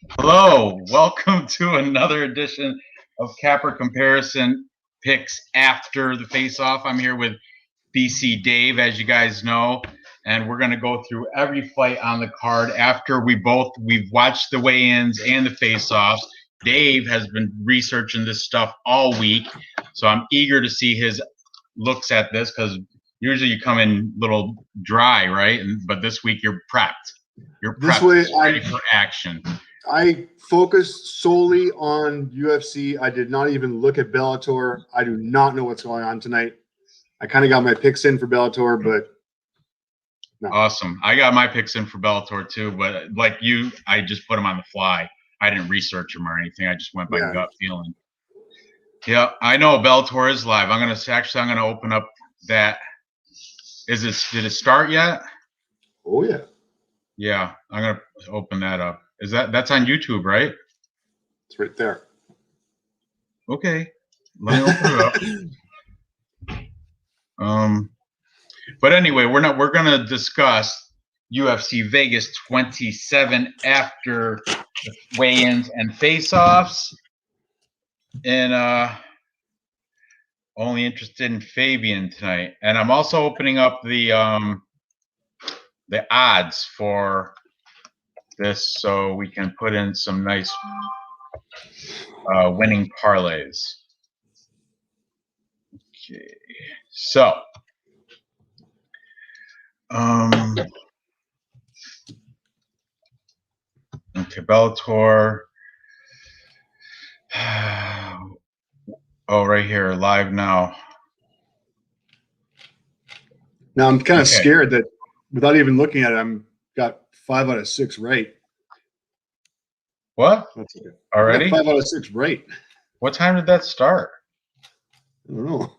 Hello, welcome to another edition of Capper Comparison Picks After the Face-Off. I'm here with BC Dave, as you guys know, and we're going to go through every fight on the card after we've watched the weigh-ins and the face-offs. Dave has been researching this stuff all week, so I'm eager to see his looks at this because usually you come in a little dry, right? But this week you're prepped. You're prepped, this way, ready for action. I focused solely on UFC. I did not even look at Bellator. I do not know what's going on tonight. I kind of got my picks in for Bellator, but no. Awesome. I got my picks in for Bellator too, but like you, I just put them on the fly. I didn't research them or anything. I just went by gut feeling. Yeah, I know Bellator is live. I'm gonna open up that. Did it start yet? Oh yeah. Yeah, I'm gonna open that up. That's on YouTube, right? It's right there. Okay. Let me open it up. But anyway, we're gonna discuss UFC Vegas 27 after the weigh-ins and face-offs. And only interested in Fabian tonight. And I'm also opening up the odds for this so we can put in some nice winning parlays. Okay, so okay, Bellator. Oh, right here, live now. Now I'm kind of scared that without even looking at it, I'm got 5 out of 6 right. What? That's okay. Already? 5 out of 6 right. What time did that start? I don't know.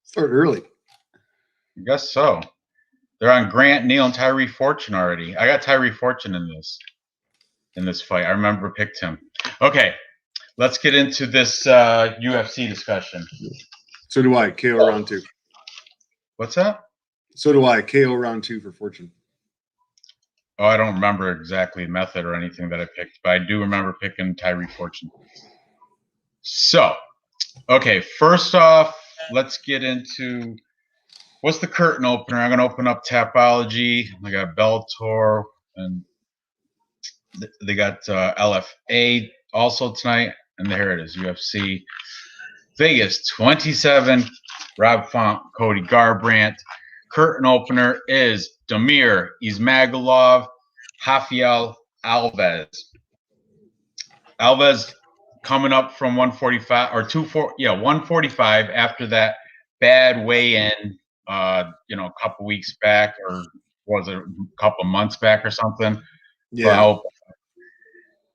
Start early. I guess so. They're on Grant, Neal, and Tyree Fortune already. I got Tyree Fortune in this fight. I remember picked him. Okay, let's get into this UFC discussion. So do I. KO round 2. What's that? So do I. KO round 2 for Fortune. Oh, I don't remember exactly method or anything that I picked, but I do remember picking Tyree Fortune. So, okay, first off, let's get into what's the curtain opener. I'm going to open up Tapology. I got Bellator, and they got LFA also tonight. And there it is, UFC Vegas 27, Rob Font, Cody Garbrandt. Curtain opener is Damir Imagoula, Rafael Alves. Alves coming up from 145 or 145 after that bad weigh-in, a couple weeks back, or was it a couple months back or something? Yeah.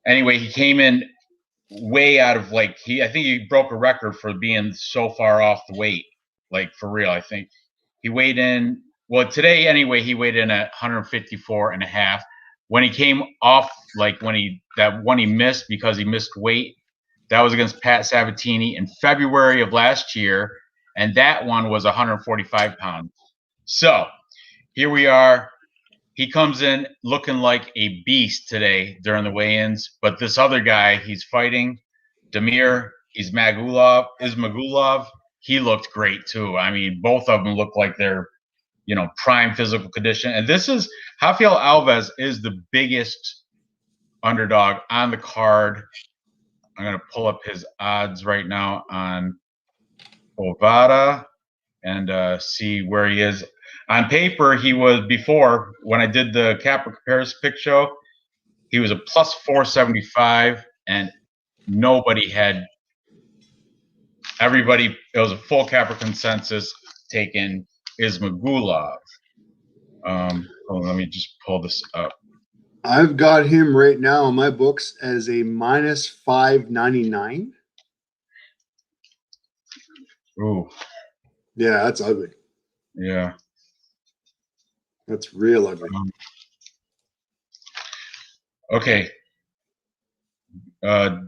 Anyway, he came in way out of I think he broke a record for being so far off the weight, like for real. I think he weighed in, today anyway, he weighed in at 154.5. When he came off, when he missed because he missed weight, that was against Pat Sabatini in February of last year, and that one was 145 pounds. So here we are. He comes in looking like a beast today during the weigh-ins, but this other guy he's fighting, Damir Imagoula, he looked great too. I mean, both of them look like they're, prime physical condition. And this is Rafael Alves is the biggest underdog on the card. I'm going to pull up his odds right now on Bovada and see where he is. On paper, he was before, when I did the Capper Comparison Pick Show, he was a plus 475, and everybody, it was a full Capper consensus taking Imagoula. Let me just pull this up. I've got him right now on my books as a minus 599. Ooh. Yeah, that's ugly. Yeah. That's real ugly. Okay.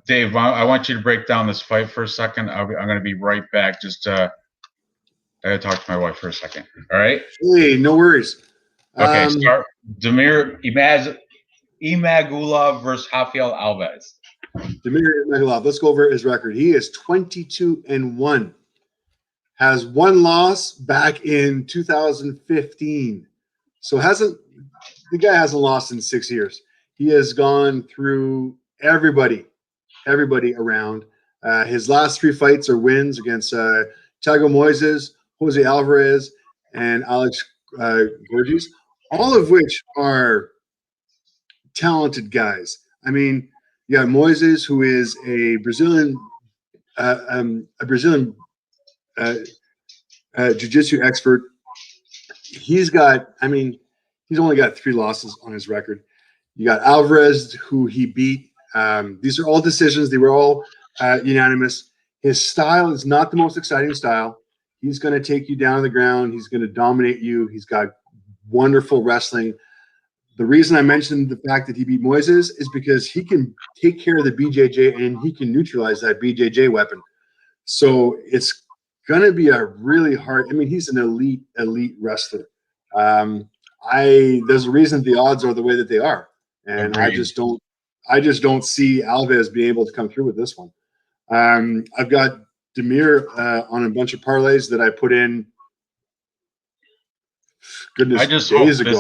Dave, I want you to break down this fight for a second. I'm going to be right back. Just I got to talk to my wife for a second. All right? Hey, no worries. Okay, start. Damir Imaz Imagoula versus Rafael Alves. Damir Imagoula. Let's go over his record. He is 22-1. Has one loss back in 2015. So the guy hasn't lost in 6 years. He has gone through everybody around. His last 3 fights are wins against Thiago Moises, Jose Alvarez, and Alex Gorges, all of which are talented guys. I mean, you got Moises, who is a Brazilian jiu-jitsu expert. He's only got 3 losses on his record. You got Alvarez, who he beat. These are all decisions. They were all unanimous. His style is not the most exciting style. He's going to take you down to the ground. He's going to dominate you. He's got wonderful wrestling. The reason I mentioned the fact that he beat Moises is because he can take care of the BJJ and he can neutralize that BJJ weapon. So it's going to be a really hard. I mean, he's an elite wrestler. There's a reason the odds are the way that they are, and I just don't see Alves being able to come through with this one. I've got Damir on a bunch of parlays that I put in. Goodness, days ago.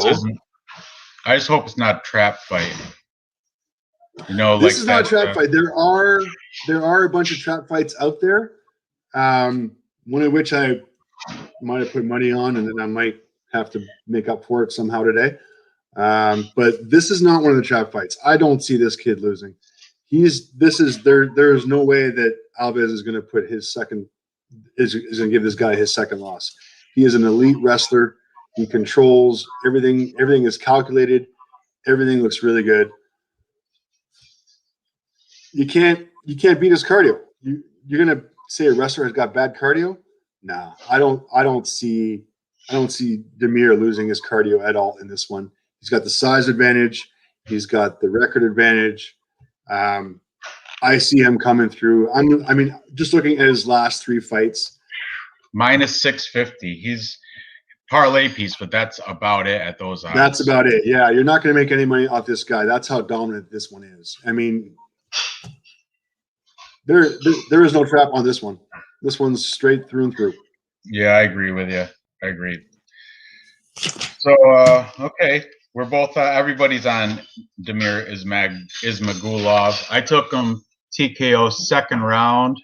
I just hope it's not a trap fight. This is not a trap fight. There are a bunch of trap fights out there. One of which I might have put money on, and then I might have to make up for it somehow today. But this is not one of the trap fights. I don't see this kid losing. There's no way that Alves is going to put his second is going to give this guy his second loss. He is an elite wrestler. He controls everything. Everything is calculated. Everything looks really good. You can't beat his cardio. You're going to say a wrestler has got bad cardio? No, I don't see Damir losing his cardio at all in this one. He's got the size advantage. He's got the record advantage. I see him coming through. I mean, just looking at his last 3 fights. Minus 650. He's parlay piece, but that's about it at those odds. That's about it. Yeah, you're not going to make any money off this guy. That's how dominant this one is. I mean, there is no trap on this one. This one's straight through and through. Yeah, I agree with you. I agree. So, okay. We're both, everybody's on Damir Ismagulov. I took him TKO second round.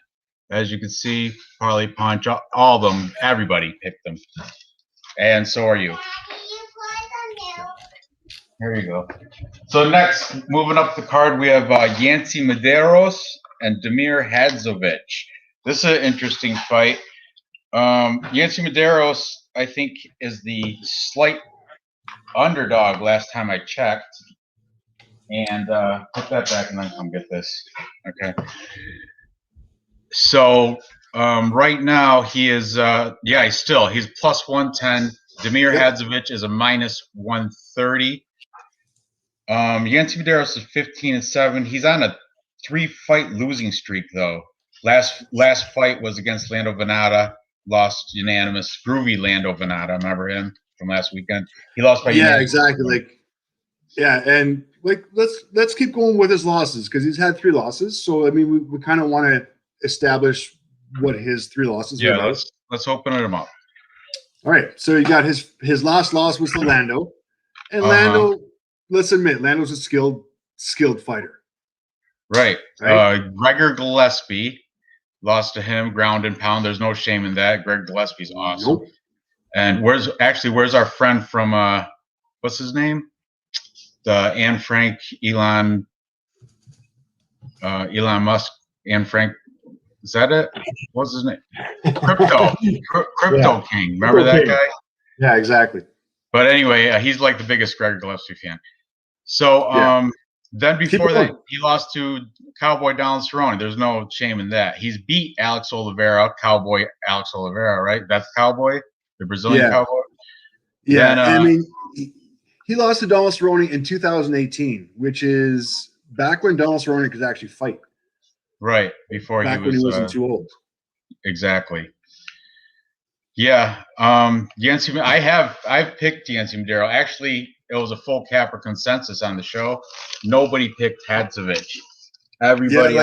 As you can see, parlay punch, all of them, everybody picked them. And so are you. Here you go. So next, moving up the card, we have Yancey Medeiros and Damir Hadzovich. This is an interesting fight. Yancey Medeiros, I think, is the slight underdog last time I checked. And put that back and then come get this. Okay. So right now he is, he's plus 110. Damir Hadzovich is a minus 130. Yancey Medeiros is 15-7. He's on a 3-fight losing streak though. Last fight was against Lando Venata, lost unanimous. Groovy Lando Venata, remember him from last weekend? He lost by unanimous. Exactly. And let's keep going with his losses because he's had 3 losses. So I mean, we kind of want to establish what his 3 losses were. Yeah, let's open them up. All right. So you got his last loss was to Lando, and Lando. Let's admit, Lando's a skilled fighter. Right. Gregor Gillespie lost to him, ground and pound. There's no shame in that. Greg Gillespie's awesome. Nope. And where's our friend from? What's his name? The Anne Frank, Elon Musk, Anne Frank. Is that it? What's his name? Crypto King. Remember that guy? Yeah, exactly. But anyway, he's like the biggest Gregor Gillespie fan. So then before that, he lost to Cowboy Donald Cerrone. There's no shame in that. He's beat Alex Oliveira, Cowboy Alex Oliveira, right? That's Cowboy, the Brazilian Cowboy. Yeah, then, I mean, he lost to Donald Cerrone in 2018, which is back when Donald Cerrone could actually fight. Right, before back when he wasn't too old. Exactly. Yeah, Yancey. I've picked Yancey Medeiros. Actually, it was a full capper consensus on the show. Nobody picked Hatsevic. Everybody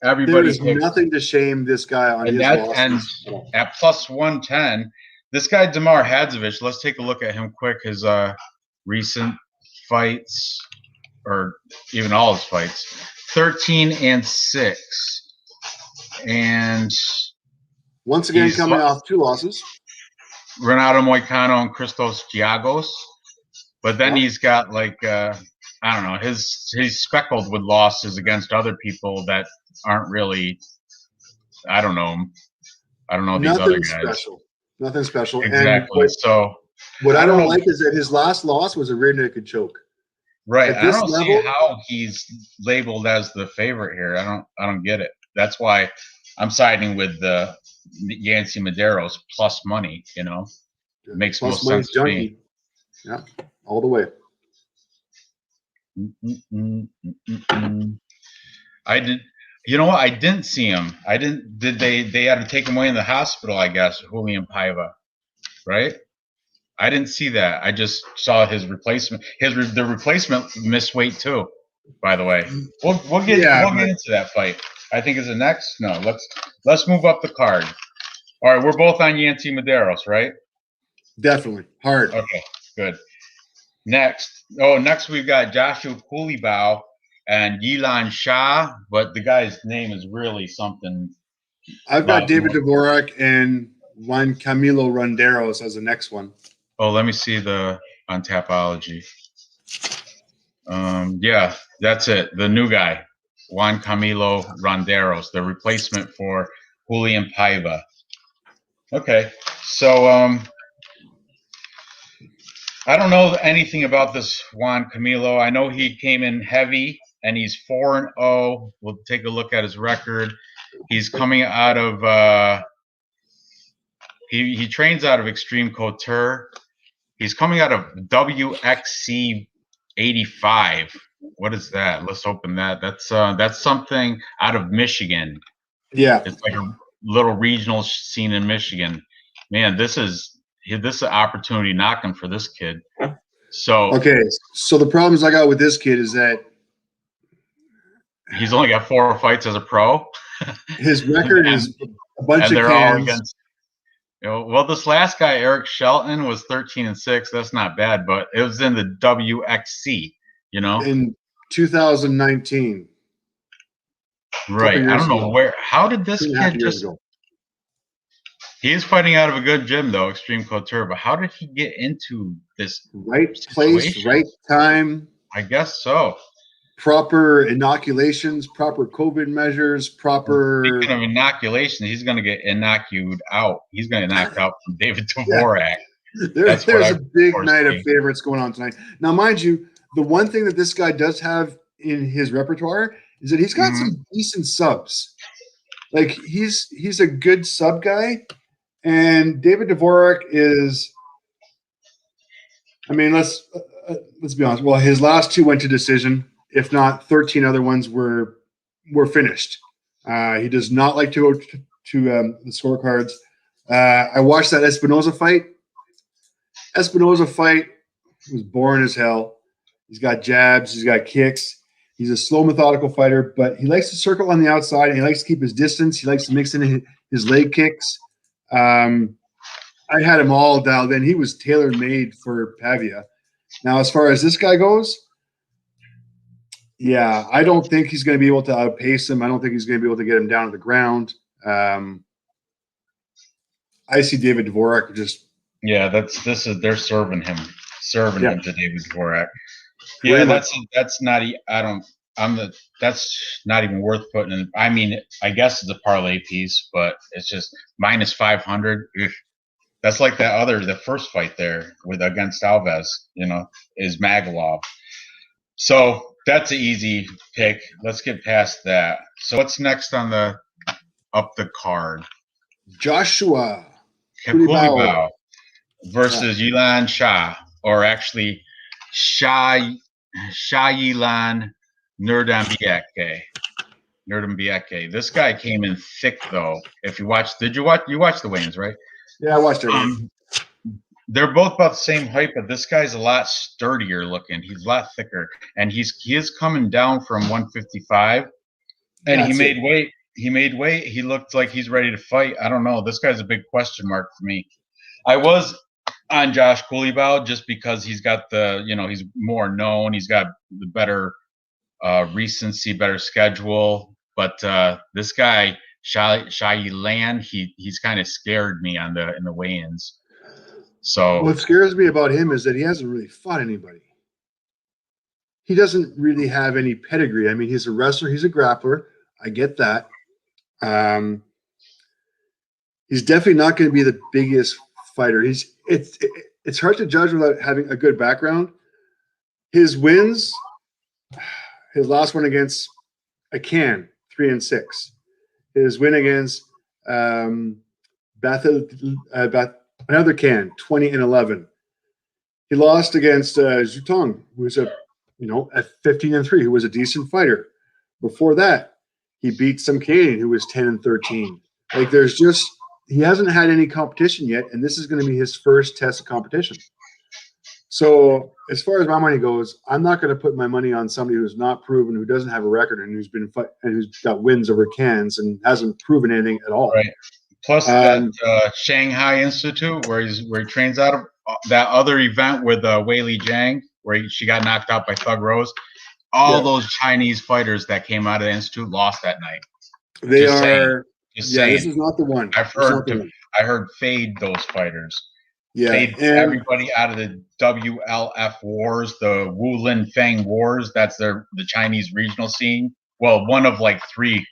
there is picked, nothing to shame this guy on his losses. And at plus 110, this guy Damir Hadzovich. Let's take a look at him quick. His recent fights, or even all his fights, 13-6, and once again coming off 2 losses. Renato Moicano and Christos Giagos, but then he's got like I don't know, he's speckled with losses against other people that aren't really, I don't know these other guys. Nothing special. Exactly. And what I don't like is that his last loss was a rear naked choke. Right. I don't see how he's labeled as the favorite here. I don't get it. That's why I'm siding with the Yancey Medeiros plus money. You know, it makes most sense to me. Yeah, all the way. I did. You know what? I didn't see him. I didn't. Did they had to take him away in the hospital? I guess Julian Paiva, right? I didn't see that. I just saw his replacement. The replacement missed weight too. By the way, we'll get into that fight. I think is the next. No, let's move up the card. All right, we're both on Yancey Medeiros, right? Definitely hard. Okay, good. Next we've got Joshua Kulibau and Elaine Shah, but the guy's name is really something. I've got David Dvorak and Juan Camilo Ronderos as the next one. Oh, let me see the on Tapology. Yeah, that's it. The new guy, Juan Camilo Ronderos, the replacement for Julian Paiva. Okay, so I don't know anything about this Juan Camilo. I know he came in heavy, and he's 4-0. We'll take a look at his record. He's coming out of he trains out of Extreme Couture. He's coming out of WXC 85. What is that? Let's open that. That's something out of Michigan. Yeah, it's like a little regional scene in Michigan. Man, this is an opportunity knocking for this kid. So the problems I got with this kid is that he's only got 4 fights as a pro. His record is a bunch of they're cans. all against. Well, this last guy, Eric Shelton, was 13-6. That's not bad, but it was in the WXC, you know, in 2019. Right. I don't know where. How did this kid just? He is fighting out of a good gym, though, Extreme Couture. But how did he get into this? Right place, right time. I guess so. Proper inoculations, proper COVID measures, proper. Speaking of inoculation, he's going to get inoculated out. He's going to get knocked out from David Dvorak. There's a big night of favorites going on tonight. Now, mind you, the one thing that this guy does have in his repertoire is that he's got some decent subs. Like he's a good sub guy, and David Dvorak is. I mean, let's be honest. Well, his last 2 went to decision. If not, 13 other ones were finished. He does not like to go to the scorecards. I watched that Espinoza fight. Espinoza fight was boring as hell. He's got jabs. He's got kicks. He's a slow, methodical fighter, but he likes to circle on the outside, and he likes to keep his distance. He likes to mix in his leg kicks. I had him all dialed in. He was tailor-made for Pavia. Now, as far as this guy goes, yeah, I don't think he's going to be able to outpace him. I don't think he's going to be able to get him down to the ground. I see David Dvorak just. Yeah, they're serving him to David Dvorak. Yeah, that's not. That's not even worth putting in. I mean, I guess it's a parlay piece, but it's just minus 500. That's like the first fight there against Alves. You know, is Magulov. So. That's an easy pick. Let's get past that. So what's next on the card? Joshua Kulibau versus Elaine Shah, or actually Shayilan Nurdambieke. This guy came in thick, though. If you watched, you watch the weigh-ins, right? Yeah, I watched it. they're both about the same height, but this guy's a lot sturdier looking. He's a lot thicker, and he is coming down from 155, and he made weight. He made weight. He looked like he's ready to fight. I don't know. This guy's a big question mark for me. I was on Josh Coulibaly just because he's got the, he's more known. He's got the better recency, better schedule. But this guy, Shailan, he's kind of scared me in the weigh-ins. So what scares me about him is that he hasn't really fought anybody. He doesn't really have any pedigree. I mean, he's a wrestler. He's a grappler. I get that. He's definitely not going to be the biggest fighter. It's hard to judge without having a good background. His wins, his last one against Akan, 3-6. His win against another Can, 20-11. He lost against Zutong, who was at 15-3, who was a decent fighter. Before that, he beat some Canadian who was 10-13. Like he hasn't had any competition yet, and this is going to be his first test of competition. So as far as my money goes, I'm not going to put my money on somebody who's not proven, who doesn't have a record, and who's got wins over Cans and hasn't proven anything at all. Right. Plus that Shanghai Institute where he trains out of, that other event with Wei Li Jiang where she got knocked out by Thug Rose. All those Chinese fighters that came out of the institute lost that night. They just are. Saying. This is not the one. I heard fade those fighters. Yeah, fade everybody out of the WLF wars, the Wulin Fang wars. That's the Chinese regional scene. Well, one of like three.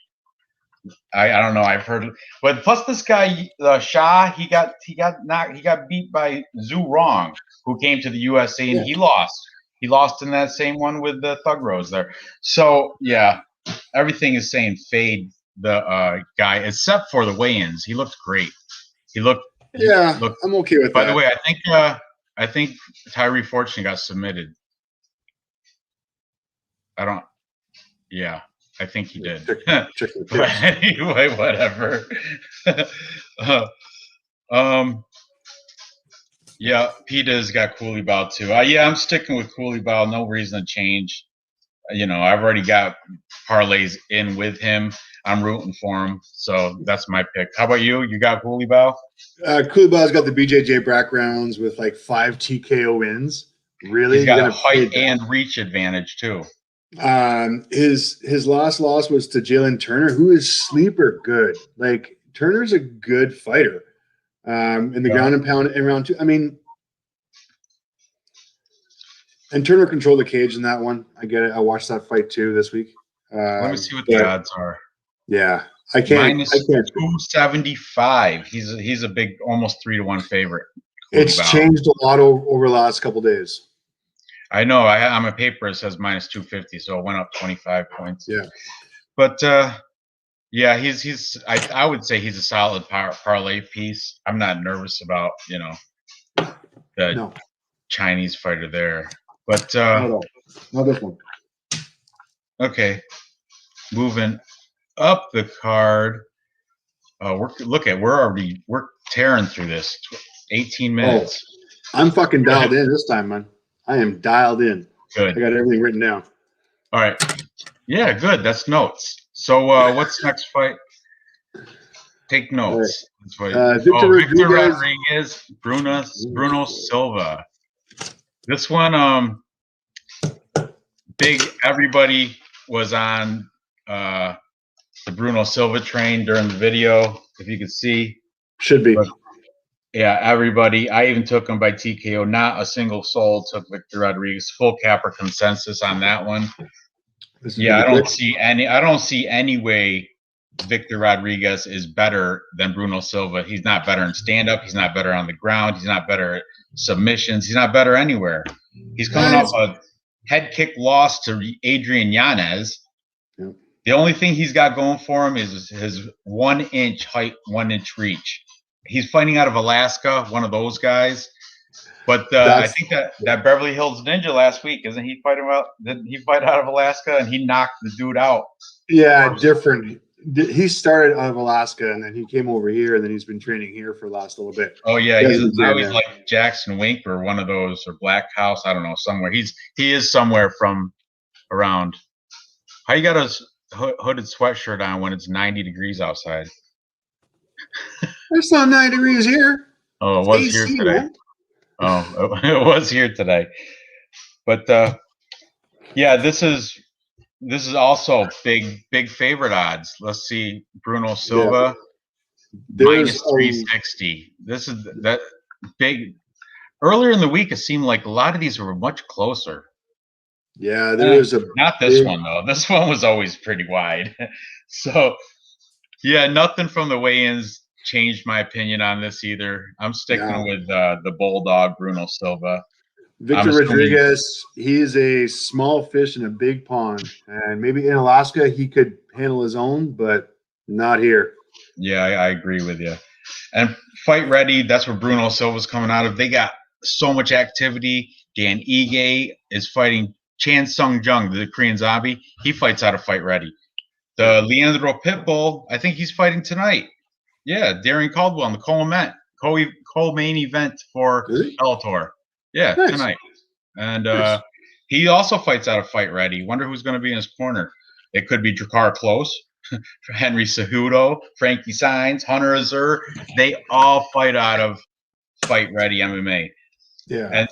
I don't know. I've heard, but plus this guy Shah, he got beat by Zhu Rong, who came to the USA and he lost. He lost in that same one with the Thug Rose there. So yeah, everything is saying fade the guy except for the weigh-ins. He looked great. I'm okay with that. By the way, I think Tyree Fortune got submitted. I think he did. But anyway, whatever. Peta's got Coulibaly too. I'm sticking with Coulibaly. No reason to change. I've already got parlays in with him. I'm rooting for him, so that's my pick. How about you? You got Coulibaly? Coulibaly's got the BJJ backgrounds with like 5 TKO wins. Really, he's got a height and reach advantage too. His last loss was to Jalen Turner, who is sleeper good. Like Turner's a good fighter. In the ground and pound in round 2. I mean, and Turner controlled the cage in that one. I get it. I watched that fight too this week. Let me see what the odds are. Yeah, I can't. -275. He's a big, almost 3-1 favorite. It's changed a lot over the last couple of days. I know. On my paper it says -250, so it went up 25 points. Yeah, but he's. I would say he's a solid parlay piece. I'm not nervous about the Chinese fighter there, but not this one. Okay, moving up the card. We're tearing through this. 18 minutes. I'm fucking dialed in this time, man. I am dialed in. Good. I got everything written down. All right. Yeah, good. That's notes. So what's next fight? Take notes. Right. Victor Rodriguez, Bruno Silva. This one, big. Everybody was on the Bruno Silva train during the video, if you could see. Should be. But, yeah, everybody. I even took him by TKO. Not a single soul took Victor Rodriguez. Full capper consensus on that one. I don't see any way Victor Rodriguez is better than Bruno Silva. He's not better in stand-up. He's not better on the ground. He's not better at submissions. He's not better anywhere. He's coming off a head kick loss to Adrian Yanez. Yep. The only thing he's got going for him is his 1-inch height, 1-inch reach. He's fighting out of Alaska, one of those guys. But I think that Beverly Hills Ninja last week, isn't he fighting out? Didn't he fight out of Alaska and he knocked the dude out? Yeah, different he started out of Alaska, and then he came over here, and then he's been training here for the last little bit. Oh yeah, now he's like Jackson Wink or one of those, or Black House. I don't know, somewhere. He is somewhere from around. How you got a hooded sweatshirt on when it's 90 degrees outside? It's not 90 degrees here. Oh, it was here today. Man. Oh, it was here today. But yeah, this is also big favorite odds. Let's see, Bruno Silva minus 360. This is that big. Earlier in the week, it seemed like a lot of these were much closer. Yeah, there was not this one though. This one was always pretty wide. So yeah, nothing from the weigh-ins changed my opinion on this either. I'm sticking with the Bulldog Bruno Silva. Victor Rodriguez, he's a small fish in a big pond, and maybe in Alaska he could handle his own, but not here. Yeah, I agree with you. And Fight Ready, that's where Bruno Silva's coming out of. They got so much activity. Dan Ige is fighting Chan Sung Jung, the Korean Zombie. He fights out of Fight Ready. The Leandro Pitbull, I think he's fighting tonight. Yeah, Darian Caldwell in the co-main event for Bellator. Yeah, nice. Tonight. And nice. He also fights out of Fight Ready. Wonder who's going to be in his corner. It could be Drakkar Klose, Henry Cejudo, Frankie Saenz, Hunter Azur. They all fight out of Fight Ready MMA. Yeah. And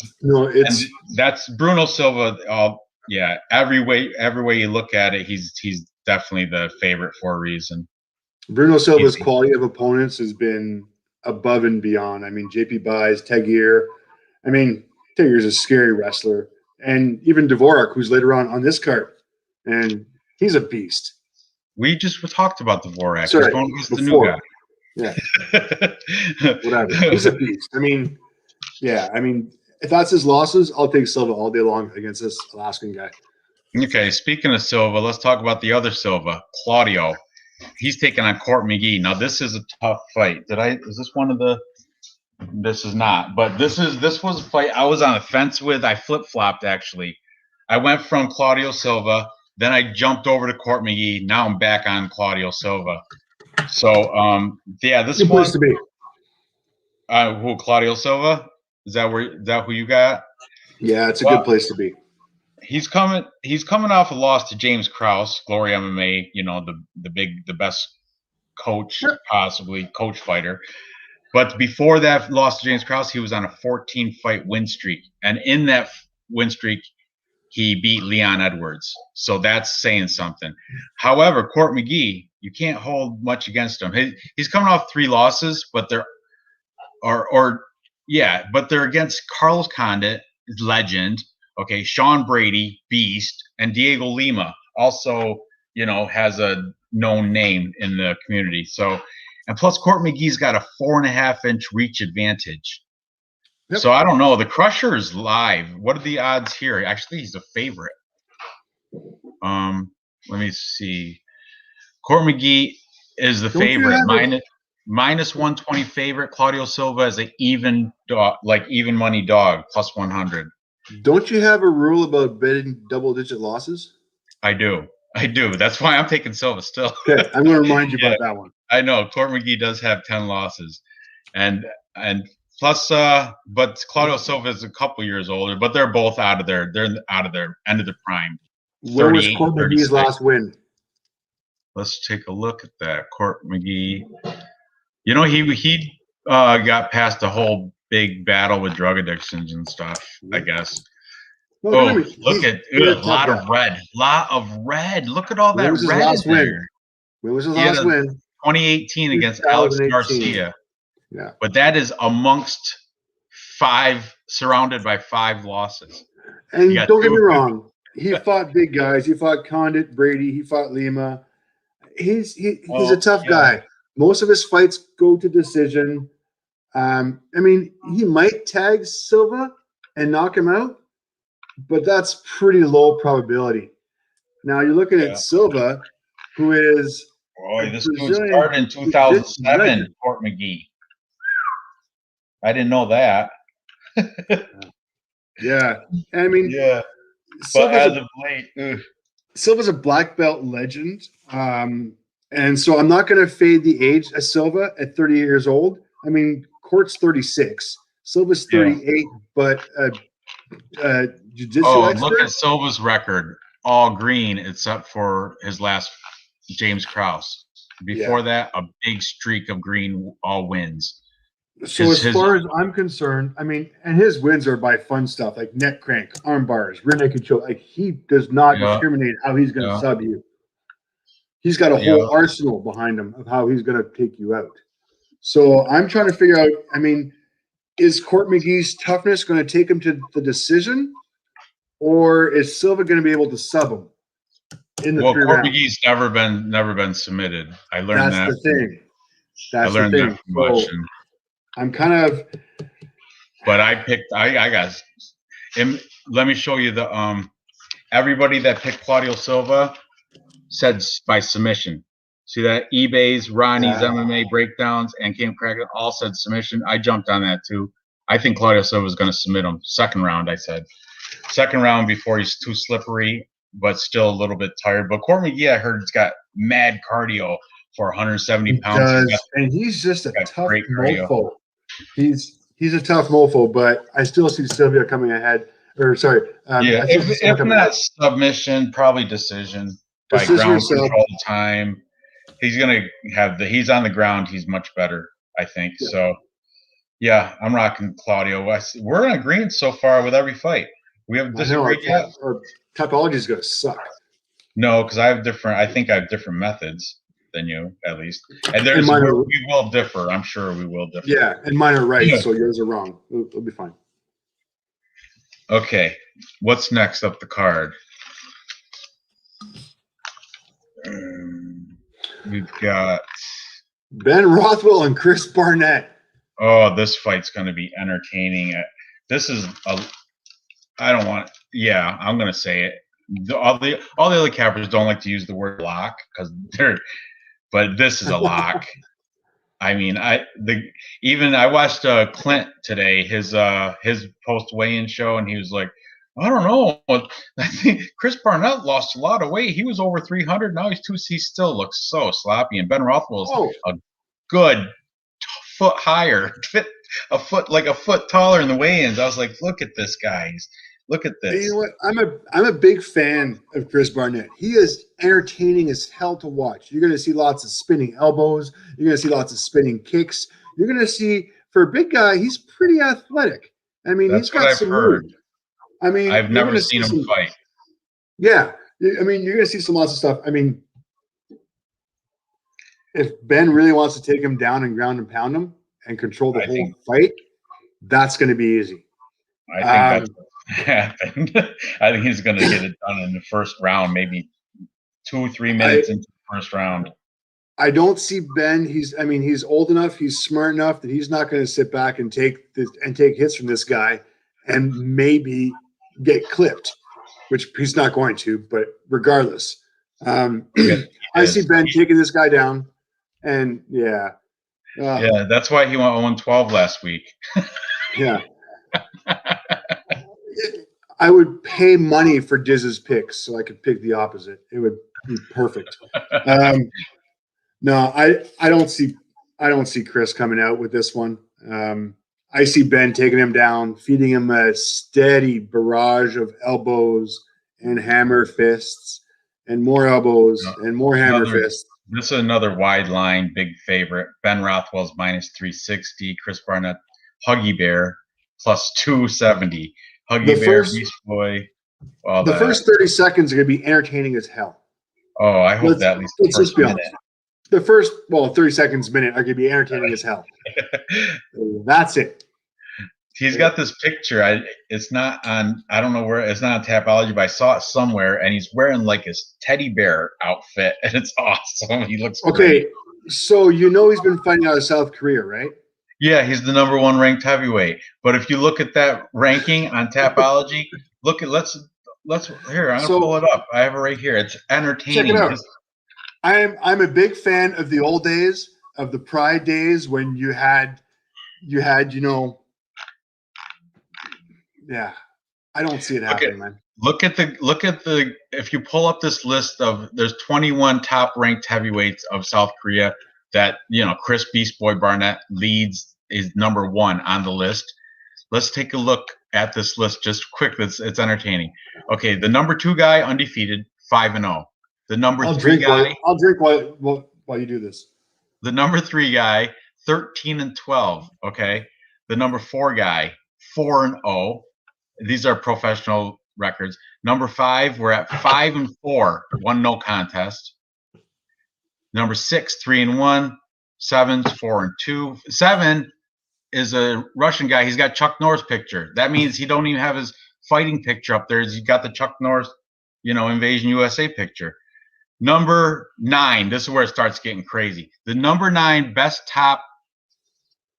that's Bruno Silva. Yeah, every way you look at it, he's definitely the favorite for a reason. Bruno Silva's quality of opponents has been above and beyond. I mean, JP Buys, Tagir. I mean, Tagir's a scary wrestler. And even Dvorak, who's later on this card. And he's a beast. We just talked about Dvorak. Sorry, he's the new guy. Yeah. Whatever. He's a beast. I mean, yeah. I mean, if that's his losses, I'll take Silva all day long against this Alaskan guy. Okay, speaking of Silva, let's talk about the other Silva, Claudio. He's taking on Court McGee. Now, this is a tough fight. Is this one of the – this is not. But this was a fight I was on the fence with. I flip-flopped, actually. I went from Claudio Silva. Then I jumped over to Court McGee. Now I'm back on Claudio Silva. So, yeah, this good place to be. Who, Claudio Silva? Is that who you got? Yeah, it's a good place to be. He's coming off a loss to James Krause, Glory MMA, the best coach, possibly coach fighter. But before that loss to James Krause, he was on a 14-fight win streak. And in that win streak, he beat Leon Edwards. So that's saying something. However, Court McGee, you can't hold much against him. He's coming off 3 losses, but they're against Carlos Condit, legend. Okay, Sean Brady, beast, and Diego Lima also, has a known name in the community. So, and plus Court McGee's got a 4.5-inch reach advantage. Yep. So I don't know. The Crusher is live. What are the odds here? Actually, he's a favorite. Let me see. Court McGee is the favorite, minus 120 favorite. Claudio Silva is an even money dog, plus 100. Don't you have a rule about betting double-digit losses? I do. That's why I'm taking Silva still. Okay, I'm going to remind you about that one. I know Court McGee does have 10 losses, and plus, but Claudio Silva is a couple years older. But they're both out of their end of their prime. Where was Court McGee's last win? Let's take a look at that. Court McGee. He got past the whole big battle with drug addictions and stuff, I guess. Look at a lot of red. Look at all that red there. When was his last win? 2018 against Alex Garcia. Yeah. But that is amongst 5, surrounded by 5 losses. And don't get me wrong. He fought big guys. He fought Condit, Brady. He fought Lima. He's a tough guy. Most of his fights go to decision. I mean, he might tag Silva and knock him out, but that's pretty low probability. Now you're looking at Silva, who is this dude started in 2007, Court McGee. I didn't know that. Yeah. I mean, but as of late, Silva's a black belt legend. And And so I'm not going to fade the age of Silva at 38 years old. I mean, Court's 36, Silva's 38, but jiu-jitsu Oh, expert. look at Silva's record, all green except for his last James Krause. Before that, a big streak of green, all wins. So as far as I'm concerned, I mean, and his wins are by fun stuff like neck crank, arm bars, rear naked choke. Like he does not discriminate how he's going to sub you. He's got a whole arsenal behind him of how he's going to take you out. So I'm trying to figure out, I mean, is Court McGee's toughness going to take him to the decision, or is Silva going to be able to sub him in the 3 Court rounds? McGee's never been submitted. I learned that. That's the thing. I learned that from watching. I'm kind of. But I got. Let me show you the everybody that picked Claudio Silva said by submission. See that? eBay's, Ronnie's MMA breakdowns, and Cam Crackett all said submission. I jumped on that too. I think Claudio Silva is going to submit him. Second round, I said. Second round before he's too slippery, but still a little bit tired. But Court McGee, I heard, has got mad cardio for 170 pounds. And he's just a tough mofo. He's a tough mofo, but I still see Silva coming ahead. Or sorry, if not submission, probably decision by ground control all the time. He's gonna have he's on the ground. He's much better, I think. Yeah. So, yeah, I'm rocking Claudio. We're in agreement so far with every fight. We have disagreed yet. Our typology is gonna suck. No, because I think I have different methods than you, at least. And we will differ. I'm sure we will differ. Yeah, and mine are right, so yours are wrong. It'll be fine. Okay, what's next up the card? We've got Ben Rothwell and Chris Barnett. Oh, this fight's going to be entertaining. This is I'm going to say it. All the other cappers don't like to use the word lock but this is a lock. I mean, I watched Clint today, his post weigh-in show, and he was like, I don't know. I think Chris Barnett lost a lot of weight. He was over 300. Now he's 2. He still looks so sloppy. And Ben Rothwell's a good foot higher, a foot taller in the weigh-ins. I was like, look at this guy. Look at this. You know what? I'm a big fan of Chris Barnett. He is entertaining as hell to watch. You're going to see lots of spinning elbows. You're going to see lots of spinning kicks. You're going to see, for a big guy, he's pretty athletic. I mean, he's got some moves. I mean, I've never seen him fight. Yeah. I mean, you're going to see some lots of stuff. I mean, if Ben really wants to take him down and ground and pound him and control the whole fight, that's going to be easy. I think that's happened. I think he's going to get it done in the first round, maybe 2 or 3 minutes into the first round. I don't see Ben. He's old enough, he's smart enough that he's not going to sit back and take hits from this guy and maybe get clipped, which he's not going to. But regardless, I see Ben taking this guy down, and that's why he went 0-12 last week. Yeah. I would pay money for Diz's picks so I could pick the opposite. It would be perfect. No, I don't see Chris coming out with this one. I see Ben taking him down, feeding him a steady barrage of elbows and hammer fists and more elbows and more hammer fists. This is another wide line, big favorite. Ben Rothwell's -360. Chris Barnett, Huggy Bear, +270. Huggy Bear, Beast Boy. The first 30 seconds are going to be entertaining as hell. Oh, I hope that at least the first minute. The first, 30 seconds, minute are going to be entertaining as hell. That's it. He's got this picture. It's not on, I don't know where, it's not on Tapology, but I saw it somewhere, and he's wearing like his teddy bear outfit, and it's awesome. He looks great. So he's been fighting out of South Korea, right? Yeah, he's the #1 ranked heavyweight. But if you look at that ranking on Tapology, let's here, I'm gonna pull it up. I have it right here. It's entertaining. Check it out. I'm a big fan of the old days, of the Pride days when you had I don't see it happening, man. Look at the if you pull up this list of there's 21 top ranked heavyweights of South Korea that Chris Beast Boy Barnett leads is number 1 on the list. Let's take a look at this list just quick. It's entertaining. Okay, the number 2 guy undefeated 5-0. The number 3 guy. I'll drink while you do this. The number 3 guy 13-12. Okay, the number 4 guy 4-0. These are professional records. Number 5, we're at 5-4, 1 no contest. Number 6, 3-1. 7's 4-2. 7 is a Russian guy. He's got Chuck Norris picture. That means he don't even have his fighting picture up there. He's got the Chuck Norris, Invasion USA picture. Number 9, this is where it starts getting crazy. The number 9 best top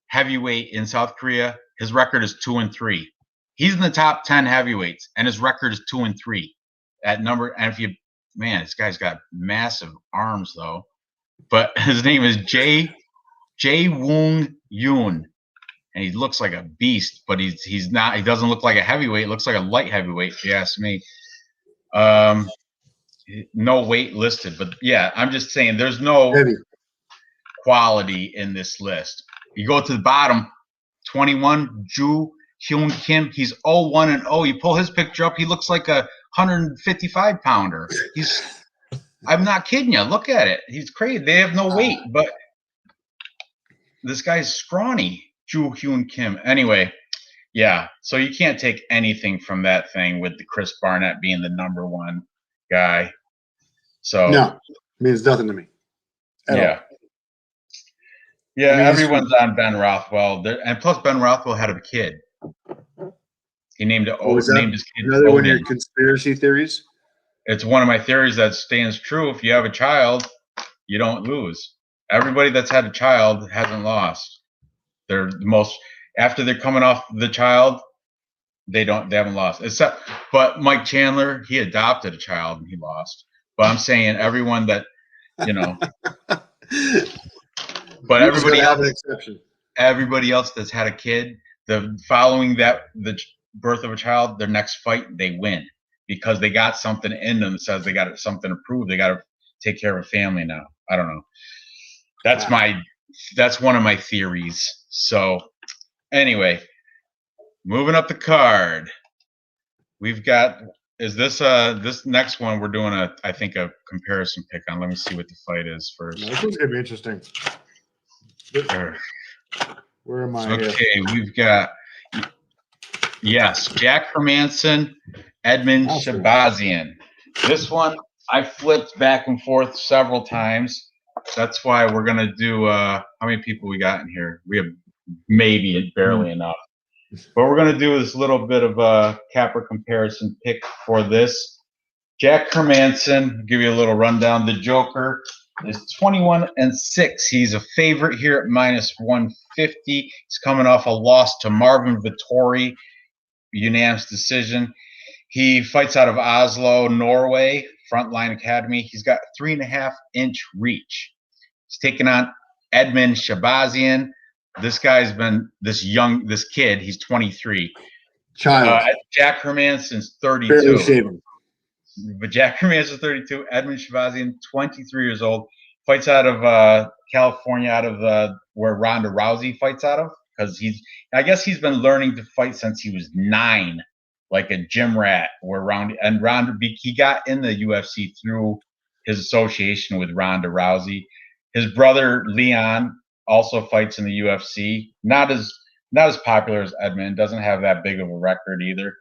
heavyweight in South Korea, his record is 2-3. He's in the top 10 heavyweights, and his record is 2-3 at number. And this guy's got massive arms though. But his name is Jae-woong Yoon, and he looks like a beast. But he's not. He doesn't look like a heavyweight. He looks like a light heavyweight, if you ask me. No weight listed, but yeah, I'm just saying there's no quality in this list. You go to the bottom, 21, Ju Hyun Kim. He's 0-1-0. You pull his picture up, he looks like a 155 pounder. I'm not kidding you. Look at it. He's crazy. They have no weight, but this guy's scrawny, Ju Hyun Kim. Anyway, yeah. So you can't take anything from that thing with the Chris Barnett being the number 1 guy. So no, it means nothing to me. Yeah. Yeah, everyone's on Ben Rothwell. And plus Ben Rothwell had a kid. He named his kid another one of your conspiracy theories? It's one of my theories that stands true. If you have a child, you don't lose. Everybody that's had a child hasn't lost. They're after they're coming off the child, they haven't lost. But Mike Chandler, he adopted a child and he lost. But I'm saying everyone that but everybody else that's had a kid, following the birth of a child, their next fight they win because they got something in them that says they got something to prove. They got to take care of a family now. I don't know. That's one of my theories. So anyway, moving up the card, we've got. Is this next one we're doing I think a comparison pick on? Let me see what the fight is first. This one's gonna be interesting. Where am I? Okay, we've got Jack Hermanson, Edmund Shabazian. This one I flipped back and forth several times. That's why we're gonna do. How many people we got in here? We have maybe barely enough. But we're going to do this little bit of a capper comparison pick for this. Jack Hermanson, give you a little rundown. The Joker is 21-6. He's a favorite here at -150. He's coming off a loss to Marvin Vittori, unanimous decision. He fights out of Oslo, Norway, Frontline Academy. He's got 3.5-inch reach. He's taking on Edmund Shabazian. This guy's been this kid. He's 23. Child. Jack Hermanson's 32. Barely shaven. But Jack Hermanson's 32. Edmund Shabazian, 23 years old. Fights out of California, out of where Ronda Rousey fights out of. Because I guess he's been learning to fight since he was 9, like a gym rat. He got in the UFC through his association with Ronda Rousey. His brother Leon also fights in the UFC. Not as popular as Edmund. Doesn't have that big of a record either.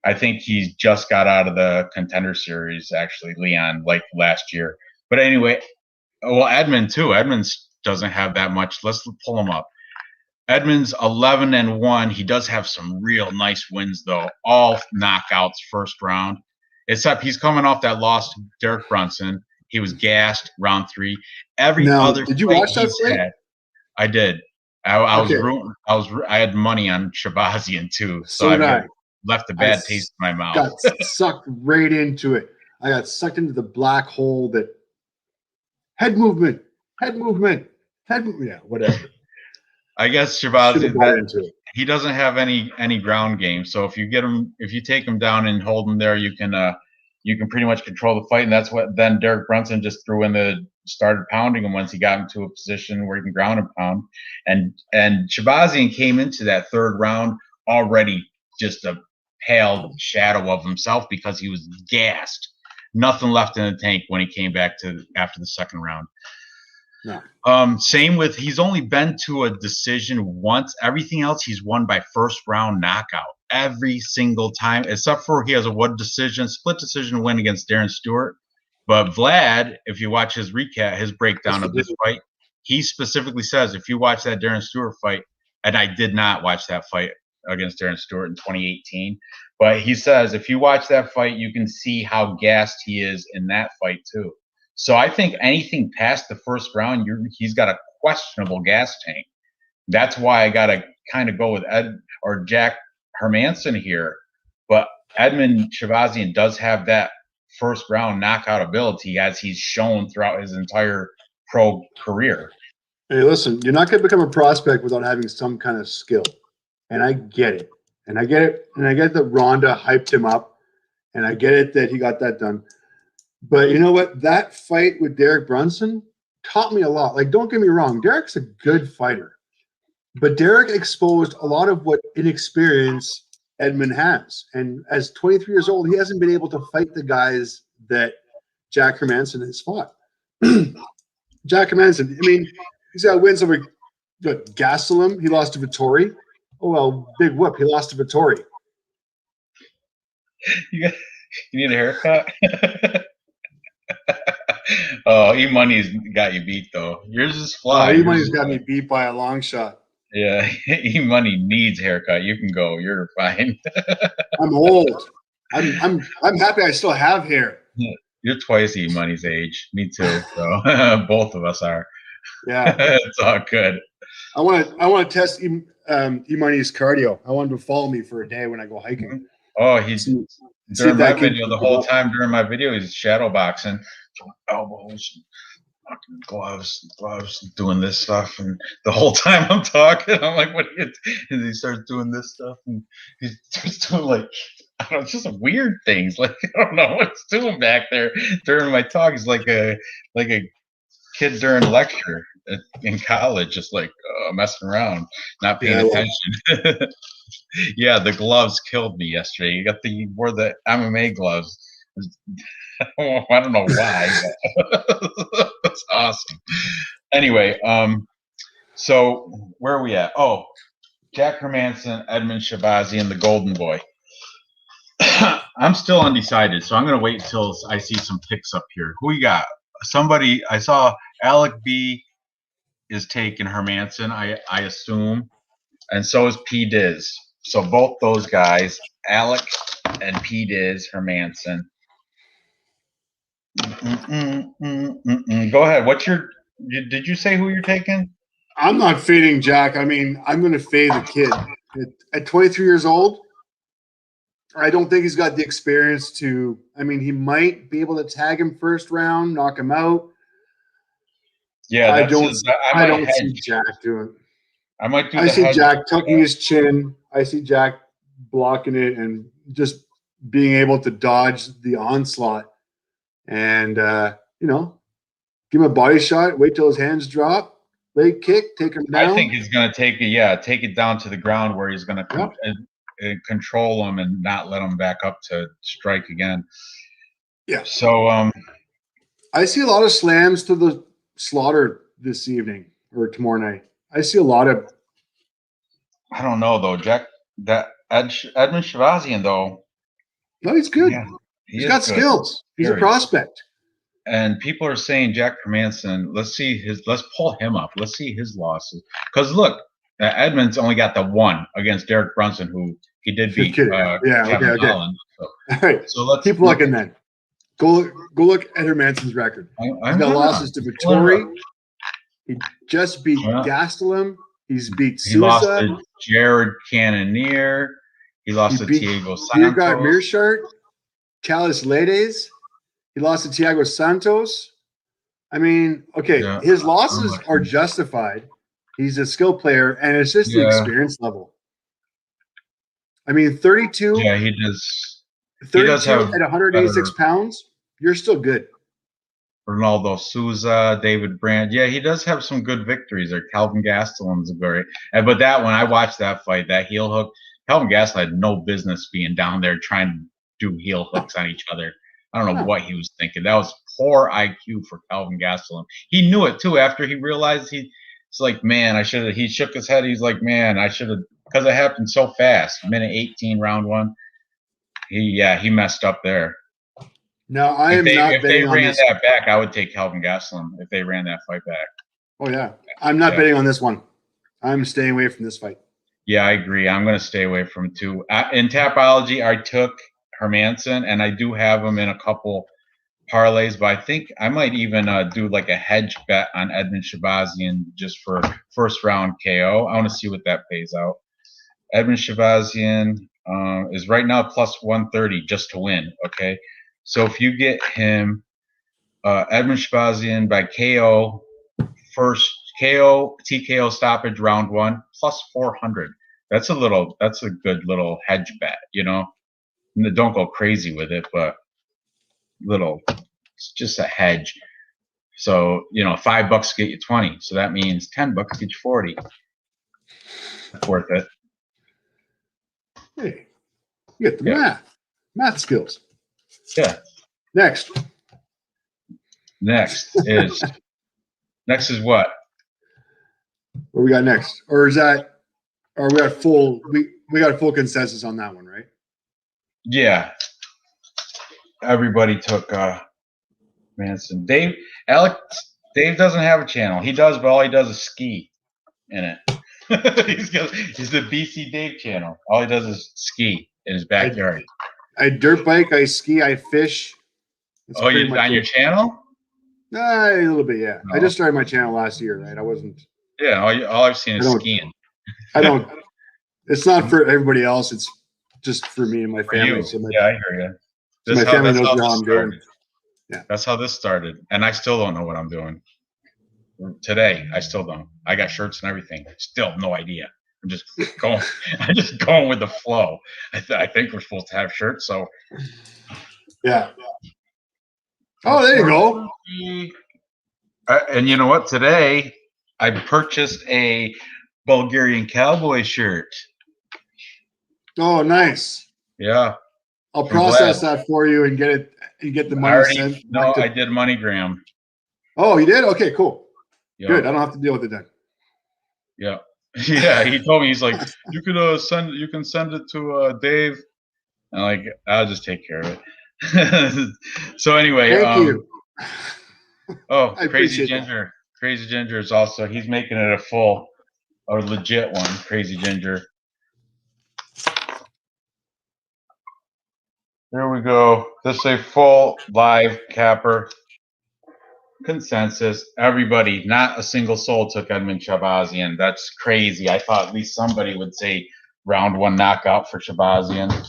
I think he's just got out of the Contender Series, actually, Leon, like last year. But anyway, Edmund too. Edmund doesn't have that much. Let's pull him up. Edmund's 11-1. He does have some real nice wins though. All knockouts first round. Except he's coming off that loss to Derek Brunson. He was gassed round 3. Did you watch that fight? I did. I was rooting. I had money on Shabazian too, so I left a bad taste in my mouth. Got sucked right into it. I got sucked into the black hole that head movement. Yeah, whatever. I guess Shabazian. he doesn't have any ground game. So if you take him down and hold him there, you can pretty much control the fight. And that's what then Derek Brunson just threw in started pounding him once he got into a position where he can ground and pound. And Shabazian came into that third round already just a pale shadow of himself because he was gassed. Nothing left in the tank when he came back after the second round. No. Same with, he's only been to a decision once. Everything else he's won by first round knockout every single time, except for he has a split decision win against Darren Stewart. But Vlad, if you watch his breakdown of this fight, he specifically says, if you watch that Darren Stewart fight, and I did not watch that fight against Darren Stewart in 2018, but he says, if you watch that fight, you can see how gassed he is in that fight too. So I think anything past the first round, he's got a questionable gas tank. That's why I got to kind of go with Jack Hermansson here. But Edmund Shahbazyan does have that first round knockout ability, as he's shown throughout his entire pro career. Hey, listen, you're not going to become a prospect without having some kind of skill. And I get it. And I get it. And I get that Ronda hyped him up. And I get it that he got that done. But you know what? That fight with Derek Brunson taught me a lot. Like, don't get me wrong. Derek's a good fighter. But Derek exposed a lot of what inexperience Edmund has. And as 23 years old, he hasn't been able to fight the guys that Jack Hermansson has fought. Jack Hermansson, I mean, he's got wins over Gastelum. He lost to Vittori. Oh, well, big whoop. He lost to Vittori. You need a haircut? Oh, E-Money's got you beat, though. Yours is fly. E-Money's got me beat by a long shot. Yeah, E-Money needs a haircut. You can go. You're fine. I'm old. I'm happy I still have hair. You're twice E-Money's age. Me too. So both of us are. Yeah, it's all good. I want to test E-Money's cardio. I want him to follow me for a day when I go hiking. Oh, during my video, the whole time during my video, he's shadow boxing, elbows, fucking gloves, doing this stuff, and the whole time I'm talking, I'm like, "What?" And he starts doing this stuff, and he starts doing like, I don't know, just weird things. Like, I don't know what he's doing back there during my talk. He's like a kid during lecture in college, just like messing around, not paying attention. Yeah, the gloves killed me yesterday. You wore the MMA gloves. I don't know why, but that's awesome. Anyway, so where are we at? Oh, Jack Hermansson, Edmund Shahbazyan, the Golden Boy. I'm still undecided, so I'm going to wait until I see some picks up here. Who you got? Somebody, I saw Alec B is taking Hermansson, I assume, and so is P. Diz. So both those guys, Alec and P. Diz, Hermansson. Go ahead. Did you say who you're taking? I'm not fading Jack. I mean, I'm going to fade the kid. At 23 years old, I don't think he's got the experience to – I mean, he might be able to tag him first round, knock him out. Yeah, I don't see Jack doing – I see Jack tucking his chin. I see Jack blocking it and just being able to dodge the onslaught. And, give him a body shot, wait till his hands drop, leg kick, take him down. I think he's going to take it down to the ground where he's going to control him and not let him back up to strike again. Yeah. So I see a lot of slams to the slaughter this evening or tomorrow night. I see a lot of. I don't know though, Jack. That Edmund Shahbazyan though. No, he's good. Yeah, he's got skills. He's a prospect. And people are saying Jack Hermansson. Let's pull him up. Let's see his losses. Because look, Edmund's only got the one against Derek Brunson, who he did beat. Okay. Holland, so. All right. So let's keep looking then. Go look at Hermansson's record. He's got losses to Vittori. He just beat Gastelum. He's beat Souza. He lost to Jared Cannonier. He lost to Thiago Santos. Birgard Mearshart. Chalice Ledes. He lost to Thiago Santos. I mean, his losses are justified. He's a skill player, and it's just the experience level. I mean, 32. Yeah, he does. 32 He does have at 186 pounds. You're still good. Ronaldo Souza, David Brandt. Yeah, he does have some good victories. Or Calvin Gastelum's a very. But that one, I watched that fight, that heel hook. Calvin Gastelum had no business being down there trying to do heel hooks on each other. I don't know what he was thinking. That was poor IQ for Calvin Gastelum. He knew it too after he realized it's like, man, I should have. He shook his head. He's like, man, I should have, because it happened so fast. Minute 18, round one. He messed up there. No, I am not if betting they on ran this. that back, I would take Calvin Gastelum if they ran that fight back. Oh yeah, I'm not betting on this one. I'm staying away from this fight. Yeah, I agree. I'm going to stay away from it too. In Tapology, I took Hermanson, and I do have him in a couple parlays, but I think I might even do like a hedge bet on Edmund Shabazian just for first round KO. I want to see what that pays out. Edmund Shabazian is right now plus 130 just to win. Okay, so if you get him, Edmund Shabazian by KO, first KO, TKO stoppage round one, plus 400. That's a good little hedge bet, you know. Don't go crazy with it, but it's just a hedge. So, you know, $5 get you 20. So that means $10 get you 40. That's worth it. Hey, you get the math skills. Yeah. Next is what? What we got next? Or we got full consensus on that one, right? Yeah. Everybody took Manson. Dave doesn't have a channel. He does, but all he does is ski in it. he's the BC Dave channel. All he does is ski in his backyard. I dirt bike, I ski, I fish. That's you're on your channel? A little bit, yeah. No. I just started my channel last year, right? I wasn't. Yeah, all I've seen is skiing. I don't. It's not for everybody else. It's just for me and my family. So I hear you. So my family knows what I'm doing. Yeah, that's how this started, and I still don't know what I'm doing. Today, I still don't. I got shirts and everything. Still no idea. I'm just going. I'm just going with the flow. I think we're supposed to have shirts, so. Yeah. Oh, there you go. And you know what? Today, I purchased a Bulgarian cowboy shirt. Oh, nice. Yeah. I'll process that for you and get the money sent. No, I did MoneyGram. Oh, you did? Okay, cool. Yep. Good. I don't have to deal with it then. Yeah. Yeah. He told me, he's like, you can send it to Dave. And like, I'll just take care of it. So anyway, thank you. Oh, Crazy Ginger. That. Crazy Ginger is also, he's making it a legit one. Crazy Ginger. There we go. This is a full live capper. Consensus. Everybody, not a single soul took Edmund Shabazian. That's crazy. I thought at least somebody would say round one knockout for Shabazian.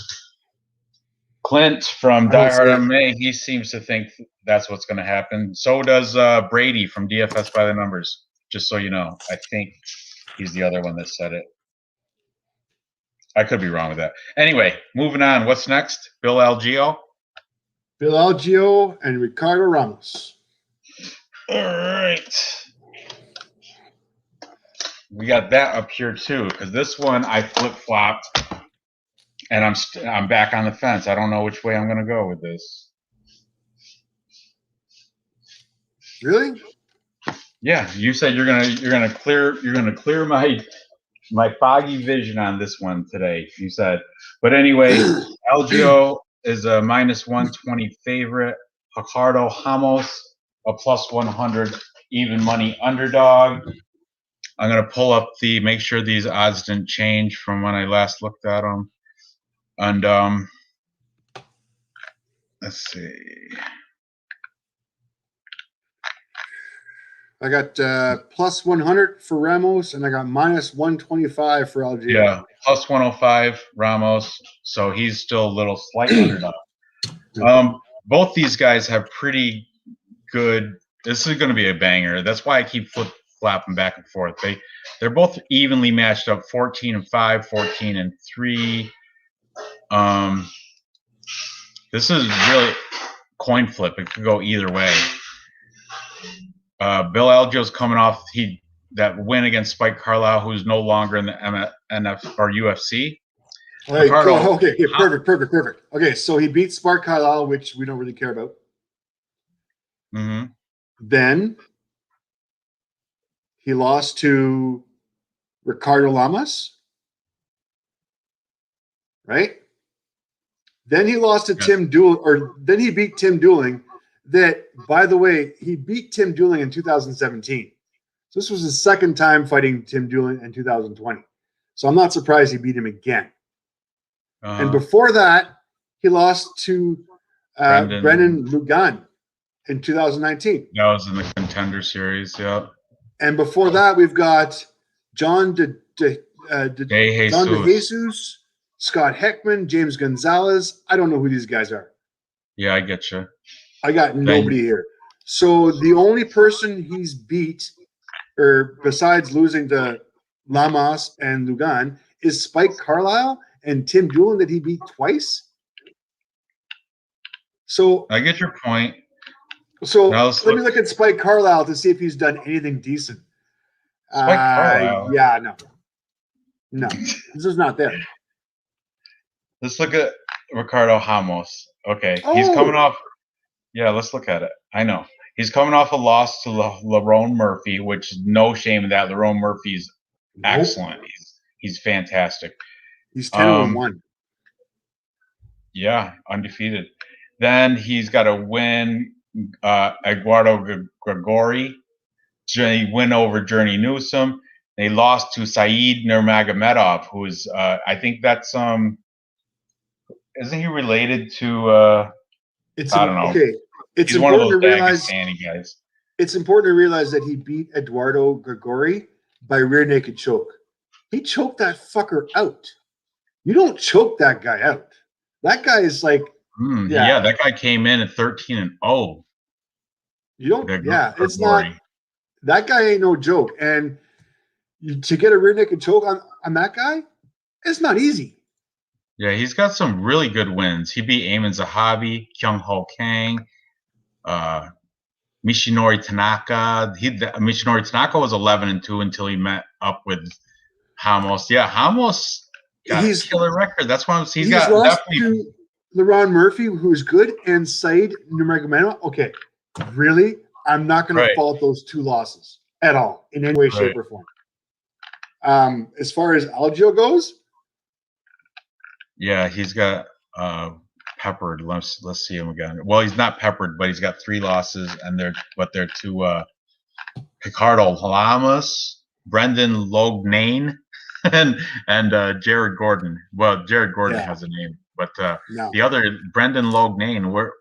Clint from Die Hard MMA, he seems to think that's what's going to happen. So does Brady from DFS by the Numbers. Just so you know, I think he's the other one that said it. I could be wrong with that. Anyway, moving on. What's next? Bill Algeo? Bill Algeo and Ricardo Hamos. All right. We got that up here too, because this one I flip-flopped, and I'm back on the fence. I don't know which way I'm going to go with this. Really? Yeah, you said you're gonna clear my foggy vision on this one today. You said, but anyway, Algeo is a -120 favorite. Ricardo Hamos a +100 even money underdog. I'm gonna pull up make sure these odds didn't change from when I last looked at them. And let's see. I got +100 for Ramos, and I got -125 for Algeo. Yeah, +105 Ramos, so he's still a little slight underdog. Both these guys have pretty good. This is going to be a banger. That's why I keep flip-flopping back and forth. They're both evenly matched up, 14-5, 14-3. This is really coin flip. It could go either way. Bill Algio's coming off that win against Spike Carlisle, who's no longer in the NF or UFC. Right, Ricardo, okay, perfect. Okay, so he beat Spike Carlisle, which we don't really care about. Mm-hmm. Then he lost to Ricardo Hamos, right? Then he lost to Tim Dooling, or then he beat Tim Dooling. That, by the way, he beat Tim Dooling in 2017. So this was his second time fighting Tim Dooling in 2020. So I'm not surprised he beat him again. And before that, he lost to Brendan Lugan in 2019. That was in the Contender Series, yeah. And before that, we've got John DeJesus, Scott Heckman, James Gonzalez. I don't know who these guys are. Yeah, I get you. I got nobody here. So the only person he's beat, or besides losing to Lamas and Lugan, is Spike Carlisle and Tim Dooling that he beat twice. So I get your point. So let me look at Spike Carlisle to see if he's done anything decent. Spike Carlisle? Yeah, no, this is not there. Let's look at Ricardo Hamos. Okay, he's coming off. Yeah, let's look at it. I know. He's coming off a loss to Lerone Murphy, which is no shame in that. Lerone Murphy's excellent. He's fantastic. He's 10-1. Yeah, undefeated. Then he's got a win, Eduardo Gregori. He win over Journey Newsom. They lost to Saeed Nurmagomedov, who is, I think that's, isn't he related to, I don't know. Okay. It's He's one of important those to realize, Dagestani guys. It's important to realize that he beat Eduardo Gregori by rear naked choke. He choked that fucker out. You don't choke that guy out. That guy is like, yeah, that guy came in at 13-0. You don't, it's not. That guy ain't no joke. And to get a rear naked choke on that guy, it's not easy. Yeah, he's got some really good wins. He beat Eamon Zahabi, Kyung Ho Kang, Mishinori Tanaka. Mishinori Tanaka was 11-2 until he met up with Hamos. Yeah, Hamos got a killer record. That's why he's got lost definitely. To Lerone Murphy, who's good, and Saeed Nurmagomedov. Okay, really? I'm not going to fault those two losses at all in any way, shape, or form. As far as Algio goes, yeah, he's got peppered. Let's see him again. Well, he's not peppered, but he's got 3 losses, and they're to Ricardo Hamos, Brendan Lognane, and Jared Gordon. Well, Jared Gordon has a name, but the other Brendan Lognane, we're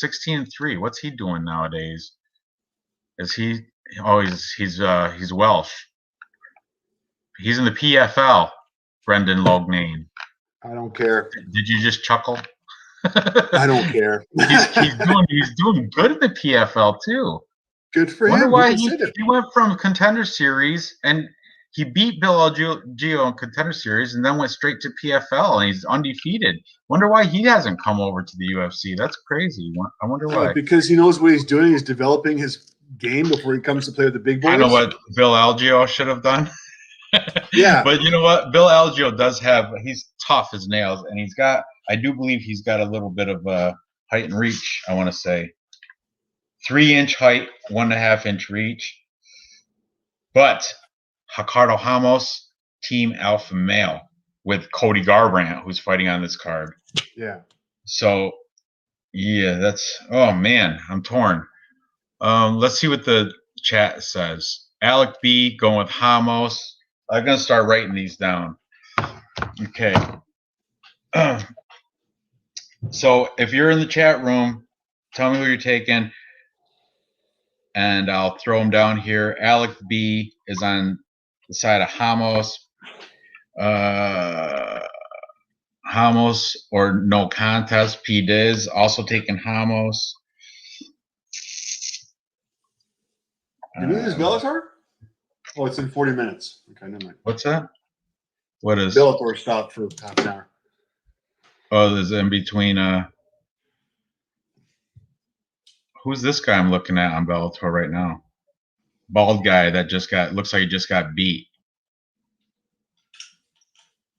16-3. What's he doing nowadays? Is he? Oh, he's Welsh. He's in the PFL. Brendan Lognane. I don't care. Did you just chuckle? I don't care. he's doing good in the PFL too. Good for him. Wonder why he went from Contender Series and he beat Bill Algio in Contender Series and then went straight to PFL and he's undefeated. Wonder why he hasn't come over to the UFC. That's crazy. I wonder why. Because he knows what he's doing. He's developing his game before he comes to play with the big boys. I know what Bill Algio should have done. Yeah. But you know what? Bill Algio he's tough as nails, and I do believe he's got a little bit of height and reach, I want to say. 3-inch height, 1.5-inch reach. But Ricardo Hamos, team alpha male, with Cody Garbrandt, who's fighting on this card. Yeah. So, yeah, oh man, I'm torn. Let's see what the chat says. Alec B going with Hamos. I'm going to start writing these down. Okay. So if you're in the chat room, tell me who you're taking, and I'll throw them down here. Alec B is on the side of Hamos. Hamos or no contest. P. Diz also taking Hamos. Did we lose Bellator? Oh, it's in 40 minutes. Okay, never mind. What's that? What is? Bellator stopped for half an hour. Oh, there's in between. Who's this guy I'm looking at on Bellator right now? Bald guy that looks like he just got beat.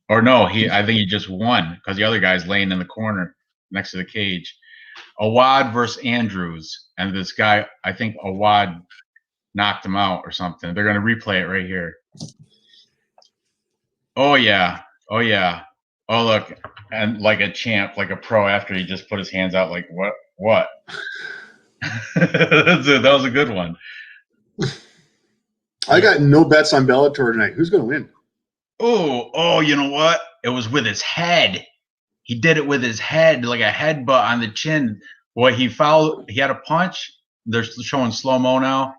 Or no, I think he just won because the other guy's laying in the corner next to the cage. Awad versus Andrews, and this guy, I think Awad knocked him out or something. They're gonna replay it right here. Oh yeah, oh yeah. Oh look, and like a champ, like a pro after he just put his hands out, like what? That was a good one. I got no bets on Bellator tonight. Who's going to win? Oh, you know what? It was with his head. He did it with his head, like a headbutt on the chin. Boy, he had a punch. They're showing slow-mo now.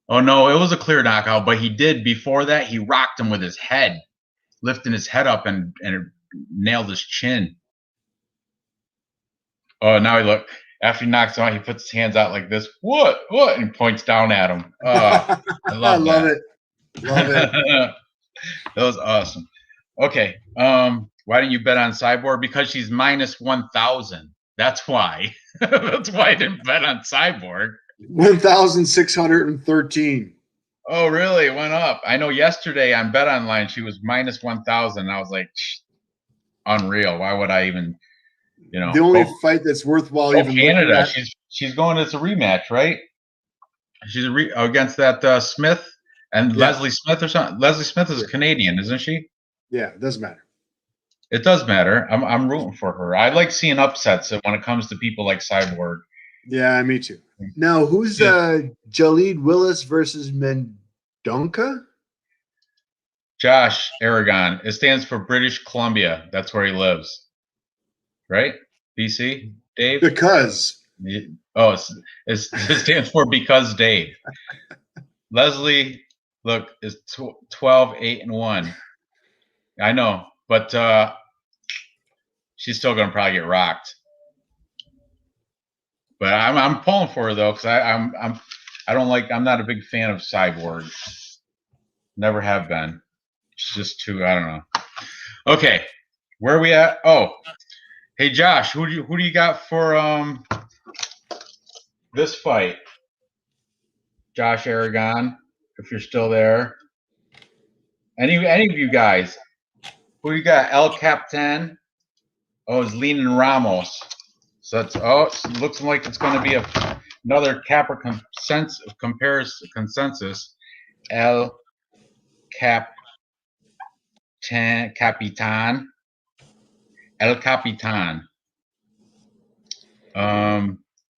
Oh, no, it was a clear knockout, but he did, before that, he rocked him with his head, lifting his head up and it nailed his chin. Oh, now he look. After he knocks him out, he puts his hands out like this. What? And he points down at him. Oh, I love it. Love it. That was awesome. Okay. Why didn't you bet on Cyborg? Because she's minus 1,000. That's why. That's why I didn't bet on Cyborg. 1,613. Oh, really? It went up. I know yesterday on Bet Online she was minus 1,000. I was like, unreal. Why would I even, The only fight that's worthwhile even Canada. Looking at. She's going. It's a rematch, right? She's against that Smith and Leslie Smith or something. Leslie Smith is a Canadian, isn't she? Yeah, it doesn't matter. It does matter. I'm rooting for her. I like seeing upsets when it comes to people like Cyborg. Yeah, me too. Now, who's Jalid Willis versus Mendonca? Josh Aragon. It stands for British Columbia. That's where he lives. Right? BC? Dave? Because. Oh, it stands for Because Dave. Leslie, look, is 12-8-1. I know, but she's still going to probably get rocked. But I'm pulling for her though, because I'm not a big fan of Cyborg. Never have been. It's just too, I don't know. Okay, where are we at? Oh, hey Josh, who do you got for this fight? Josh Aragon, if you're still there. Any of you guys? Who you got? El Capitan. Oh, it's Leanin Ramos. So it's it looks like it's going to be another Capra consensus. El Capitan. El Capitan.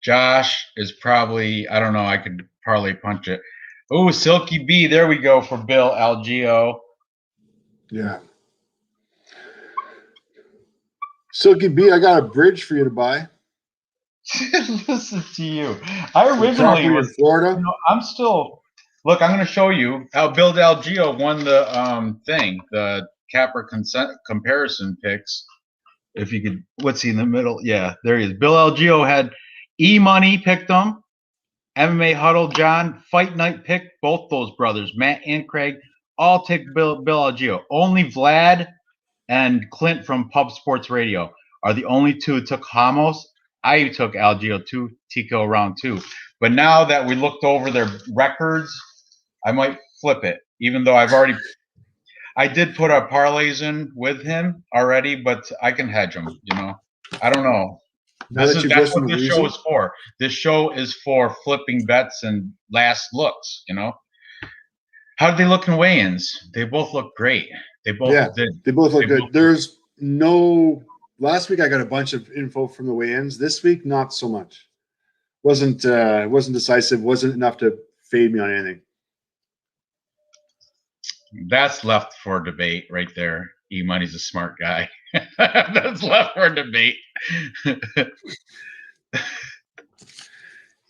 Josh is probably, I don't know, I could parlay punch it. Oh, Silky B, there we go for Bill Algeo. Yeah. Silky B, I got a bridge for you to buy. Listen to you. I originally was Florida. I'm still. Look, I'm going to show you how Bill Algeo won the the Capra comparison picks. If you could, what's he in the middle? Yeah, there he is. Bill Algeo had E-Money picked them. MMA Huddle, John, Fight Night picked both those brothers, Matt and Craig, all take Bill Algeo. Only Vlad and Clint from Pub Sports Radio are the only two who took Hamos. I took Algeo too, Tico round 2. But now that we looked over their records, I might flip it, even though I did put our parlays in with him already, but I can hedge them, I don't know. That's what this show is for. This show is for flipping bets and last looks, How did they look in weigh-ins? They both look great. They both did. They both look good. There's no – last week I got a bunch of info from the weigh-ins. This week, not so much. Wasn't decisive. Wasn't enough to fade me on anything. That's left for debate right there. E-Money's a smart guy. That's left for debate.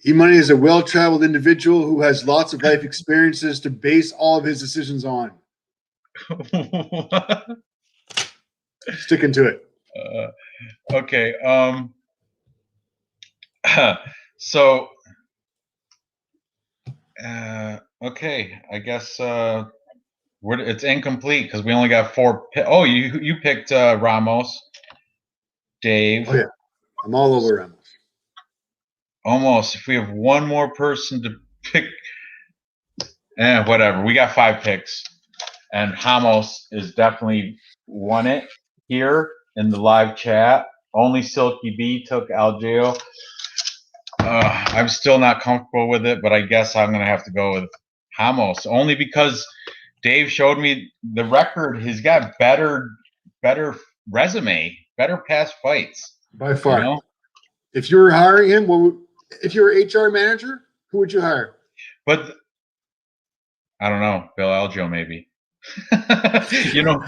E-Money is a well-traveled individual who has lots of life experiences to base all of his decisions on. Sticking to it. Okay. So, okay. I guess it's incomplete because we only got 4. Oh, you picked Ramos. Dave. Oh yeah, I'm all over Ramos. Almost. If we have one more person to pick, whatever. We got 5 picks, and Hamos is definitely won it here in the live chat. Only Silky B took Algeo. I'm still not comfortable with it, but I guess I'm going to have to go with Hamos, only because Dave showed me the record. He's got better resume, better past fights. By far. You know? If you were hiring him, if you were HR manager, who would you hire? But I don't know, Bill Algeo maybe. You know,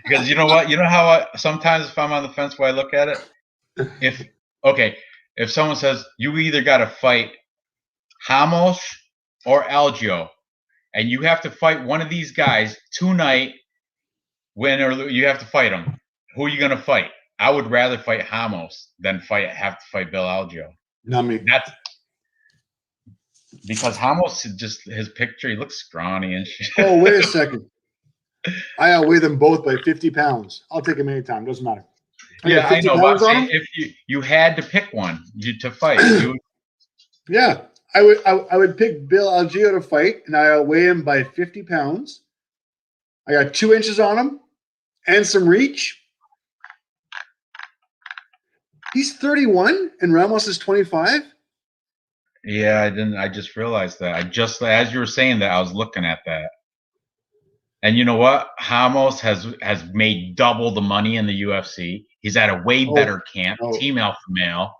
because you know what? You know how sometimes if I'm on the fence, where I look at it, if someone says you either got to fight Hamos or Algeo, and you have to fight one of these guys tonight, you have to fight them. Who are you going to fight? I would rather fight Hamos than have to fight Bill Algeo. Not me. That's because Hamos just his picture. He looks scrawny and shit. Oh, wait a second. I outweigh them both by 50 pounds. I'll take him anytime. Doesn't matter. Yeah, I know. But if you had to pick one to fight, yeah, I would pick Bill Algeo to fight, and I outweigh him by 50 pounds. I got 2 inches on him and some reach. He's 31 and Ramos is 25. Yeah, I just realized that. As you were saying that, I was looking at that. And you know what? Hamos has made double the money in the UFC. He's at a way better camp, Team Alpha Male.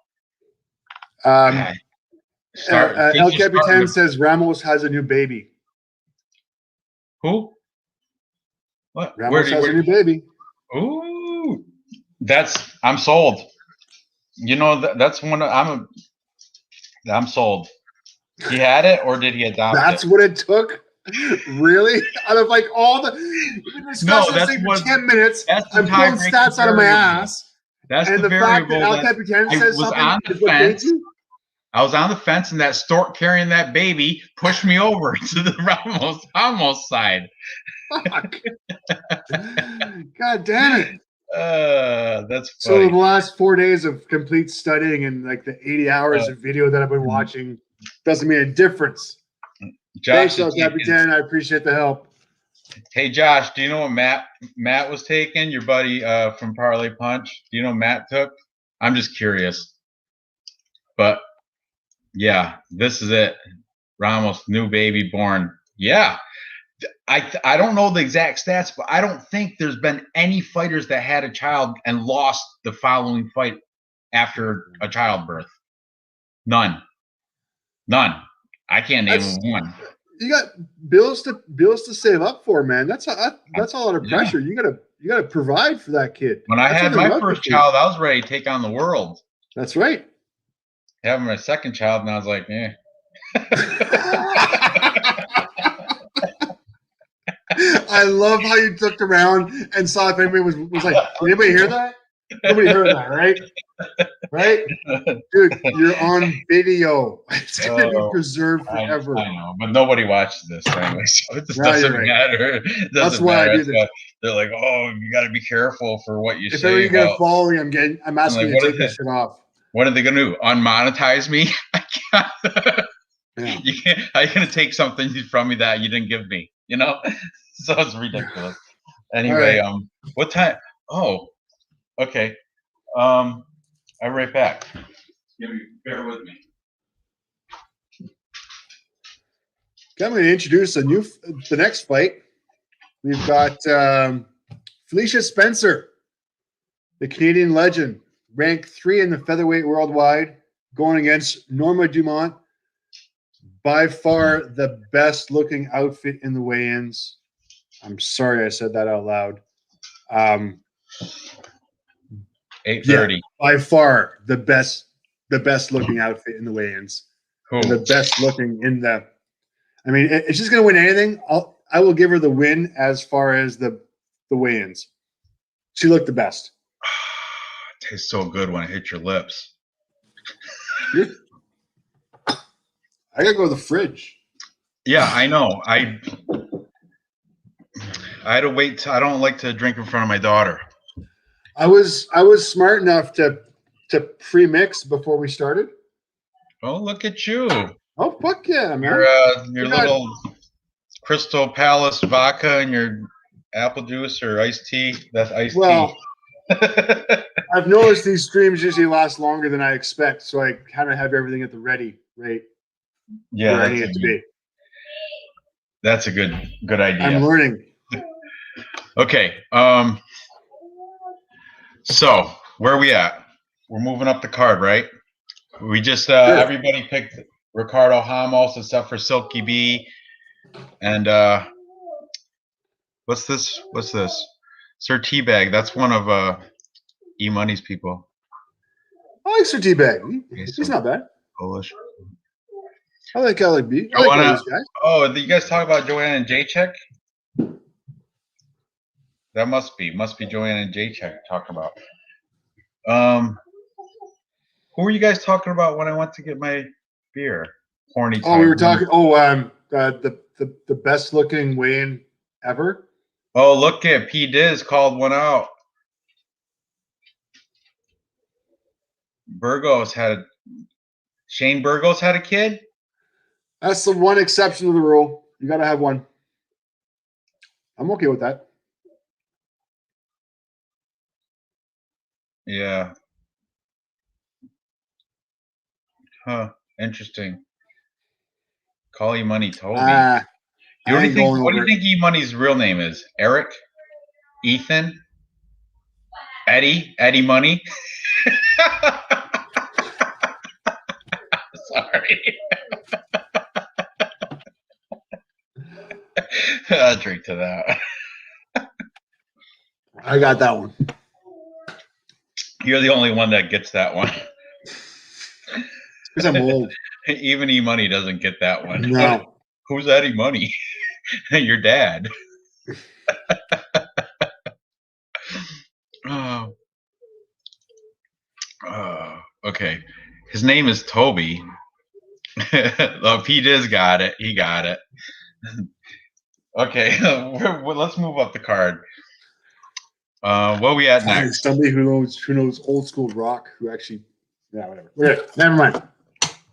El Capitan says Ramos has a new baby. Who? What? Ramos has a new baby. Ooh, I'm sold. You know that's one. I'm sold. He had it, or did he adopt it? That's what it took. Really? Out of like all the we've been discussing this thing for 10 minutes. I'm pulling stats out of my ass. That's and the fact variable. that El Capitan says something on the fence. I was on the fence, and that stork carrying that baby pushed me over to the Hamos side. Fuck. God damn it. That's funny. So the last 4 days of complete studying and like the 80 hours of video that I've been watching doesn't mean a difference. Josh, thanks, El Capitan. I appreciate the help. Hey, Josh, do you know what Matt was taking? Your buddy from Parlay Punch. Do you know what Matt took? I'm just curious. But yeah, this is it. Ramos, new baby born. Yeah. I don't know the exact stats, but I don't think there's been any fighters that had a child and lost the following fight after a childbirth. None. I can't name one. You got bills to save up for, man. That's a lot of pressure. You gotta provide for that kid. When I had my first child, I was ready to take on the world. That's right. Having my second child, and I was like, eh. I love how you looked around and saw if anybody was like, did anybody hear that? Nobody heard that, right? Right? Dude, you're on video. It's going to be preserved forever. I know, but nobody watches this anyway, so it just doesn't matter. That's why I do this. They're like, oh, you got to be careful for what you say. If ever you're going to follow me, I'm asking you to take this shit off. What are they going to do? Unmonetize me? Yeah. How are you going to take something from me that you didn't give me? You know? So it's ridiculous. Anyway, right. What time? Oh, okay. I'll be right back. Bear with me. Okay, I'm going to introduce the next fight. We've got Felicia Spencer, the Canadian legend, ranked 3 in the featherweight worldwide, going against Norma Dumont. By far the best looking outfit in the weigh-ins. I'm sorry I said that out loud. 8:30. Yeah, by far the best looking outfit in the weigh-ins. Cool. The best looking in the. I mean, if she's going to win anything, I will give her the win as far as the weigh-ins. She looked the best. It tastes so good when it hits your lips. I gotta go to the fridge. Yeah, I know. I had to wait. I don't like to drink in front of my daughter. I was smart enough to pre-mix before we started. Oh, look at you! Oh, fuck yeah, man! Your little Crystal Palace vodka and your apple juice or iced tea. That's iced tea. I've noticed these streams usually last longer than I expect, so I kind of have everything at the ready rate. Yeah, where I need it to be. That's a good idea. I'm learning. Okay. So where are we at? We're moving up the card, right? We just Sure. Everybody picked Ricardo Hamos except for Silky B. And what's this? Sir Teabag. That's one of E-Money's people. I like Sir Teabag. He's not bad. Polish. I like Alec B. I like all these guys. Oh, you guys talk about Joanna and Jacek? That must be Joanna and Jacek talking about. Who were you guys talking about when I went to get my beer? Horny. Oh, we were talking. The best looking weigh-in ever. Oh, look at P. Diz called one out. Shane Burgos had a kid. That's the one exception to the rule. You got to have one. I'm okay with that. Yeah. Huh. Interesting. Call E-Money Toby. What do you think E-Money's real name is? Eric? Ethan? Eddie? Eddie Money? Sorry. I'll drink to that. I got that one. You're the only one that gets that one. Because I'm old. Even E-Money doesn't get that one. No. Who's Eddie Money? Your dad. Okay. His name is Toby. Oh, P. Diz got it. He got it. Okay. Let's move up the card. What are we at next? Somebody who knows old school rock who actually, yeah, whatever. Okay, never mind.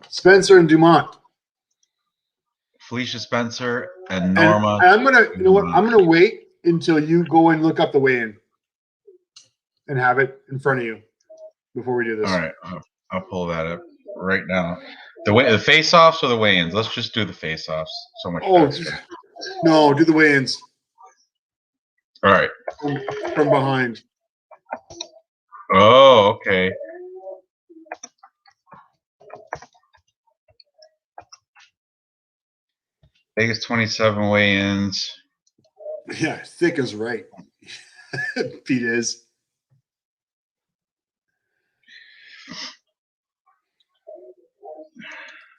Spencer and Dumont. Felicia Spencer and Norma. And I'm gonna wait until you go and look up the weigh-in and have it in front of you before we do this. All right, I'll pull that up right now. The face-offs or the weigh-ins? Let's just do the face-offs. So much faster. No, do the weigh-ins. All right. From behind. Oh, okay. Vegas 27 weigh-ins. Yeah, thick is right. Pete is.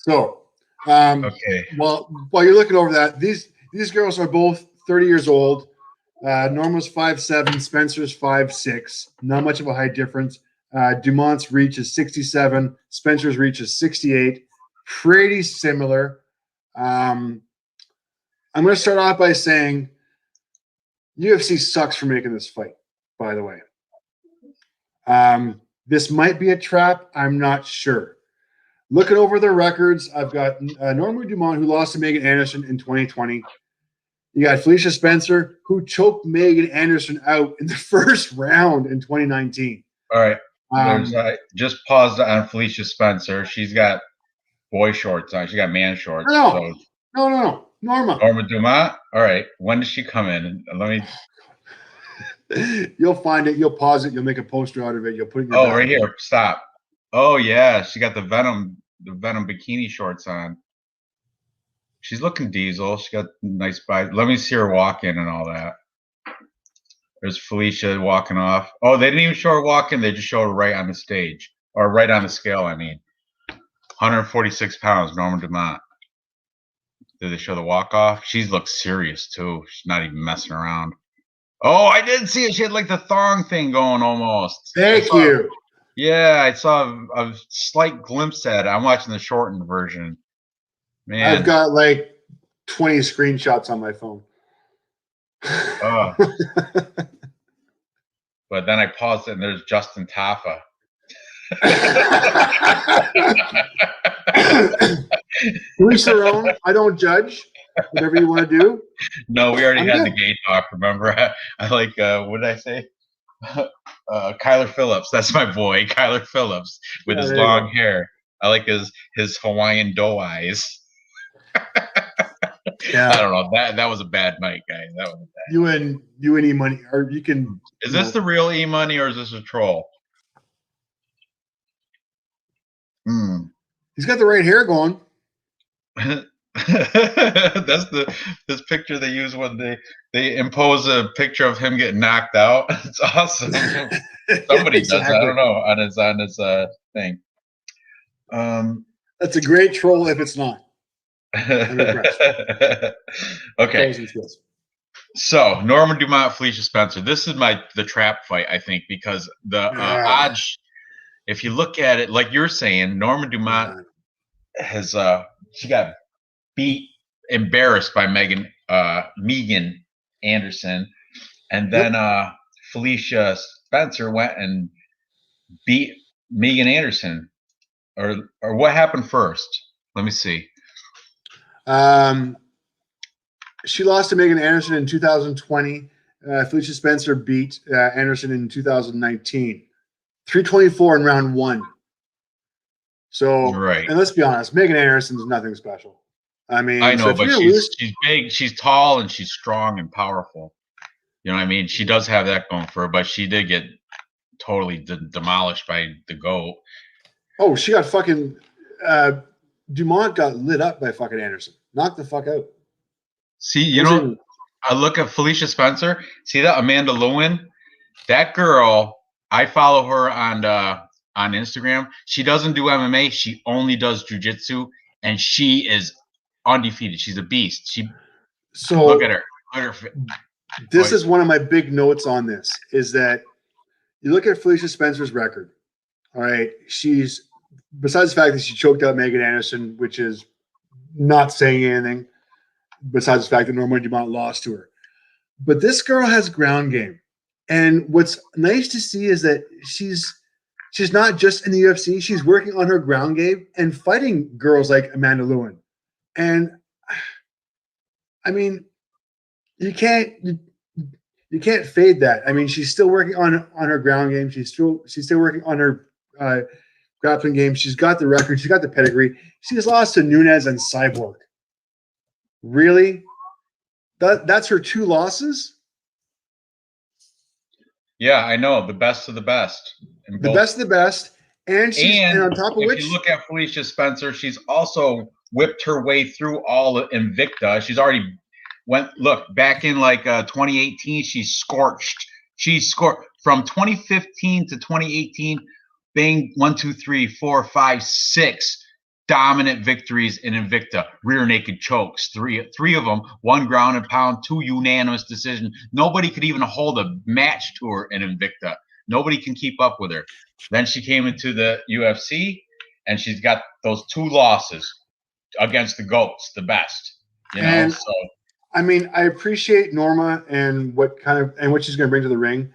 So, okay. Well, while you're looking over that, these girls are both 30 years old. Norma's 5'7", Spencer's 5'6". Not much of a height difference. Dumont's reach is 67. Spencer's reach is 68. Pretty similar. I'm going to start off by saying UFC sucks for making this fight, by the way. This might be a trap. I'm not sure. Looking over their records, I've got Norma Dumont, who lost to Megan Anderson in 2020. You got Felicia Spencer, who choked Megan Anderson out in the first round in 2019. All right. Just paused on Felicia Spencer. She's got boy shorts on. She got man shorts. No. Norma Dumont. All right. When does she come in? Let me. You'll find it. You'll pause it. You'll make a poster out of it. You'll put it in your right here. Stop. Oh yeah, she got the Venom bikini shorts on. She's looking diesel. She got nice body. Let me see her walk in and all that. There's Felicia walking off. Oh, they didn't even show her walking. They just showed her right on the stage, or right on the scale. I mean, 146 pounds, Norma Dumont. Did they show the walk off? She looks serious too. She's not even messing around. Oh, I did see it. She had like the thong thing going almost. Thank you. Yeah, I saw a slight glimpse at it. I'm watching the shortened version. Man, I've got like 20 screenshots on my phone. But then I paused it, and there's Justin Tafa. To each their own. I don't judge. Whatever you want to do. No, we already had the gay talk. Remember, I like what did I say? Kyler Phillips. That's my boy, Kyler Phillips, with his long hair. I like his Hawaiian doe eyes. Yeah, I don't know. That was a bad night, guys. That was bad. You and E-Money, or you can. Is this the real E-Money, or is this a troll? He's got the right hair going. That's this picture they use when they impose a picture of him getting knocked out. It's awesome. Somebody does that. I don't know on his thing. That's a great troll if it's not. Okay. So Norma Dumont, Felicia Spencer. This is the trap fight, I think, because the odds. If you look at it, like you're saying, Norma Dumont has she got embarrassed by Megan Anderson, and then Felicia Spencer went and beat Megan Anderson, or what happened first? Let me see. She lost to Megan Anderson in 2020. Felicia Spencer beat Anderson in 2019. 324 in round 1. So, right. And let's be honest, Megan Anderson's nothing special. I mean, I know, but she's big, she's tall, and she's strong and powerful. You know what I mean? She does have that going for her, but she did get totally demolished by the GOAT. Oh, she got fucking Dumont got lit up by fucking Anderson. Knocked the fuck out. See, I look at Felicia Spencer. See that Amanda Lewin? That girl, I follow her on Instagram. She doesn't do MMA. She only does jiu-jitsu, and she is undefeated. She's a beast. Look at her. This is one of my big notes on this, is that you look at Felicia Spencer's record. All right. She's, besides the fact that she choked out Megan Anderson, which is not saying anything, besides the fact that Norma Dumont lost to her. But this girl has ground game. And what's nice to see is that she's not just in the UFC. She's working on her ground game and fighting girls like Amanda Lewin. And I mean, you can't fade that. I mean, she's still working on her ground game. She's still working on her grappling game. She's got the record. She's got the pedigree. She's lost to Nunes and Cyborg. Really? That's her 2 losses? Yeah, I know. The best of the best. The best of the best. And on top of which, if you look at Felicia Spencer, she's also whipped her way through all the Invicta. She's already back in 2018, she scorched. She scored from 2015 to 2018, bang, 1, 2, 3, 4, 5, 6 dominant victories in Invicta, rear naked chokes, three of them, 1 ground and pound, 2 unanimous decisions. Nobody could even hold a match to her in Invicta. Nobody can keep up with her. Then she came into the UFC, and she's got those 2 losses against the GOATs, the best. So I mean, I appreciate Norma and what she's going to bring to the ring.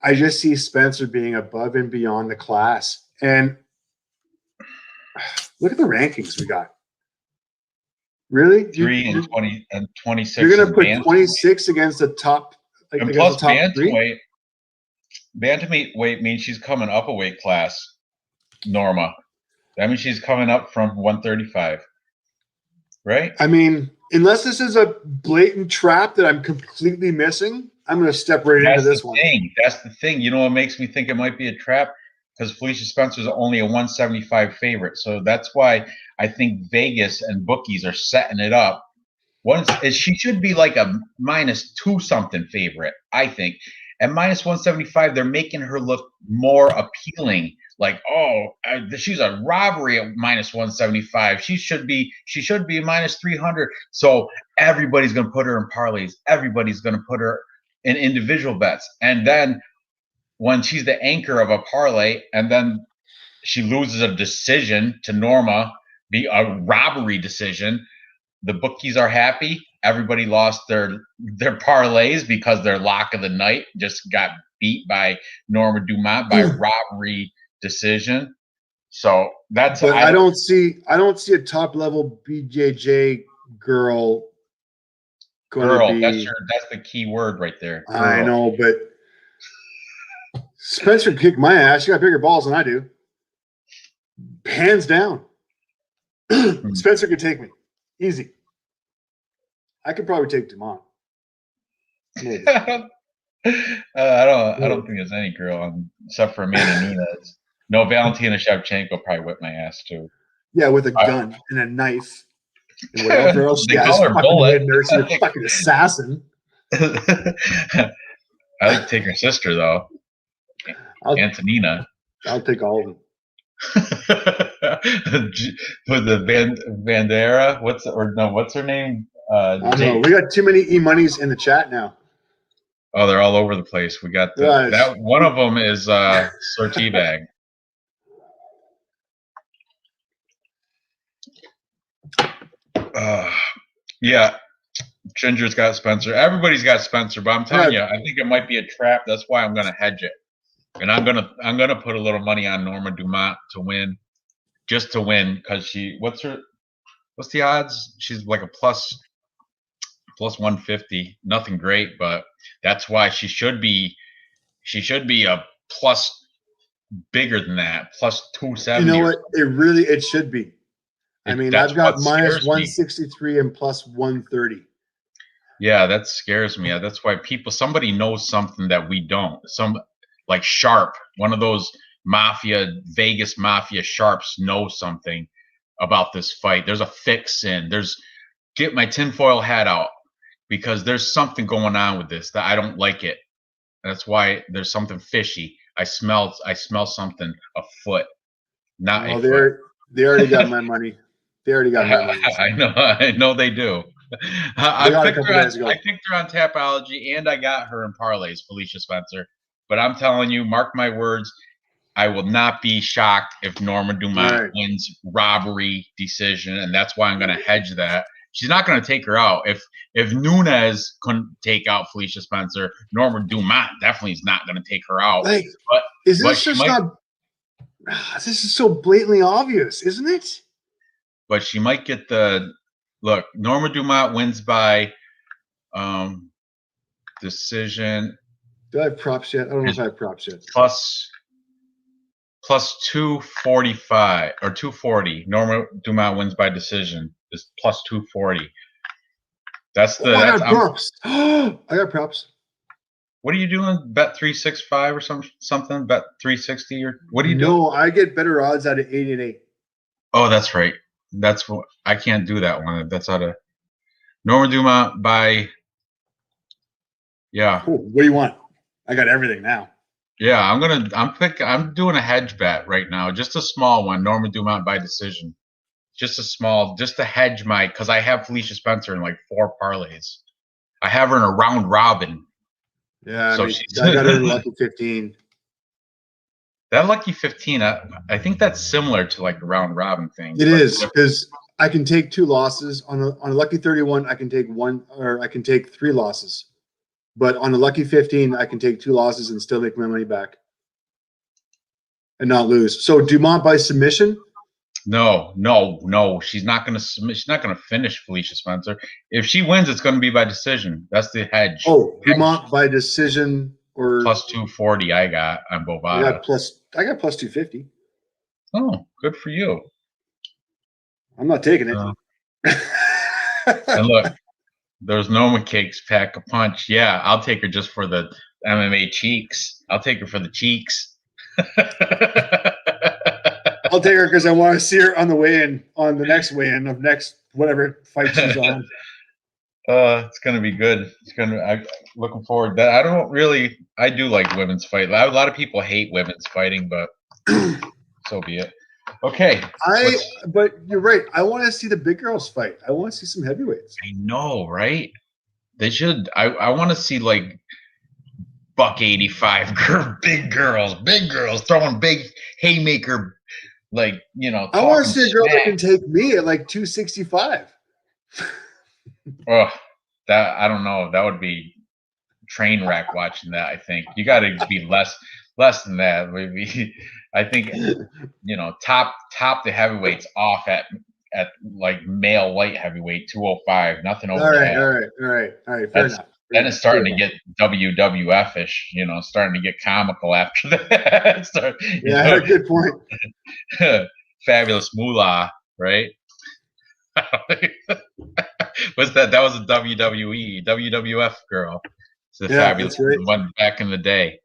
I just see Spencer being above and beyond the class. And look at the rankings we got. Really? 3 and 20 and 26. You're going to put 26 against the top. And plus, bantamweight means she's coming up a weight class. Norma, that means she's coming up from 135, right? I mean, unless this is a blatant trap that I'm completely missing, I'm going to step right into this one. That's the thing. You know what makes me think it might be a trap? Because Felicia Spencer is only a 175 favorite. So that's why I think Vegas and bookies are setting it up. She should be like a -2 something favorite, I think. At -175, they're making her look more appealing. Like, she's a robbery at -175. She should be -300. So everybody's going to put her in parlays. Everybody's going to put her in individual bets. And then when she's the anchor of a parlay, and then she loses a decision to Norma, a robbery decision, the bookies are happy. everybody lost their parlays because their lock of the night just got beat by Norma Dumont by robbery decision. So that's. But I don't see a top level BJJ girl. That's the key word right there. Girl. I know, but Spencer kicked my ass. She got bigger balls than I do. Hands down. Spencer could take me. Easy. I could probably take Dumont. Maybe. I don't think there's any girl except for Amanda Nunes. No, Valentina Shevchenko probably whipped my ass too. Yeah, with a gun and a knife. And whatever else she has. Fucking bullet. Nurse, a fucking assassin. I like to take her sister though. Antonina. I'll take all of them. With the Bandera, what's her name? I don't know. We got too many e-monies in the chat now. Oh, they're all over the place. We got that one of them is Sir Teabag. Yeah, Ginger's got Spencer. Everybody's got Spencer, but I'm telling you, I think it might be a trap. That's why I'm gonna hedge it. And I'm gonna put a little money on Norma Dumont to win, just to win, because what's the odds? She's like a plus 150. Nothing great, but that's why she should be a plus bigger than that, plus 270. You know what? It should be. I mean, I've got minus 163 and plus 130. Yeah, that scares me. That's why somebody knows something that we don't. Like Sharp, one of those Vegas mafia sharps knows something about this fight. There's a fix in. Get my tinfoil hat out, because there's something going on with this that I don't like it. That's why there's something fishy. I smell something afoot. Not a foot. They already got my money. They already got my money. I know they do. I picked her on Tapology, and I got her in parlays, Felicia Spencer. But I'm telling you, mark my words, I will not be shocked if Norma Dumont wins robbery decision, and that's why I'm going to hedge that. She's not going to take her out. If Nunes couldn't take out Felicia Spencer, Norma Dumont definitely is not going to take her out. This is so blatantly obvious, isn't it? But she might get look. Norma Dumont wins by decision. Do I have props yet? I don't know if I have props yet. Plus 245 or 240. Norma Dumont wins by decision is plus 240. I got props. I got props. What are you doing? Bet 365 or something? Bet 360 or what are you doing? No, I get better odds out of 888. Oh, that's right. That's what I can't do that one. That's out of Norma Dumont by. Yeah. Cool. What do you want? I got everything now. Yeah, I'm doing a hedge bet right now, just a small one. Norma Dumont by decision, just to hedge because I have Felicia Spencer in like 4 parlays. I have her in a round robin. Yeah, so I got her in lucky 15. That lucky 15, I think that's similar to like a round robin thing. It is, because I can take 2 losses on a lucky 31. I can take 3 losses. But on a lucky 15, I can take 2 losses and still make my money back and not lose. So Dumont by submission? No. She's not going to submit. She's not going to finish Felicia Spencer. If she wins, it's going to be by decision. That's the hedge. Oh, Dumont by decision or plus 240. I got on Bovada. I got plus 250. Oh, good for you. I'm not taking it. And look. There's Noma Cakes pack a punch. Yeah, I'll take her just for the MMA cheeks. I'll take her for the cheeks. I'll take her because I want to see her on the next weigh-in of next whatever fight she's on. It's gonna be good. I'm looking forward to that. I do like women's fight. A lot of people hate women's fighting, but so be it. Okay. But you're right. I want to see the big girls fight. I want to see some heavyweights. I know, right? They should. I want to see like $185 big girls throwing big haymaker, like, I want to see a girl that can take me at like 265. Oh, that I don't know. That would be train wreck watching that. I think you got to be less than that. Maybe I think top the heavyweights off at like male light heavyweight 205. Nothing over that. All right. Fair enough. Then it's starting to get WWF-ish, starting to get comical after that. Good point. Fabulous Moolah, right? Was that was a WWE, WWF girl. It's the fabulous one back in the day.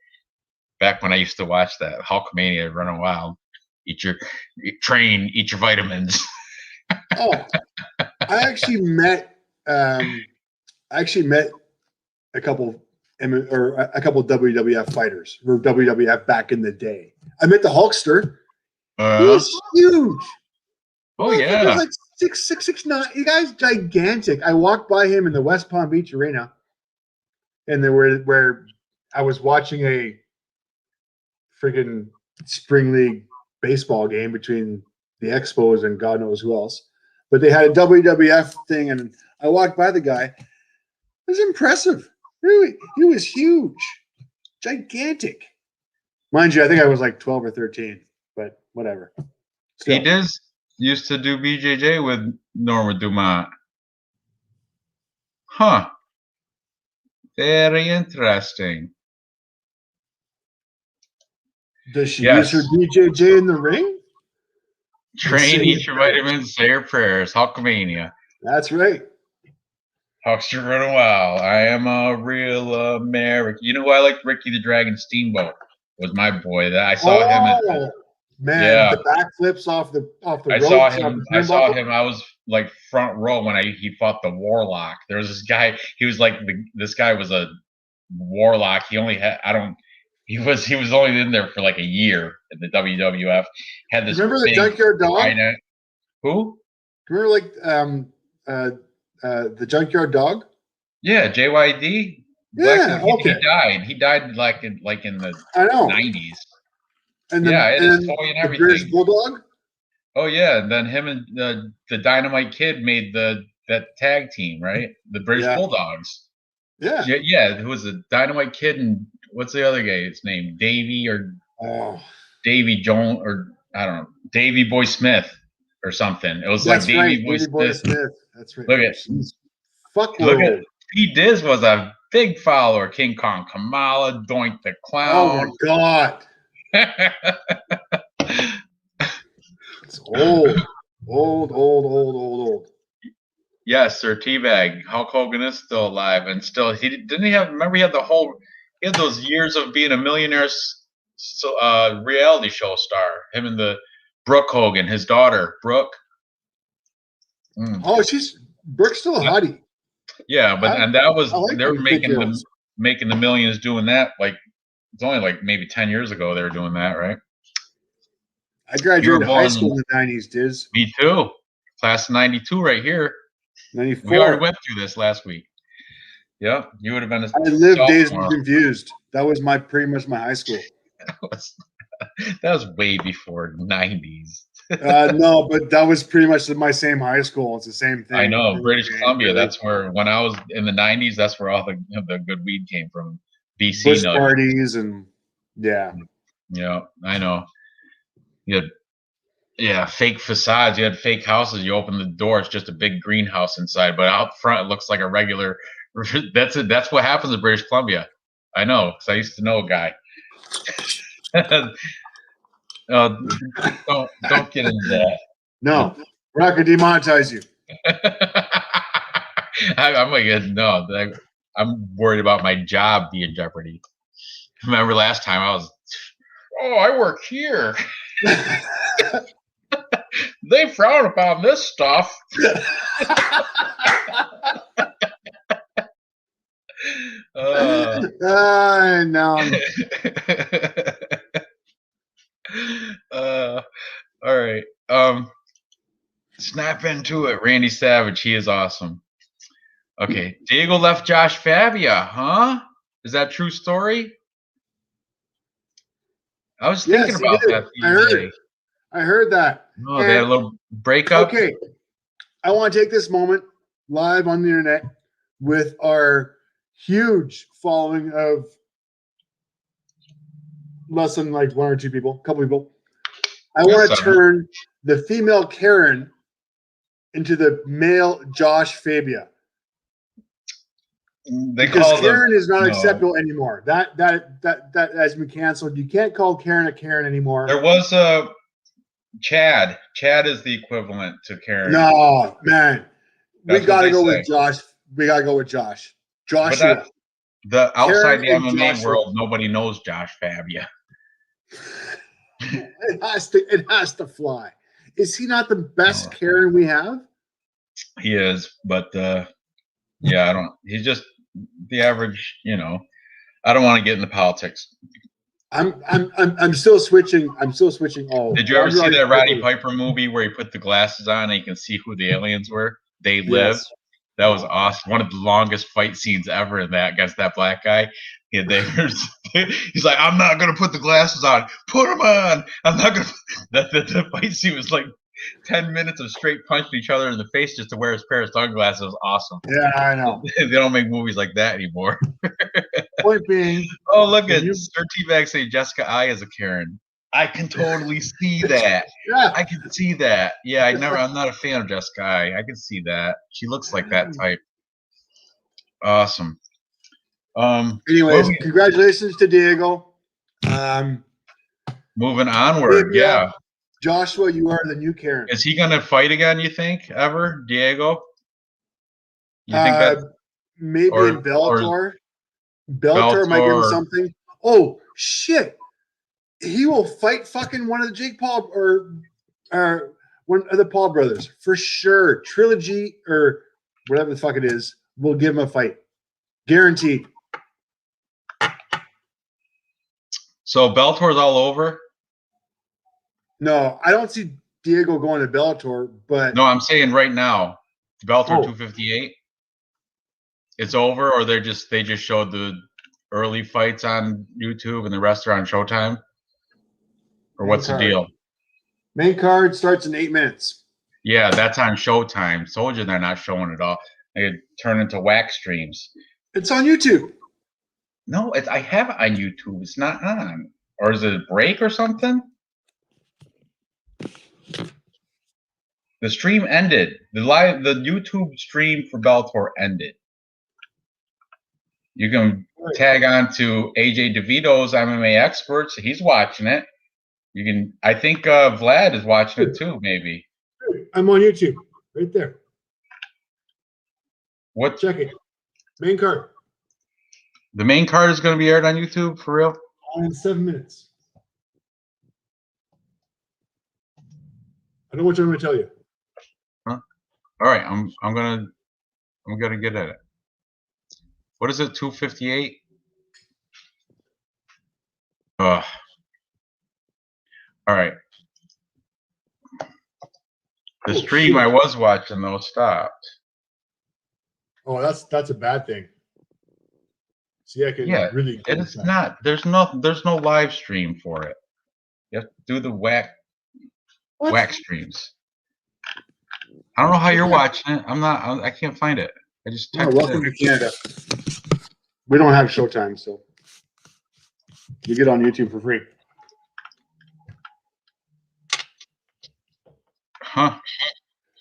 Back when I used to watch that. Hulkamania running wild. Eat your vitamins. I actually met a couple WWF fighters or WWF back in the day. I met the Hulkster. He was huge. Oh yeah. He was like 6'9". The guy's gigantic. I walked by him in the West Palm Beach Arena, and where I was watching a friggin' spring league baseball game between the Expos and God knows who else. But they had a WWF thing, and I walked by the guy. It was impressive. Really, he was huge, gigantic. Mind you, I think I was like 12 or 13, but whatever. Still. He used to do BJJ with Norma Dumont. Huh. Very interesting. Does she use her BJJ in the ring? Train, eat your vitamins, say your prayers. Hulkamania. That's right. Hulkster running wild. I am a real American. You know who I liked? Ricky the Dragon Steamboat was my boy. That I saw him. The backflips off the ropes. I saw him. I was like front row when he fought the Warlock. There was this guy. He was like this guy was a Warlock. He only had He was only in there for like a year in the WWF. Had this. Remember the Junkyard Dog? Who? Remember the Junkyard Dog? Yeah, JYD. Yeah, okay. He died like in the 90s. And it is toy and everything. British Bulldog. Oh yeah, and then him and the Dynamite Kid made that tag team, right? The British Bulldogs. Yeah. It was a Dynamite Kid and what's the other guy's name? Davey Davey Jones or I don't know, Davey Boy Smith or something. It was Davey Boy Smith. That's right. Look at P. Diz was a big follower. King Kong Kamala, Doink the Clown. Oh my God. It's old. Yes, sir. Teabag. Hulk Hogan is still alive, and still he had those years of being a millionaire reality show star. Him and the Brooke Hogan, his daughter Brooke. Oh, Brooke's still a hottie. Yeah, they were making the millions doing that. Like it's only like maybe 10 years ago they were doing that, right? I graduated high school in the 90s, Diz. Me too. Class of 92 right here. 94. We already went through this last week. Yeah, you would have been. I lived Dazed and Confused. That was pretty much my high school. That was way before 90s. No, but that was pretty much my same high school. It's the same thing. I know, British Columbia. That's where when I was in the 90s. That's where all the good weed came from. BC Bush parties and Yeah, I know. You had fake facades. You had fake houses. You open the door, it's just a big greenhouse inside, but out front it looks like a regular. That's it. That's what happens in British Columbia. I know, because I used to know a guy. Don't get into that. No, we're not going to demonetize you. I'm worried about my job being in jeopardy. Remember last time I work here. They frown upon this stuff. No. All right. Snap into it. Randy Savage. He is awesome. Okay. Diego left Josh Fabia, huh? Is that a true story? I was thinking about that. I heard that. Oh, they had a little breakup. Okay. I want to take this moment live on the internet with our huge following of less than like one or two people, a couple people. I want to turn the female Karen into the male Josh Fabia. Because Karen is not acceptable anymore. That has been canceled. You can't call Karen a Karen anymore. There was a Chad. Chad is the equivalent to Karen. No, man. We got to go with Josh. We got to go with Josh. Joshua. The outside the MMA world, nobody knows Josh Fabia. It has to fly. Is he not the best Karen we have? He is, but yeah, I don't. He's just the average. You know, I don't want to get into politics. I'm still switching. I'm still switching. Did you ever see that Roddy Piper movie where he put the glasses on and you can see who the aliens were? They lived. Yes. That was awesome. One of the longest fight scenes ever in that against that black guy. He's like, I'm not gonna put the glasses on. Put them on. I'm not gonna. The fight scene was like 10 minutes of straight punching each other in the face just to wear his pair of sunglasses. It was awesome. Yeah, I know. They don't make movies like that anymore. Point being, oh, look at Sir T-Bag saying Jessica I is a Karen. I can totally see that. Yeah, I can see that. Yeah, I'm not a fan of Jessica I can see that. She looks like that type. Awesome. Anyways, congratulations to Diego. Moving onward, yeah. Joshua, you are the new Karen. Is he gonna fight again? You think ever, Diego? You think that maybe in Bellator? Bellator might give him something. Oh shit! He will fight fucking one of the Jake Paul or one of the Paul brothers for sure. Trilogy or whatever the fuck it is, will give him a fight, guaranteed. So Bellator's all over. No, I don't see Diego going to Bellator, but no, I'm saying right now, Bellator 258. It's over, or they just showed the early fights on YouTube and the rest are on Showtime, or what's the deal? Main card starts in 8 minutes. Yeah, that's on Showtime. Told you they're not showing it all. They turn into wax streams. It's on YouTube. No, I have it on YouTube. It's not on, or is it a break or something? The stream ended. The YouTube stream for Bellator ended. You can tag on to AJ DeVito's MMA Experts. He's watching it. You can. I think Vlad is watching it too. Maybe. I'm on YouTube, right there. What? Check it. Main card. The main card is going to be aired on YouTube for real. In 7 minutes. I know what I'm going to tell you. Huh? All right, I'm gonna get at it. What is it? 258. All right. The stream I was watching though stopped. Oh, that's a bad thing. See, I can really. It is not. There's no live stream for it. You have to do the wax streams. I don't know how you're watching it. I can't find it. I just typed welcome to Canada. We don't have Showtime, so you get on YouTube for free. Huh.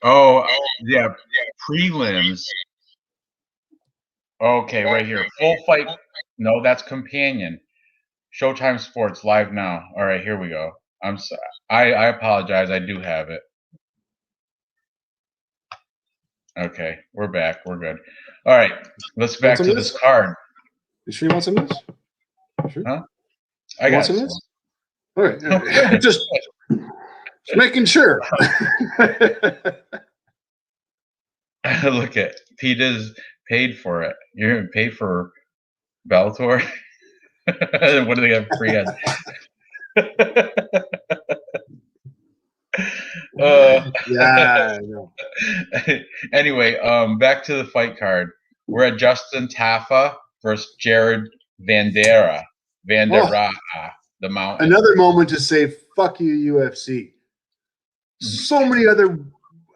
Oh, yeah. Prelims. Okay, right here. Full fight. No, that's companion. Showtime Sports live now. All right, here we go. I'm sorry. I apologize. I do have it. Okay, we're back. We're good. All right, let's back to this card. You sure you want some of this? Sure. Huh? I got some of this. All right, just making sure. Look at Pete is paid for it. You're gonna pay for Bellator. What do they have free ads? Yeah. I know. Anyway, back to the fight card. We're at Justin Tafa versus Jared Bandera. The mountain. Another moment to say, fuck you, UFC. So many other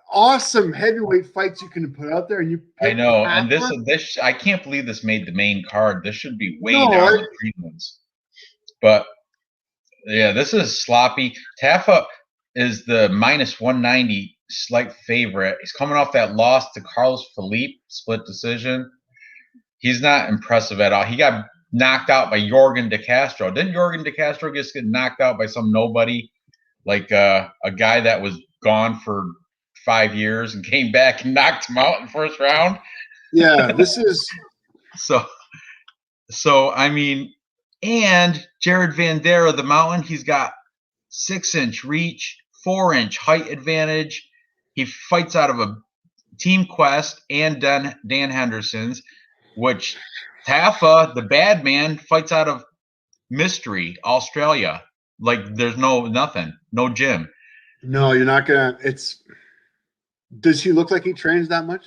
awesome heavyweight fights you can put out there, and you I pick know, and Tafa? this I can't believe this made the main card. This should be way No, down the prelims. But yeah, this is sloppy. Tafa is the minus 190 slight favorite. He's coming off that loss to Carlos Felipe, split decision. He's not impressive at all. He got knocked out by Jorgen De Castro. Didn't Jorgen De Castro just get knocked out by some nobody, like a guy that was gone for 5 years and came back and knocked him out in the first round? Yeah, this is so I mean, and Jared Bandera, the mountain, he's got 6-inch reach, 4-inch height advantage. He fights out of a Team Quest and Dan Henderson's, which Tafa, the bad man, fights out of Mystery, Australia. Like there's nothing, no gym. no, you're not gonna. Does he look like he trains that much?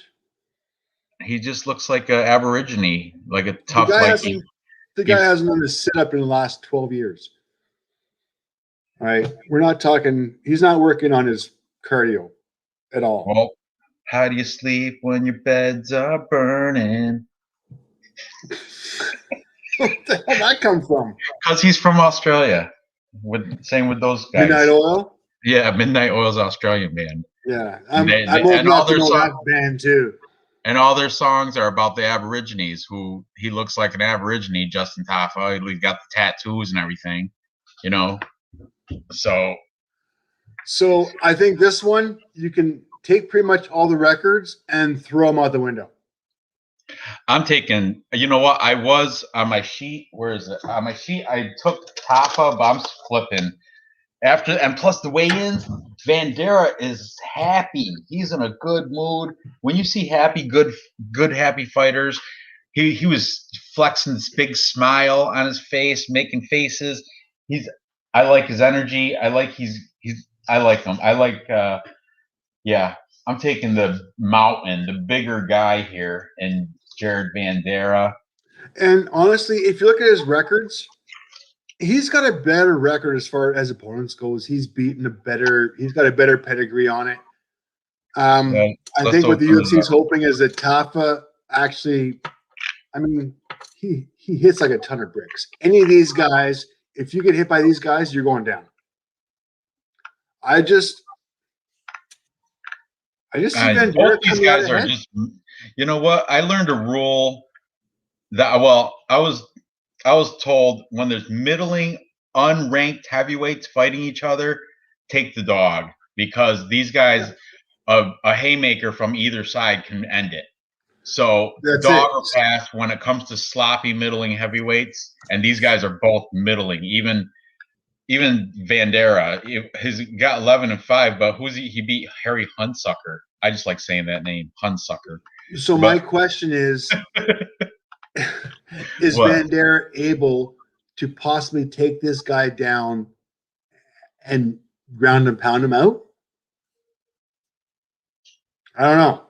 He just looks like an Aborigine, like a tough. The guy hasn't done a sit up in the last 12 years. All right, we're not talking. He's not working on his cardio at all. Well, how do you sleep when your beds are burning? Where the hell did that come from? Because he's from Australia. Same with those guys. Midnight Oil? Yeah, Midnight Oil's Australian band. Yeah, I'm old enough to know that band too. And all their songs are about the Aborigines, who he looks like an Aborigine, Justin Tafa. He's got the tattoos and everything, you know. So I think this one, you can take pretty much all the records and throw them out the window. I'm taking, you know what? I was on my sheet. Where is it? On my sheet, I took Tafa, but I'm flipping. And plus the weigh-ins, Bandera is happy. He's in a good mood. When you see happy, good happy fighters, he was flexing this big smile on his face, making faces. I like his energy. I like him. I'm taking the mountain, the bigger guy here, and Jared Bandera. And honestly, if you look at his records, he's got a better record as far as opponents goes. He's got a better pedigree on it. I think what the UFC is hoping is that Tafa actually, he hits like a ton of bricks. Any of these guys, if you get hit by these guys, you're going down. I just see Bandera these guys are just. You know what? I learned a rule that I was told when there's middling, unranked heavyweights fighting each other, take the dog, because these guys, a haymaker from either side can end it. So dog or pass when it comes to sloppy middling heavyweights, and these guys are both middling. Even Bandera, he's got 11-5, but he beat Harry Hunsucker. I just like saying that name, Hunsucker. So my question is Bandera able to possibly take this guy down and ground and pound him out? I don't know.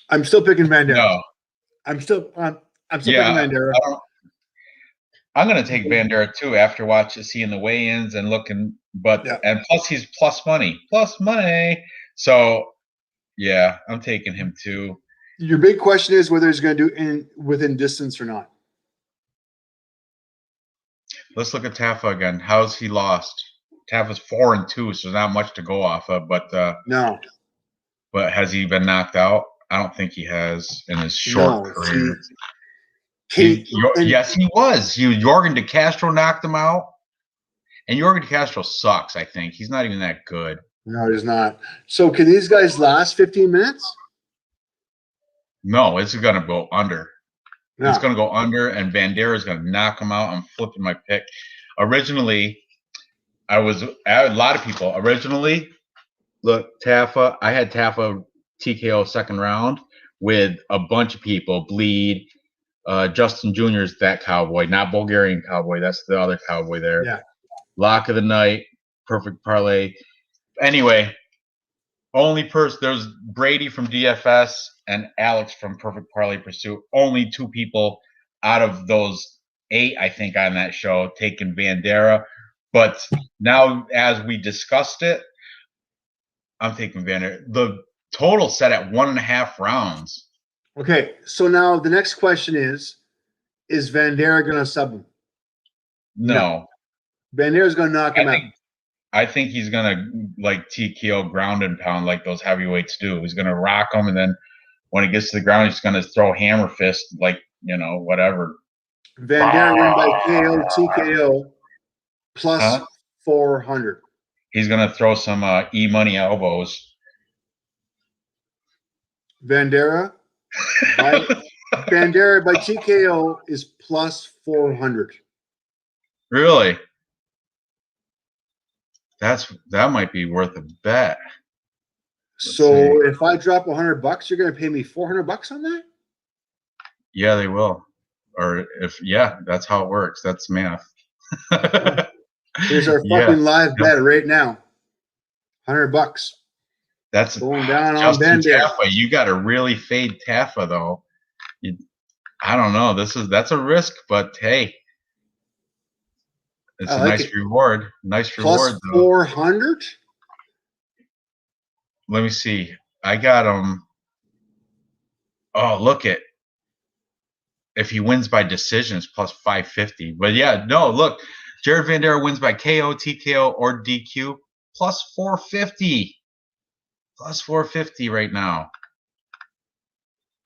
I'm still picking Bandera. No. I'm still picking Bandera. I'm going to take Bandera too after seeing the weigh-ins and looking, and plus he's plus money. So yeah, I'm taking him too. Your big question is whether he's going to do within distance or not. Let's look at Tafa again. How's he lost? Tafa's 4-2, so there's not much to go off of. But no. But has he been knocked out? I don't think he has in his short career. Yes, he was. Jorgen De Castro knocked him out, and Jorgen De Castro sucks. I think he's not even that good. No, he's not. So can these guys last 15 minutes? No, it's going to go under. No. It's going to go under, and Bandera is going to knock him out. I'm flipping my pick. Originally, a lot of people. Look, Tafa. I had Tafa TKO second round with a bunch of people. Bleed. Justin Jr. is that cowboy, not Bulgarian cowboy. That's the other cowboy there. Yeah. Lock of the night. Perfect parlay. Anyway, only person, there's Brady from DFS and Alex from Perfect Parlay Pursuit. Only 2 people out of those 8, I think, on that show taking Bandera. But now, as we discussed it, I'm taking Bandera. The total set at 1.5 rounds. Okay, so now the next question is Bandera going to sub him? No. Bandera's going to knock him out. I think he's going to like TKO ground and pound like those heavyweights do. He's going to rock him, and then when he gets to the ground, he's going to throw hammer fist like, whatever. Bandera win by KO, TKO, plus 400. He's going to throw some E-money elbows. Bandera by TKO is plus 400. Really? That might be worth a bet. So if I drop $100, you're going to pay me $400 on that? Yeah, they will. Or that's how it works. That's math. Here's our fucking live bet right now. $100. That's going down on Bandera. Tafa. You got to really fade Tafa though. I don't know. That's a risk, but hey, it's a nice reward. Nice reward though. 400. Let me see. I got him. Oh, look at. If he wins by decision, it's plus 550. But yeah, no, look. Jared Bandera wins by KO, TKO, or DQ, plus 450. Plus 450 right now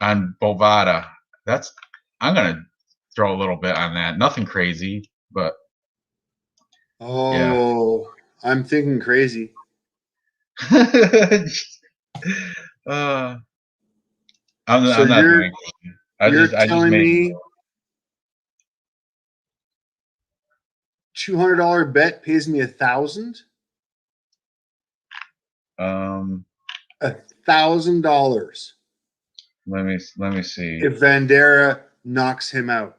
on Bovada. I'm going to throw a little bit on that. Nothing crazy, but. Oh, yeah. I'm thinking crazy. I'm not doing it. You're telling me $200 bet pays me $1,000? $1,000. Let me see. If Bandera knocks him out.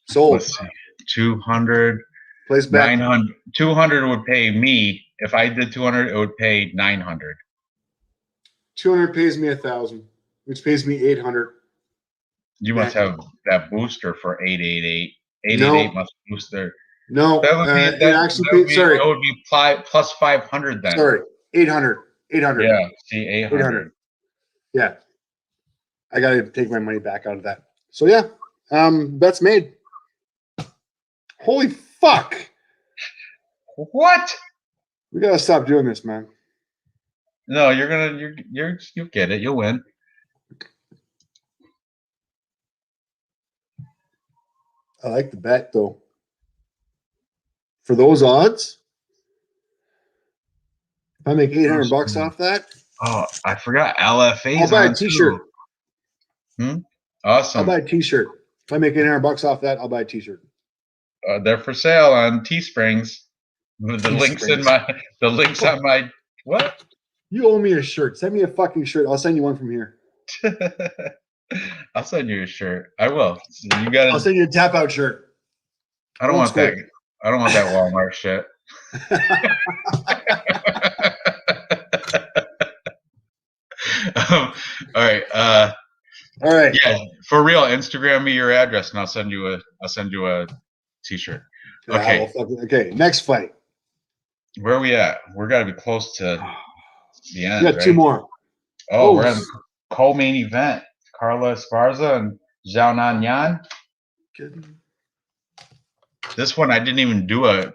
Sold. Let's see. 200. Place back. 900. 200 would pay me. If I did 200, it would pay 900. 200 pays me $1,000, which pays me 800. You must have that booster for 888. 888 must boost their. No, that would be. That would be plus 500 then. Sorry, 800. 800. Yeah, see, 800. Yeah, I got to take my money back out of that. So yeah, bet's made. Holy fuck! What? We gotta stop doing this, man. No, you'll get it. You'll win. I like the bet though. For those odds, if I make $800 off that. Oh, I forgot LFA. I'll buy a T-shirt. Awesome. I'll buy a T-shirt. If I make $800 off that, I'll buy a T-shirt. They're for sale on Teesprings. The links on my what? You owe me a shirt. Send me a fucking shirt. I'll send you one from here. I'll send you a shirt. I will. You got. I'll send you a tap out shirt. I don't want that. I don't want that Walmart shit. All right. All right. Yeah, for real. Instagram me your address, and I'll send you a T-shirt. Okay. Okay. Next fight. Where are we at? We're got to be close to the end. We got two more. Oh, we're in the co-main event. Carla Esparza and Zhao Nanyan. This one I didn't even do a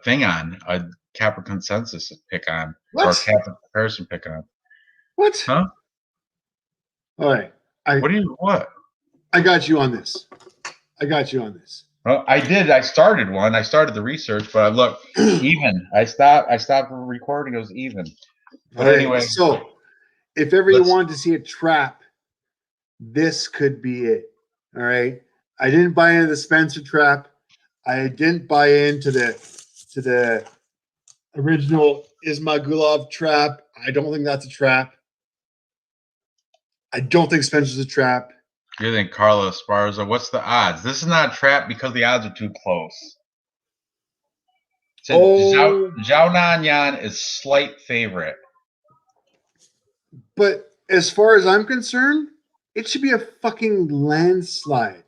thing on, a Capra consensus pick on. What? Or Capra comparison pick on. What? Huh? All right. What? I got you on this. Well, I did. I started one. I started the research, but I looked even. I stopped recording. It was even. But anyway. So if ever you wanted to see a trap, this could be it. All right. I didn't buy into the Spencer trap. I didn't buy into the original Ismagulov trap. I don't think that's a trap. I don't think Spencer's a trap. You think Carla Esparza? What's the odds? This is not a trap because the odds are too close. So Zhao Nanyan is slight favorite. But as far as I'm concerned, it should be a fucking landslide.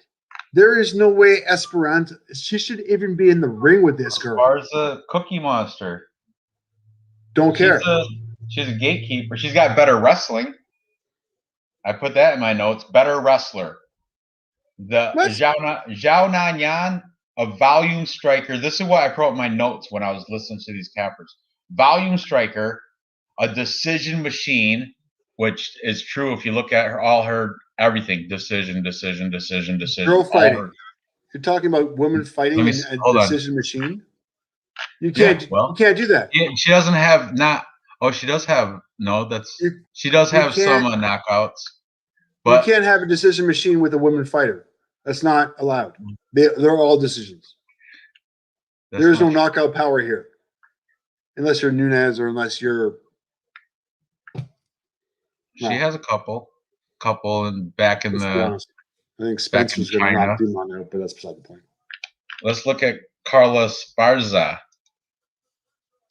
There is no way Esperanza. She should even be in the ring with this girl. Esparza, Cookie Monster. Don't care. She's a gatekeeper. She's got better wrestling. I put that in my notes. Better wrestler. The Zhao Nanyan, a volume striker. This is what I wrote in my notes when I was listening to these cappers. Volume striker, a decision machine, which is true if you look at her everything. Decision. Girl fighting. You're talking about women fighting in a decision machine? You can't you can't do that. Yeah, she doesn't have she does have she does have some knockouts. But you can't have a decision machine with a woman fighter. That's not allowed. They're all decisions. There's no knockout power here. Unless you're Nunes or unless you're She has a couple and back in the I think Spencer's going to knock Dumont out, but that's beside the point. Let's look at Carla Esparza.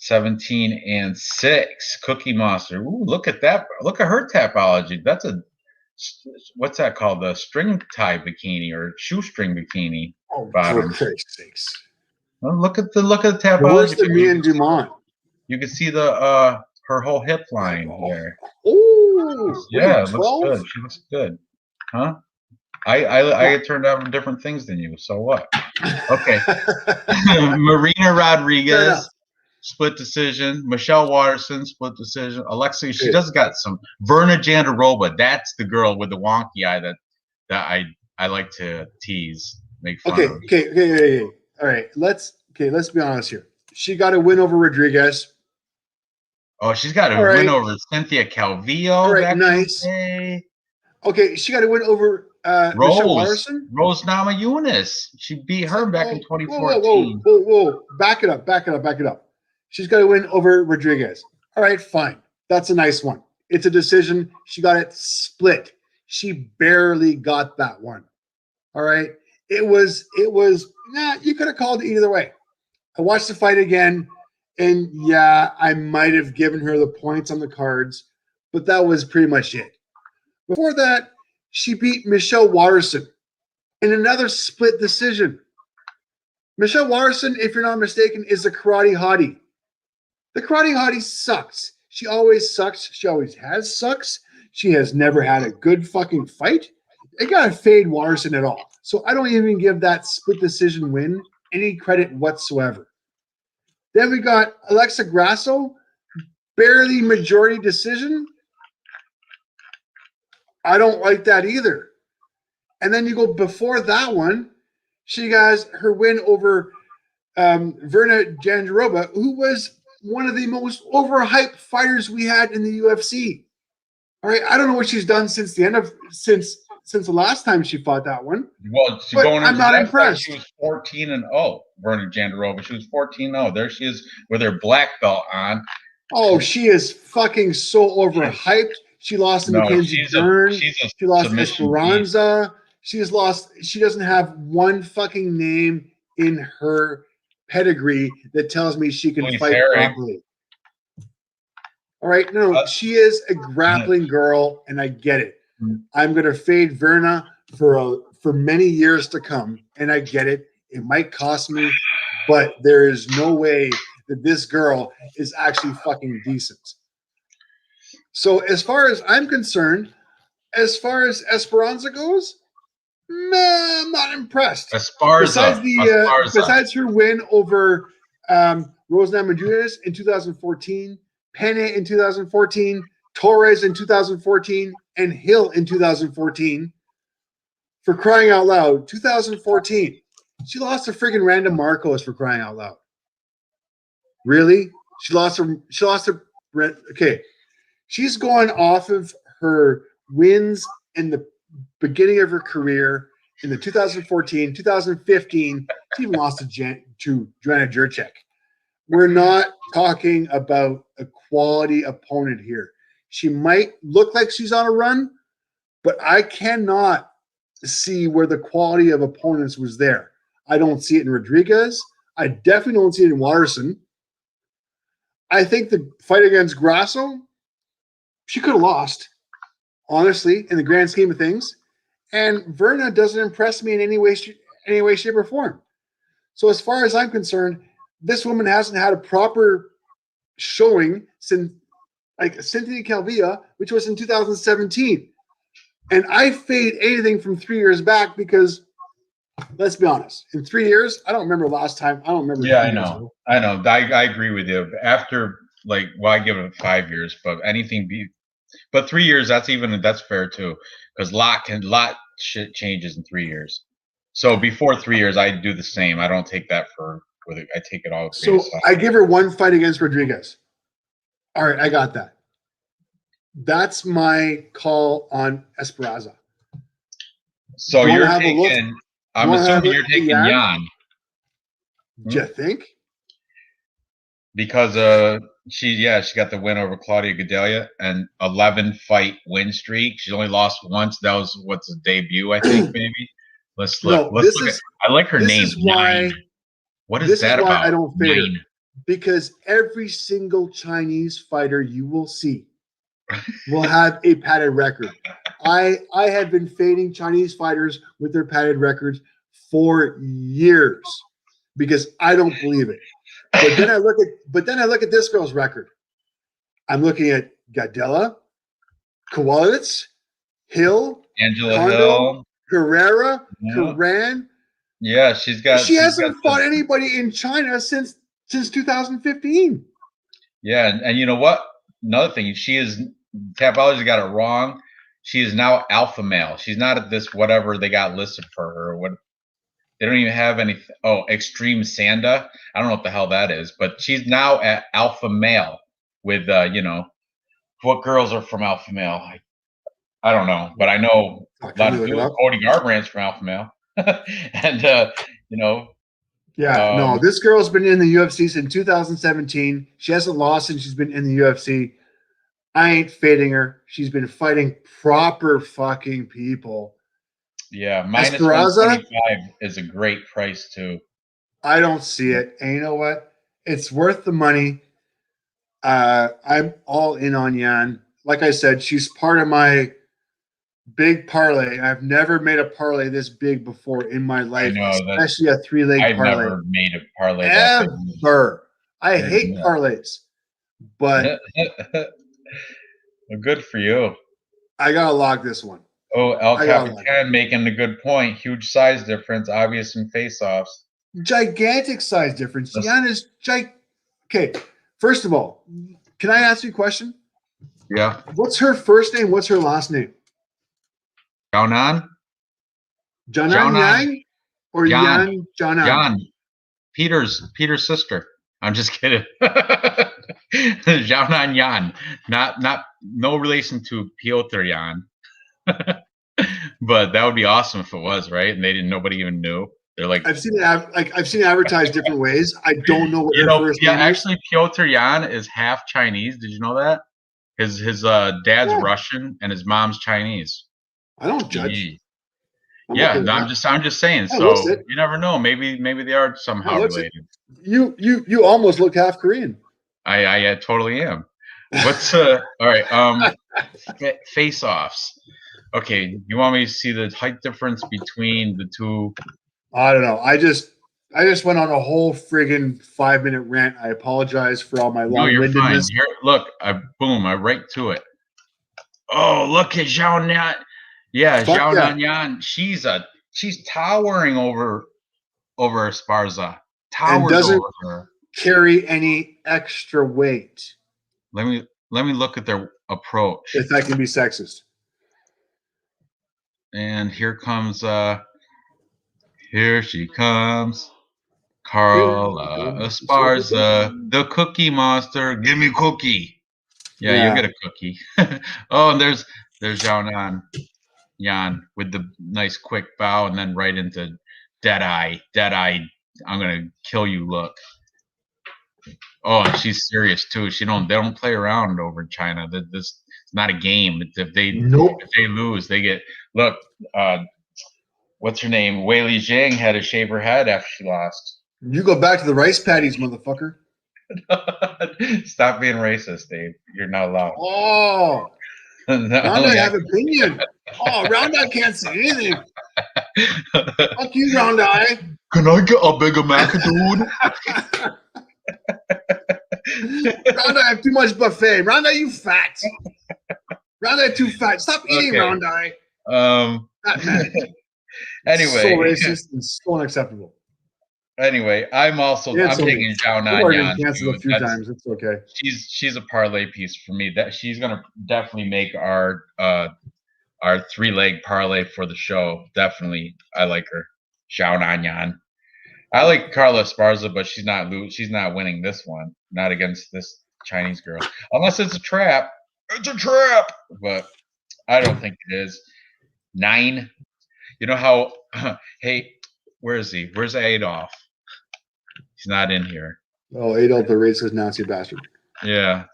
17-6. Cookie Monster. Ooh, look at that. Look at her tapology. That's what's that called? The string tie bikini or shoestring bikini. Oh, for Christ's sakes. Well, look at the tapology. Where's the me and Dumont? You can see the her whole hip line there. Oh, yeah, it looks good. She looks good. Huh? I get turned out on different things than you, so what? Okay. Marina Rodriguez, split decision. Michelle Waterson, split decision. Alexa, she does got some. Verna Jandiroba, that's the girl with the wonky eye that I like to tease, make fun of. Okay. All right, let's be honest here. She got a win over Rodriguez. Oh, she's got a win over Cynthia Calvillo. All right, nice. Okay, she got a win over Michelle Waterson. Rose Namajunas. She beat her back in 2014. Whoa. Back it up. She's got a win over Rodriguez. All right, fine. That's a nice one. It's a decision. She got it split. She barely got that one. All right. It was, you could have called it either way. I watched the fight again, and yeah, I might have given her the points on the cards, but that was pretty much it. Before that, she beat Michelle Waterson in another split decision. Michelle Waterson, if you're not mistaken, is a karate hottie. The karate hottie sucks. She always sucks. She always has sucks. She has never had a good fucking fight. I gotta fade Waterson at all. So I don't even give that split decision win any credit whatsoever. Then we got Alexa Grasso, barely majority decision. I don't like that either. And then you go before that one, she has her win over Verna Jandiroba, who was one of the most overhyped fighters we had in the UFC. All right, I don't know what she's done since the last time she fought that one. Well, I'm not impressed. She was 14-0, Verna Jandiroba. She was 14-0. There she is with her black belt on. Oh, she is fucking so overhyped. She lost to Mackenzie Dern. She lost to Esperanza. She doesn't have one fucking name in her pedigree that tells me she can fight properly. All right, no, she is a grappling girl, and I get it. I'm gonna fade Verna for many years to come, and I get it. It might cost me, but there is no way that this girl is actually fucking decent. So as far as I'm concerned, as far as Esperanza goes, I'm not impressed. Besides her win over Rose Namajunas in 2014, Penne in 2014, Torres in 2014, and Hill in 2014. For crying out loud, 2014, she lost to friggin' Randa Marcos, for crying out loud. Really? She lost her. Okay. She's going off of her wins in the beginning of her career in the 2014, 2015. She even lost to Joanna Jurczyk. We're not talking about a quality opponent here. She might look like she's on a run, but I cannot see where the quality of opponents was there. I don't see it in Rodriguez. I definitely don't see it in Waterson. I think the fight against Grasso, she could have lost, honestly, in the grand scheme of things. and Verna doesn't impress me in any way, shape, or form. So as far as I'm concerned, this woman hasn't had a proper showing since like Cynthia Calvillo, which was in 2017. And I fade anything from 3 years back because, let's be honest, in 3 years, I don't remember last time. I don't remember. Yeah, I know. I agree with you. After, like, well, I give it 5 years, but but 3 years, that's fair too, because lot shit changes in 3 years. So before 3 years, I do the same. I don't take that I take it all. So I give her one fight against Rodriguez. All right, I got that. That's my call on Esperanza. So you're taking. I'm assuming you're taking Yan. Do you think? Because she got the win over Claudia Gadelha and 11-fight win streak. She's only lost once. That was what's the debut, I think, maybe. Let's look. I like her name. Nine. What is that about? I don't fade her. Because every single Chinese fighter you will see will have a padded record. I have been fading Chinese fighters with their padded records for years because I don't believe it. But then I look at this girl's record. I'm looking at Gadelha, Kowalewicz, Hill, Angela Kondo, Hill, Herrera, Rahn. Yeah, she hasn't fought anybody in China since 2015. Yeah, and you know what? Another thing, Tapology got it wrong. She is now alpha male. She's not at this whatever they got listed for her. What they don't even have any. Oh, Extreme Sanda. I don't know what the hell that is, but she's now at alpha male with what girls are from alpha male. I don't know, but I know a lot of people. Cody Garbrandt's from alpha male, and Yeah, no, this girl's been in the UFC since 2017. She hasn't lost since she's been in the UFC. I ain't fading her. She's been fighting proper fucking people. Yeah, minus 125 is a great price too. I don't see it. And you know what? It's worth the money. I'm all in on Yan. Like I said, she's part of my big parlay. I've never made a parlay this big before in my life, especially a 3-leg parlay. I've never made a parlay ever. I hate parlays, but well, good for you. I gotta log this one. Oh, El Capitan making a good point. Huge size difference, obvious in face-offs. Gigantic size difference. Yan is Okay, first of all, can I ask you a question? Yeah. What's her first name? What's her last name? Jianan Yang or Yan Jianan? Yan. Peter's sister. I'm just kidding. Jianan Yan. No relation to Piotr Yan. But that would be awesome if it was, right? And nobody even knew. They're like, I've seen it advertised different ways. I don't know what her first name is. Actually Piotr Yan is half Chinese. Did you know that? His dad's Russian and his mom's Chinese. I don't judge. I'm just saying. So you never know. Maybe they are somehow related. You almost look half Korean. I totally am. What's all right? Face-offs. Okay, you want me to see the height difference between the two? I don't know. I just went on a whole friggin' 5-minute rant. I apologize for all my long-windedness. No, you're fine. Here, look, I right to it. Oh, look at Zhao Nan. Yeah, Zhao Nan. She's towering over Esparza. And doesn't carry any extra weight. Let me look at their approach. If that can be sexist. And here she comes, Carla Esparza, the Cookie Monster. Give me cookie. Yeah, you get a cookie. Oh, and there's Zhao Yan with the nice quick bow, and then right into dead eye. I'm gonna kill you. Look. Oh, and she's serious too. They don't play around over in China. This is not a game. If they lose, they get what's her name? Wei Li Jing had to shave her head after she lost. You go back to the rice patties, motherfucker. Stop being racist, Dave. You're not allowed. Oh, now I have opinion. Oh, Round Eye can't say anything. Fuck you, Round Eye. Can I get a bigger macadoon? Round Eye have too much buffet. Round Eye, you fat. Round Eye too fat. Stop eating, Okay. Round Eye. Fat man. Anyway. So racist and so unacceptable. Anyway, I'm taking Zhao Nanyan. Canceled a few times. It's okay. She's a parlay piece for me. That she's gonna definitely make our 3-leg parlay for the show. Definitely, I like her. Zhao Nanyan. I like Carla Esparza, but she's not winning this one. Not against this Chinese girl, unless it's a trap. It's a trap, but I don't think it is. 9. You know how? Hey, where is he? Where's Adolf? He's not in here. Oh, Adolf, the racist Nazi bastard. Yeah.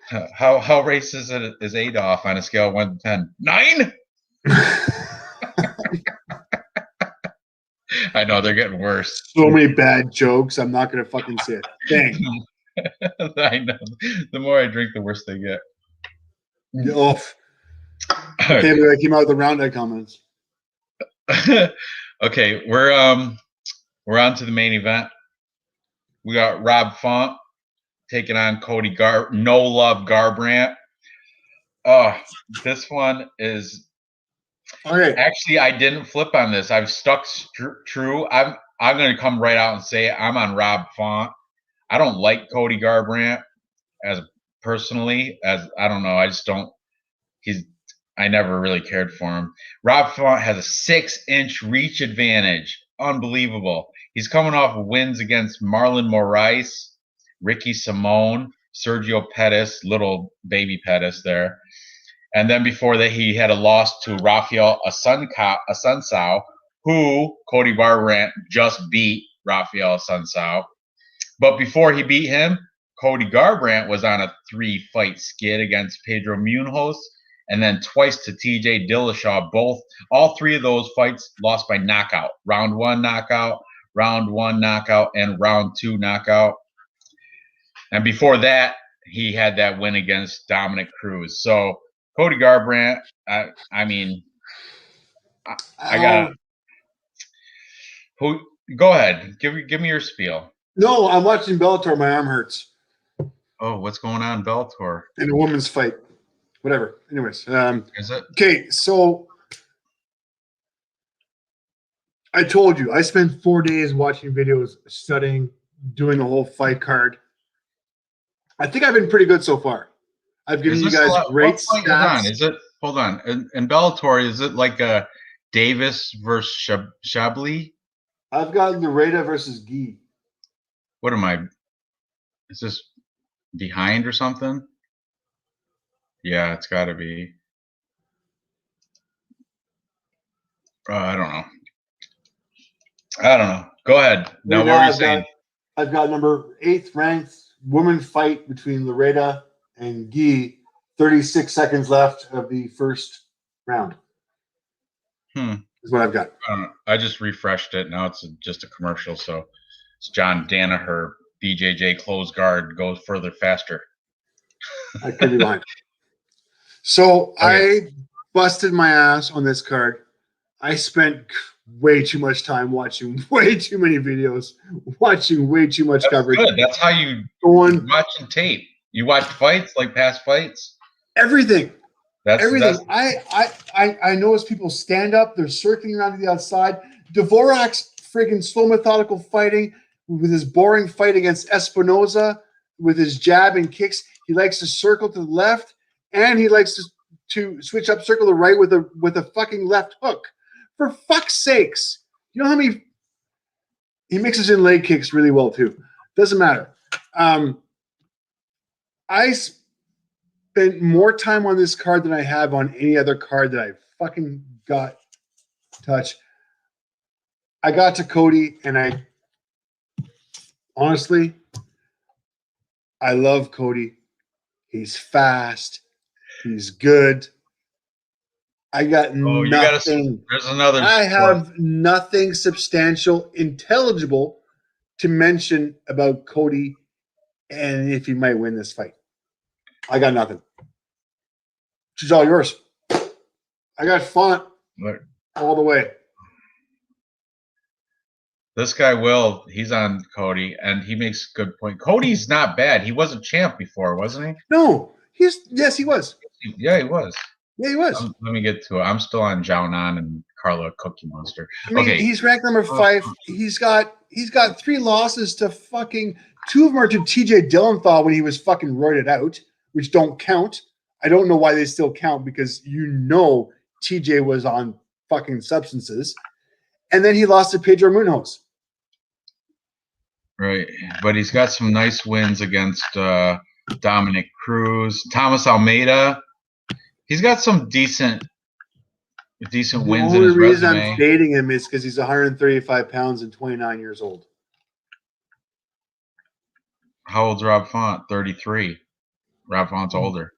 How racist is Adolf on a scale of 1 to 10? 9? I know they're getting worse. So many bad jokes. I'm not gonna fucking say it. Dang. I know. The more I drink, the worse they get. Off. Okay, but I came out with the Round Eye comments. Okay, we're on to the main event. We got Rob Font taking on Cody No Love Garbrandt. This one is okay. Actually, I didn't flip on this. I've stuck true. I'm going to come right out and say I'm on Rob Font. I don't like Cody Garbrandt personally. I don't know. I just don't. I never really cared for him. Rob Font has a 6-inch reach advantage. Unbelievable. He's coming off wins against Marlon Moraes, Ricky Simone, Sergio Pettis, little baby Pettis there. And then before that, he had a loss to Rafael Asuncao, who Cody Garbrandt just beat Rafael Asuncao. But before he beat him, Cody Garbrandt was on a 3-fight skid against Pedro Munoz, and then twice to TJ Dillashaw. All 3 of those fights lost by knockout. Round 1 knockout, round 1 knockout, and round 2 knockout. And before that, he had that win against Dominic Cruz. So Cody Garbrandt, I mean, I got who. Go ahead, give me your spiel. No, I'm watching Bellator. My arm hurts. Oh, what's going on, Bellator? In a woman's fight. Whatever. Anyways, is it okay? So I told you I spent 4 days watching videos, studying, doing the whole fight card. I think I've been pretty good so far. I've given you guys great stats. Is it? Hold on. In Bellator, is it like a Davis versus Chablis? I've got Nareda versus Guy. What am I? Is this behind or something? Yeah, it's got to be. I don't know. Go ahead. Now, what are you saying? I've got number 8th ranked woman fight between Loretta and Guy. 36 seconds left of the first round. Is what I've got. I don't know. I just refreshed it. Now it's just a commercial. So it's John Danaher, BJJ close guard, goes further faster. I could be lying. So okay. I busted my ass on this card. I spent way too much time watching way too many videos, watching way too much coverage. Good. That's how you watching tape. You watch fights, like past fights? Everything. Everything. I notice people stand up, they're circling around to the outside. Dvorak's friggin' slow methodical fighting with his boring fight against Espinoza with his jab and kicks. He likes to circle to the left, and he likes to switch up, circle to the right with a fucking left hook. For fuck's sakes. You know how many he mixes in leg kicks really well too. Doesn't matter. I spent more time on this card than I have on any other card that I fucking got touch. I got to Cody, and I honestly, I love Cody. He's fast. He's good. I got nothing. There's another. I have nothing substantial, intelligible to mention about Cody and if he might win this fight. I got nothing. She's all yours. I got Font Look, all the way. this guy Will, he's on Cody, and he makes a good point. Cody's not bad. He was a champ before, wasn't he? No, yes, he was. Yeah, he was. Yeah, he was. Let me get to it. I'm still on Jiaonan and Carla Cookie Monster. I mean, Okay. he's ranked number 5. He's got 3 losses to fucking 2 of them are to TJ Dillenthal when he was fucking roided out, which don't count. I don't know why they still count because TJ was on fucking substances. And then he lost to Pedro Munoz. Right. But he's got some nice wins against Dominic Cruz, Thomas Almeida. He's got some decent wins in his resume. The only reason I'm fading him is because he's 135 pounds and 29 years old. How old's Rob Font? 33. Rob Font's older.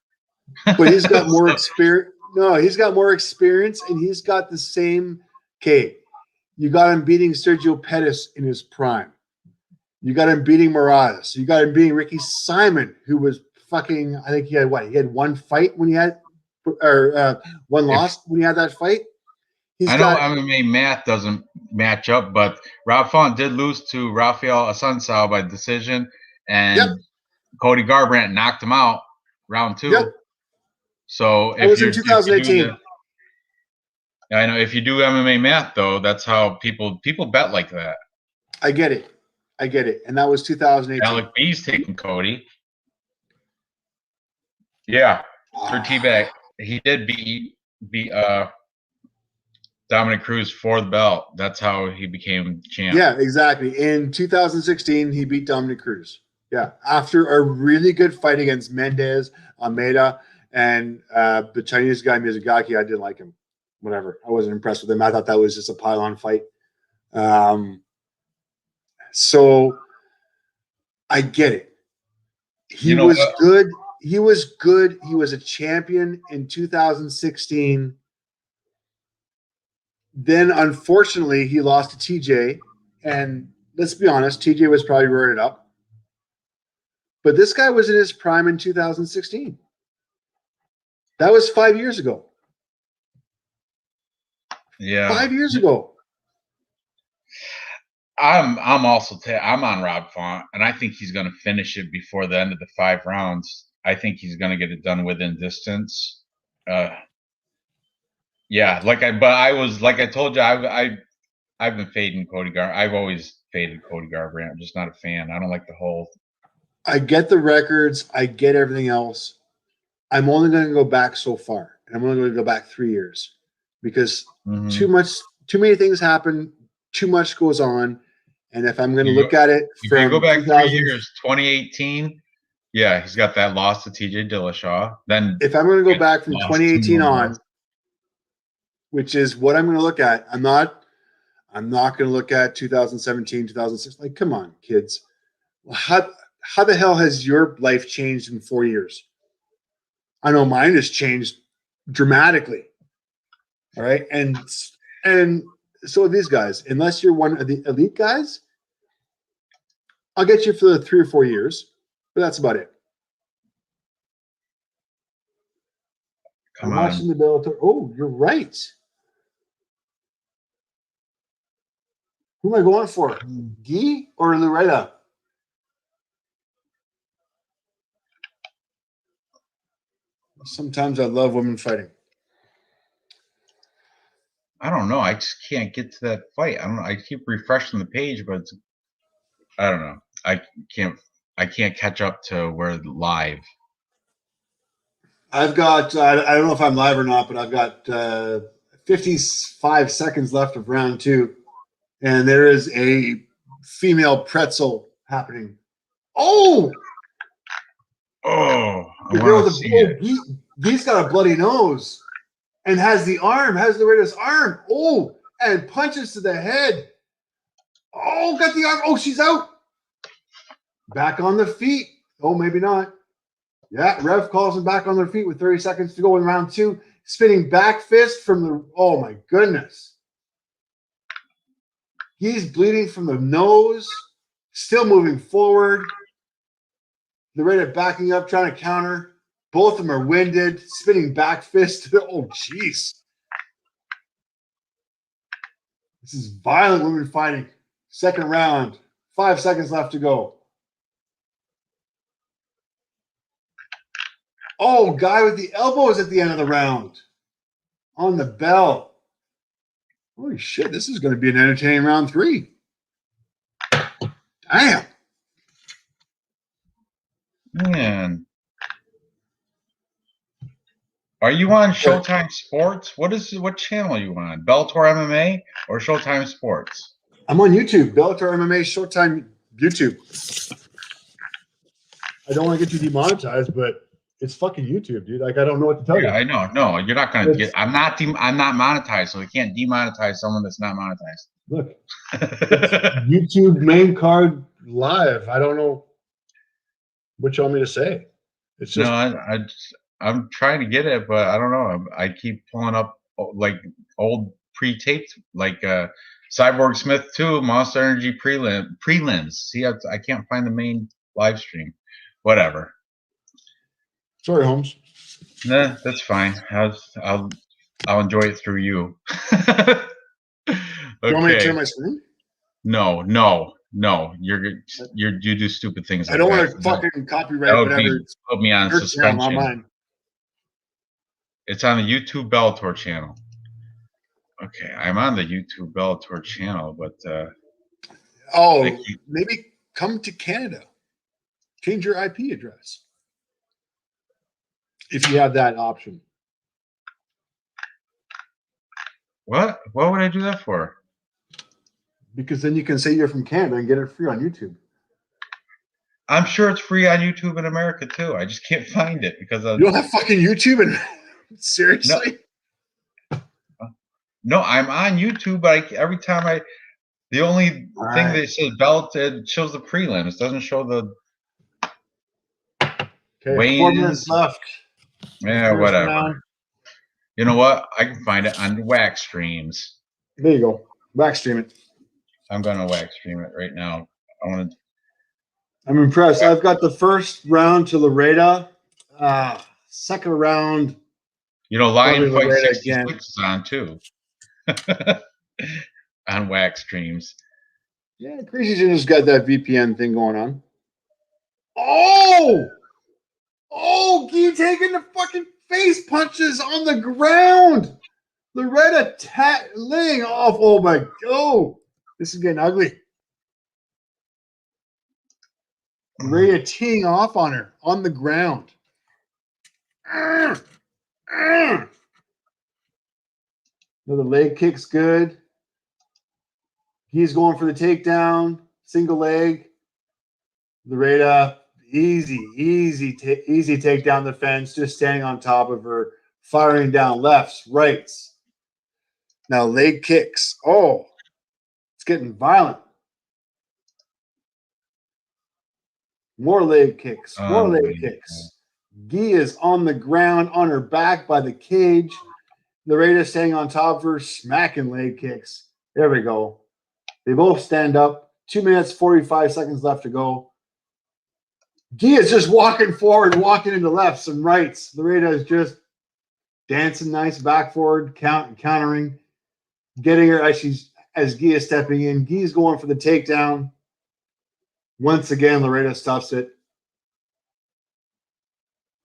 But he's got more experience. No, he's got more experience, and he's got the same. Okay, you got him beating Sergio Pettis in his prime. You got him beating Morales. You got him beating Ricky Simon, who was fucking. I think he had what? He had one fight when he had, or one loss when he had that fight. I know MMA math doesn't match up, but Rob Font did lose to Rafael Asuncao by decision, and Cody Garbrandt knocked him out round 2. Yep. So it was in 2018. I know if you do MMA math, though, that's how people bet like that. I get it, and that was 2018. Alec B's taking Cody. Yeah, for T-Bag, he did beat Dominic Cruz for the belt. That's how he became champ. Yeah, exactly. In 2016, he beat Dominic Cruz. Yeah, after a really good fight against Mendez, Almeida, and the Chinese guy Miyazaki. I didn't like him. Whatever. I wasn't impressed with him. I thought that was just a pile-on fight. So I get it. He was good. He was good. He was a champion in 2016. Then, unfortunately, he lost to TJ. And let's be honest, TJ was probably roided up. But this guy was in his prime in 2016. That was 5 years ago. Yeah, 5 years ago. I'm also I'm on Rob Font, and I think he's going to finish it before the end of the 5 rounds. I think he's going to get it done within distance. Yeah, like I told you, I've been fading Cody Garbrandt. I've always faded Cody Garbrandt. I'm just not a fan. I don't like the whole. I get the records. I get everything else. I'm only going to go back so far, and I'm only going to go back 3 years because too many things happen. Too much goes on, and if I'm going to look at it from go back 3 years, 2018. Yeah, he's got that loss to TJ Dillashaw. Then if I'm going to go back from 2018 on, which is what I'm going to look at, I'm not going to look at 2017, 2006. Like, come on, kids. How the hell has your life changed in 4 years? I know mine has changed dramatically. All right. And so these guys, unless you're one of the elite guys, I'll get you for the 3 or 4 years, but that's about it. I'm watching the Bellator. Oh, you're right. Who am I going for? Guy or Loretta? Sometimes I love women fighting. I don't know. I just can't get to that fight. I don't know. I keep refreshing the page, but I don't know. I can't catch up to where live. I've got. I don't know if I'm live or not, but I've got 55 seconds left of round 2, and there is a female pretzel happening. Oh. The girl with the he's got a bloody nose and has the Loretta's arm. Oh, and punches to the head. Oh, got the arm. Oh, she's out. Back on the feet. Oh, maybe not. Yeah, Rev calls him back on their feet with 30 seconds to go in round 2. Spinning back fist from the, oh my goodness. He's bleeding from the nose, still moving forward. Loretta backing up, trying to counter. Both of them are winded, spinning back fist. Oh, jeez. This is violent women fighting. Second round. 5 seconds left to go. Oh, guy with the elbows at the end of the round. On the bell. Holy shit, this is going to be an entertaining round 3. Damn. Man. Are you on Showtime Sports? What channel are you on? Bellator MMA or Showtime Sports? I'm on YouTube. Bellator MMA Showtime YouTube. I don't want to get you demonetized, but it's fucking YouTube, dude. Like, I don't know what to tell you. I know. No, you're not going to get. I'm not monetized, so we can't demonetize someone that's not monetized. Look, YouTube main card live. I don't know what you want me to say. It's just I'm trying to get it, but I don't know. I keep pulling up like old pre-taped, like Cyborg Smith 2, Monster Energy prelims. See, I can't find the main live stream. Whatever. Sorry, Holmes. Nah, that's fine. I'll enjoy it through you. Okay. You want me to turn my screen? No. You do stupid things. I don't want to fucking copyright whatever. Put me on suspension. It's on the YouTube Bellator channel. Okay, I'm on the YouTube Bellator channel, but maybe come to Canada. Change your IP address if you have that option. What would I do that for? Because then you can say you're from Canada and get it free on YouTube. I'm sure it's free on YouTube in America too. I just can't find it because you don't have fucking YouTube and seriously? No, I'm on YouTube, but every time the only thing that says belt, it shows the prelims. It doesn't show the Okay, 4 minutes left. Yeah, whatever. Round. You know what? I can find it on Wax Streams. There you go. Wax Stream it. I'm going to Wax Stream it right now. I'm impressed. I've got the first round to Loretta. Second round. You know, Lion Fight 66 is on too. On Wax Streams. Yeah, Crazy Ginger's got that VPN thing going on. Oh, Guy taking the fucking face punches on the ground. Loretta laying off. Oh my God. This is getting ugly. Loretta teeing off on her on the ground. Another leg kick's good. He's going for the takedown. Single leg. Loretta, easy takedown defense, just standing on top of her, firing down lefts, rights. Now leg kicks. Oh, it's getting violent. More leg kicks. More leg kicks. Guy is on the ground, on her back by the cage. Loretta standing on top of her, smacking leg kicks. There we go. They both stand up. 2 minutes, 45 seconds left to go. Guy is just walking forward, walking into lefts and rights. Loretta is just dancing nice back forward, countering, getting her as Guy is stepping in. Guy's going for the takedown. Once again, Loretta stuffs it.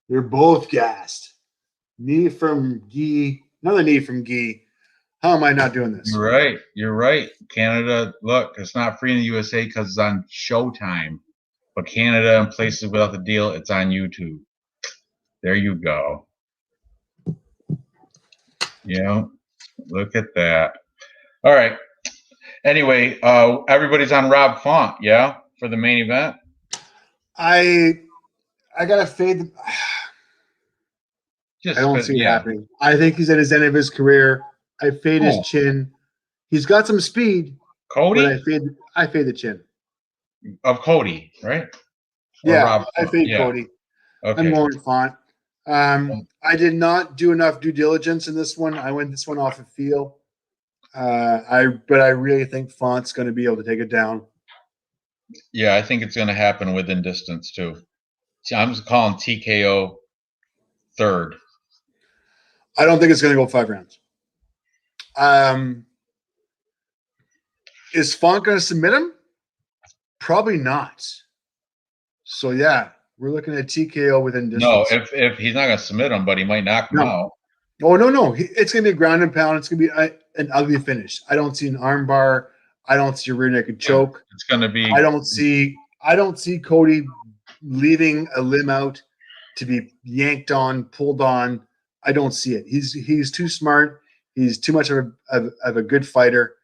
They're both gassed. Knee from Guy. Another knee from Guy. How am I not doing this? You're right. Canada, look, it's not free in the USA because it's on Showtime. But Canada and places without the deal, it's on YouTube. There you go. Yeah, look at that. All right. Anyway, everybody's on Rob Font, yeah, for the main event. I gotta fade. I don't see it happening. I think he's at his end of his career. I fade his chin. He's got some speed. Cody? But I fade the chin. Of Cody, right? Yeah, I fade Cody. Okay. I'm going Font. I did not do enough due diligence in this one. I went this one off of feel. But I really think Font's going to be able to take it down. Yeah, I think it's going to happen within distance too. I'm just calling TKO third. I don't think it's going to go 5 rounds. Is Font going to submit him? Probably not. So, yeah, we're looking at TKO within distance. No, if he's not going to submit him, but he might knock him out. Oh, no. It's going to be a ground and pound. It's going to be an ugly finish. I don't see an armbar. I don't see a rear naked choke. It's going to be. I don't see Cody leaving a limb out to be yanked on, pulled on. I don't see it. He's too smart. He's too much of a good fighter.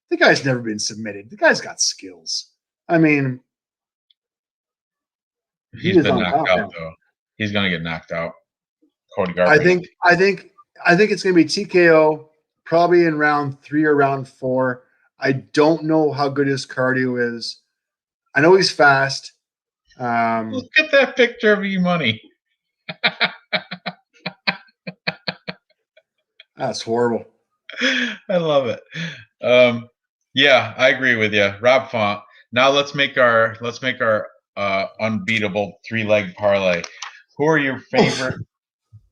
The guy's never been submitted. The guy's got skills. I mean, he's been knocked out though. He's going to get knocked out. Cody Garbrandt. I think it's going to be TKO probably in round 3 or round 4. I don't know how good his cardio is. I know he's fast. Look at that picture of E-Money. That's horrible. I love it. Yeah, I agree with you, Rob Font. Now let's make our unbeatable 3-leg parlay. Who are your favorite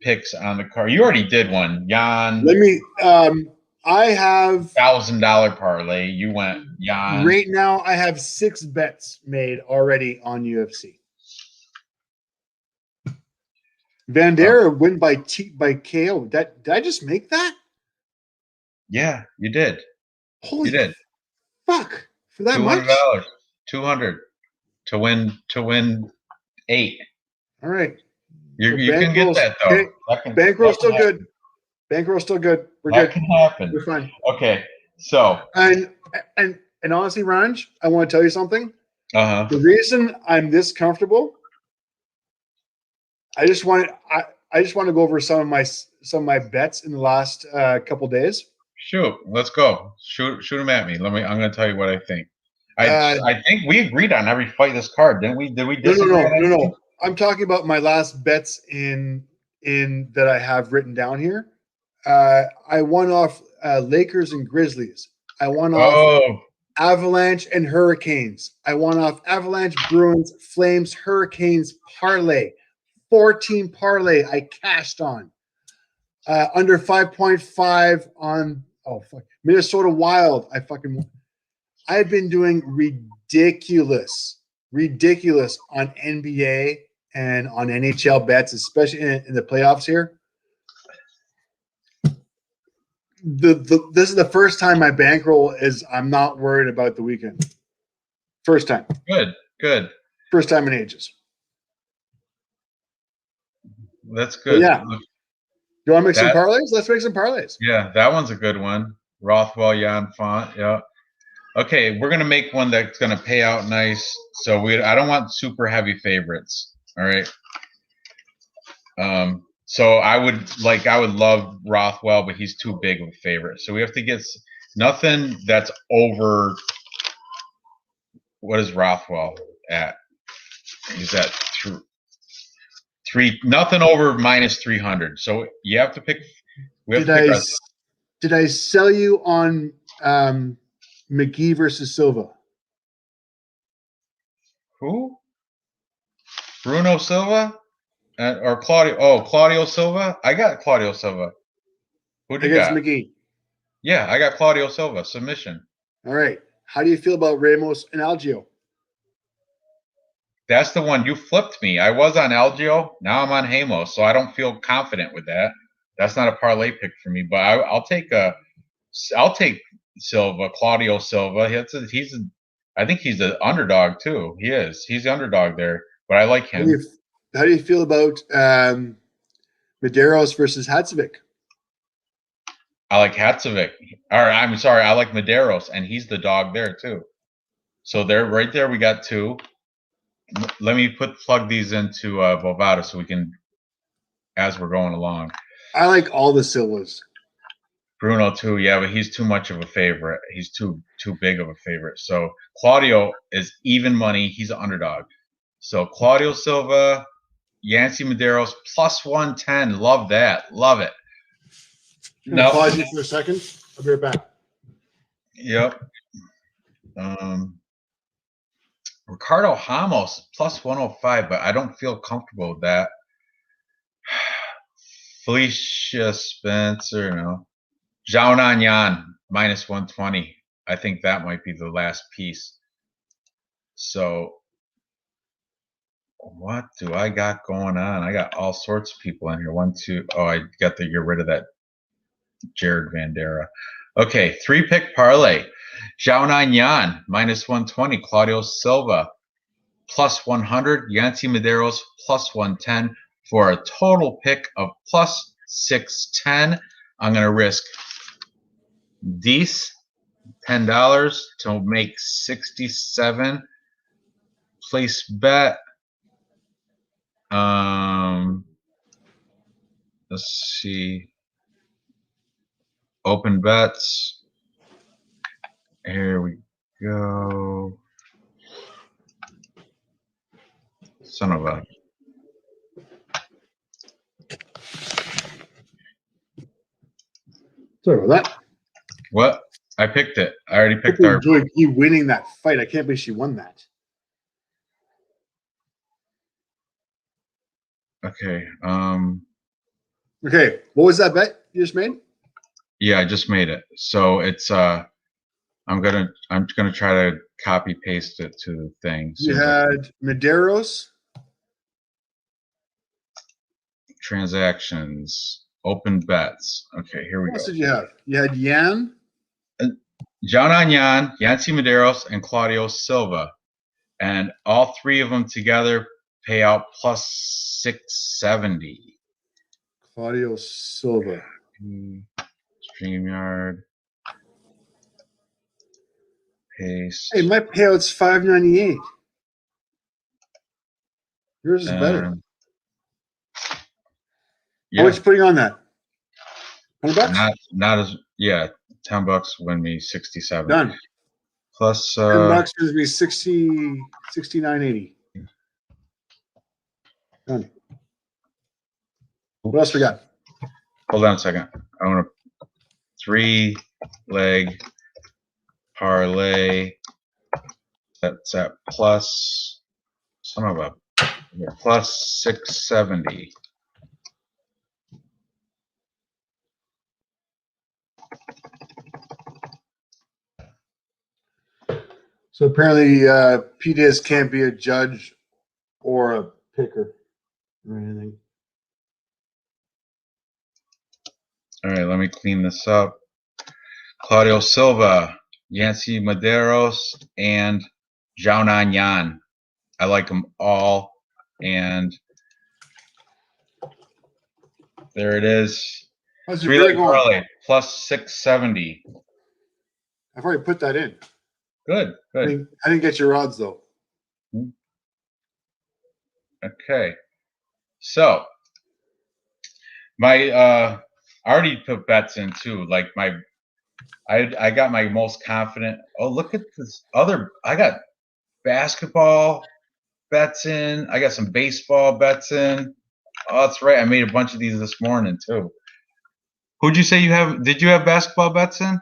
picks on the card? You already did one, Jan. Let me. I have $1,000 parlay. You went Jan. Right now, I have 6 bets made already on UFC. Bandera win by KO. Did I just make that? Yeah, you did. Holy you did. Fuck for that much. $200 to win 8. All right. You can get that though. Bankroll's still good. Bankroll's still good. We're good. That can happen. We're fine. Okay. So and honestly, Ranj, I want to tell you something. The reason I'm this comfortable, I just want to go over some of my bets in the last couple days. Shoot, let's go. Shoot them at me. I'm going to tell you what I think. I think we agreed on every fight this card, didn't we? Did we disagree? No. I'm talking about my last bets in that I have written down here. I won off Lakers and Grizzlies. I won off Avalanche and Hurricanes. I won off Avalanche, Bruins, Flames, Hurricanes parlay. 14 parlay I cashed on. Under 5.5 on Minnesota Wild. I've been doing ridiculous on NBA and on NHL bets, especially in the playoffs here. This is the first time my bankroll is I'm not worried about the weekend. First time. Good. First time in ages. That's good. Yeah. You want to make some parlays? Let's make some parlays. Yeah, that one's a good one. Rothwell, Jan Font. Yeah. Okay, we're gonna make one that's gonna pay out nice. So I don't want super heavy favorites. All right. So I would love Rothwell, but he's too big of a favorite. So we have to get nothing that's over. What is Rothwell at? He's at 3. Nothing over -300. So you have to pick. Did I sell you on McGee versus Silva? Who? Bruno Silva? Or Claudio? Oh, Claudio Silva? I got Claudio Silva. Who do you got? Against McGee. Yeah, I got Claudio Silva. Submission. All right. How do you feel about Ramos and Algio? That's the one you flipped me. I was on Algio. Now I'm on Hamos, so I don't feel confident with that. That's not a parlay pick for me, but I'll take Silva, Claudio Silva. I think he's the underdog too. He is. He's the underdog there, but I like him. How do you feel about Medeiros versus Hatsevic? I like Hatsevic. I'm sorry, I like Medeiros, and he's the dog there too. So right there, we got 2. Let me plug these into Bovada so we can, as we're going along. I like all the Silvas. Bruno too, yeah, but he's too much of a favorite. He's too big of a favorite. So Claudio is even money. He's an underdog. So Claudio Silva, Yancey Medeiros +110. Love that. Love it. No. Pause you for a second. I'll be right back. Yep. Ricardo Hamos +105, but I don't feel comfortable with that. Felicia Spencer, no. Zhao Nanyan -120. I think that might be the last piece. So what do I got going on? I got all sorts of people in here. One, two. Oh, I got to get rid of that Jared Bandera. Okay, 3-pick parlay. Xiaonan Yan, -120. Claudio Silva, +100. Yancey Medeiros, +110 for a total pick of +610. I'm going to risk these $10 to make 67. Place bet. Let's see. Open bets. Here we go. Son of a. Sorry about that. What? I picked it. I already picked I our. enjoyed you winning that fight. I can't believe she won that. Okay. Okay. What was that bet you just made? Yeah, I just made it. So it's I'm gonna try to copy paste it to the thing. You had Medeiros. Transactions. Open bets. Okay, here we go. What else did you have? You had Yan. Xiaonan Yan, Yancey Medeiros, and Claudio Silva. And all three of them together pay out +670. Claudio Silva. StreamYard. Paste. Hey, my payout's $5.98. Yours is better. Yeah. How much you putting on that? $100? Not as $10 win me 67. Done. Plus $10 gives me 69.80. Done. What else we got? Hold on a second. I want a 3-leg parlay. That's at plus son of a plus 670. So apparently, PDS can't be a judge or a picker or anything. All right, let me clean this up. Claudio Silva, Yancey Medeiros, and Xiaonan Yan. I like them all, and there it is. How's your bet 3-leg parlay plus 670. I've already put that in. Good, good. I didn't get your odds though. Okay, so my I already put bets in too. Like I got my most confident. Oh, look at this other. I got basketball bets in. I got some baseball bets in. Oh, that's right. I made a bunch of these this morning too. Who'd you say you have? Did you have basketball bets in?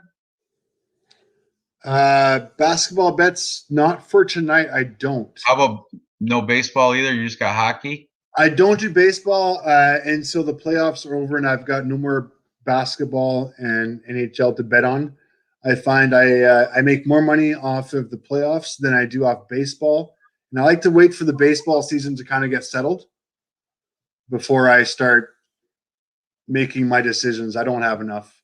Basketball bets not for tonight. I don't. How about no baseball either? You just got hockey? I don't do baseball, and so the playoffs are over, and I've got no more basketball and NHL to bet on. I find I make more money off of the playoffs than I do off baseball, and I like to wait for the baseball season to kind of get settled before I start making my decisions. I don't have enough.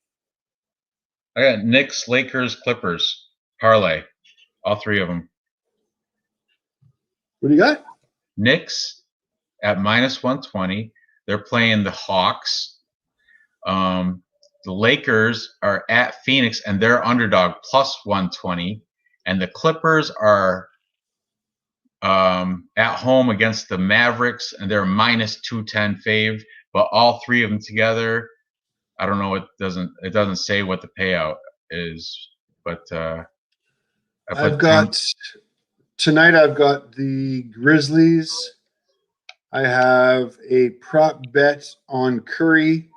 I got Knicks, Lakers, Clippers parlay, all three of them. What do you got? Knicks at -120. They're playing the Hawks. The Lakers are at Phoenix, and they're underdog +120. And the Clippers are at home against the Mavericks, and they're -210 fave. But all three of them together, I don't know. It doesn't say what the payout is, but I've got tonight. I've got the Grizzlies. I have a prop bet on Curry.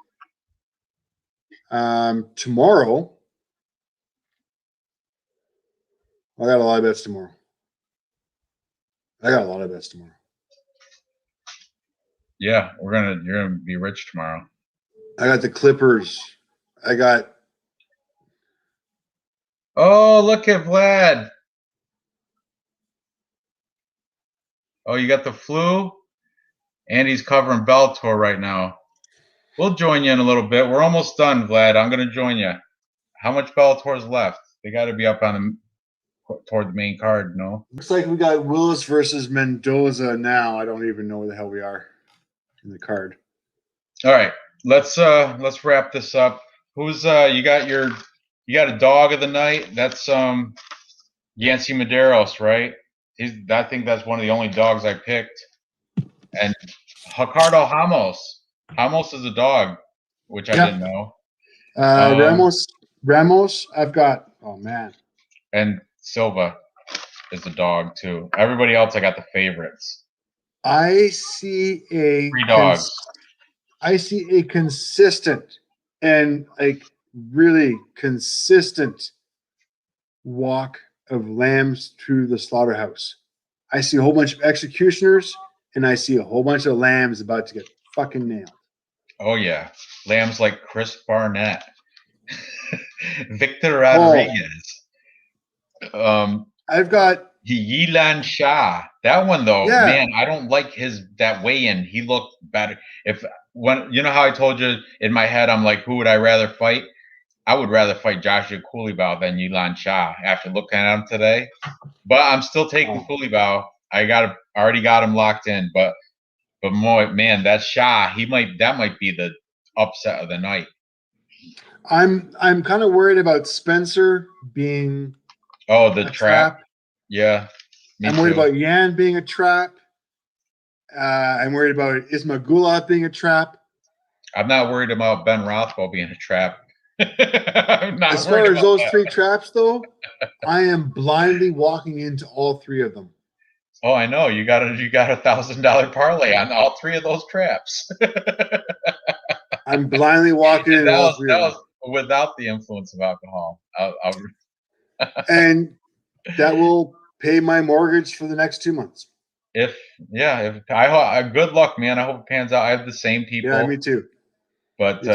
Tomorrow, I got a lot of bets tomorrow. Yeah, you're gonna be rich tomorrow. I got the Clippers. I got Oh, look at Vlad. Oh, you got the flu? And he's covering Bellator right now. We'll join you in a little bit. We're almost done, Vlad. I'm going to join you. How much Bellator's left? They got to be up on toward the main card, no? Looks like we got Willis versus Mendoza now. I don't even know where the hell we are in the card. All right, let's wrap this up. Who's you got a dog of the night? That's Yancey Medeiros, right? I think that's one of the only dogs I picked. And Ricardo Hamos. Hamos is a dog, which I didn't know. Ramos, I've got. Oh man. And Silva is a dog too. Everybody else, I got the favorites. I see a 3 dogs. I see a consistent and like really consistent walk of lambs through the slaughterhouse. I see a whole bunch of executioners, and I see a whole bunch of lambs about to get fucking nailed. Oh yeah, lambs like Chris Barnett, Victor Rodriguez. I've got Elaine Shah. That one though, Yeah. man, I don't like that weigh-in. He looked better. When you know how I told you in my head, I'm like, who would I rather fight? I would rather fight Joshua Coulibaugh than Elaine Shah after looking at him today. But I'm still taking Coulibaugh. I already got him locked in. But more, man, that Shah, that might be the upset of the night. I'm kind of worried about Spencer being the trap. Yeah. I'm worried about Yan being a trap. I'm worried about Imagoula being a trap. I'm not worried about Ben Rothwell being a trap. As far as those 3 traps, though, I am blindly walking into all 3 of them. Oh, I know. You got a $1,000 parlay on all 3 of those traps. I'm blindly walking into all 3 of them. That was without the influence of alcohol. And that will pay my mortgage for the next 2 months. Good luck, man. I hope it pans out. I have the same people. Yeah, me too. But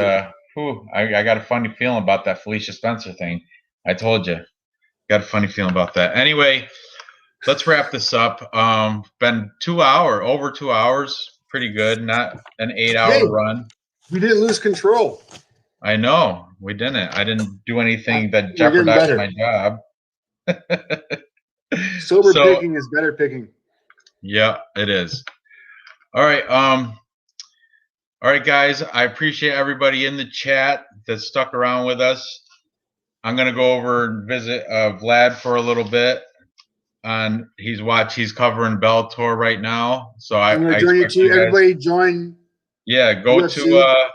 I got a funny feeling about that Felicia Spencer thing. I told you. Got a funny feeling about that. Anyway, let's wrap this up. Been over 2 hours. Pretty good. Not an 8-hour run. We didn't lose control. I know. We didn't. I didn't do anything that jeopardized my job. Sober picking is better picking. Yeah, it is. All right. All right, guys. I appreciate everybody in the chat that stuck around with us. I'm gonna go over and visit Vlad for a little bit. He's covering Bellator right now. So I'm gonna join you too. Everybody join. Yeah, go UFC. to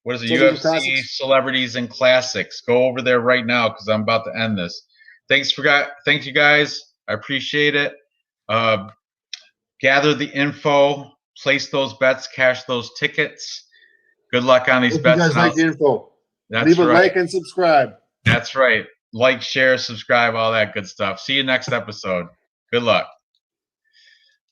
what is it? UFC Classics. Celebrities and Classics. Go over there right now because I'm about to end this. Thank you guys. I appreciate it. Gather the info, place those bets, cash those tickets. Good luck on these bets. You guys like the info. That's Leave a right. like and subscribe. That's right. Like, share, subscribe, all that good stuff. See you next episode. Good luck.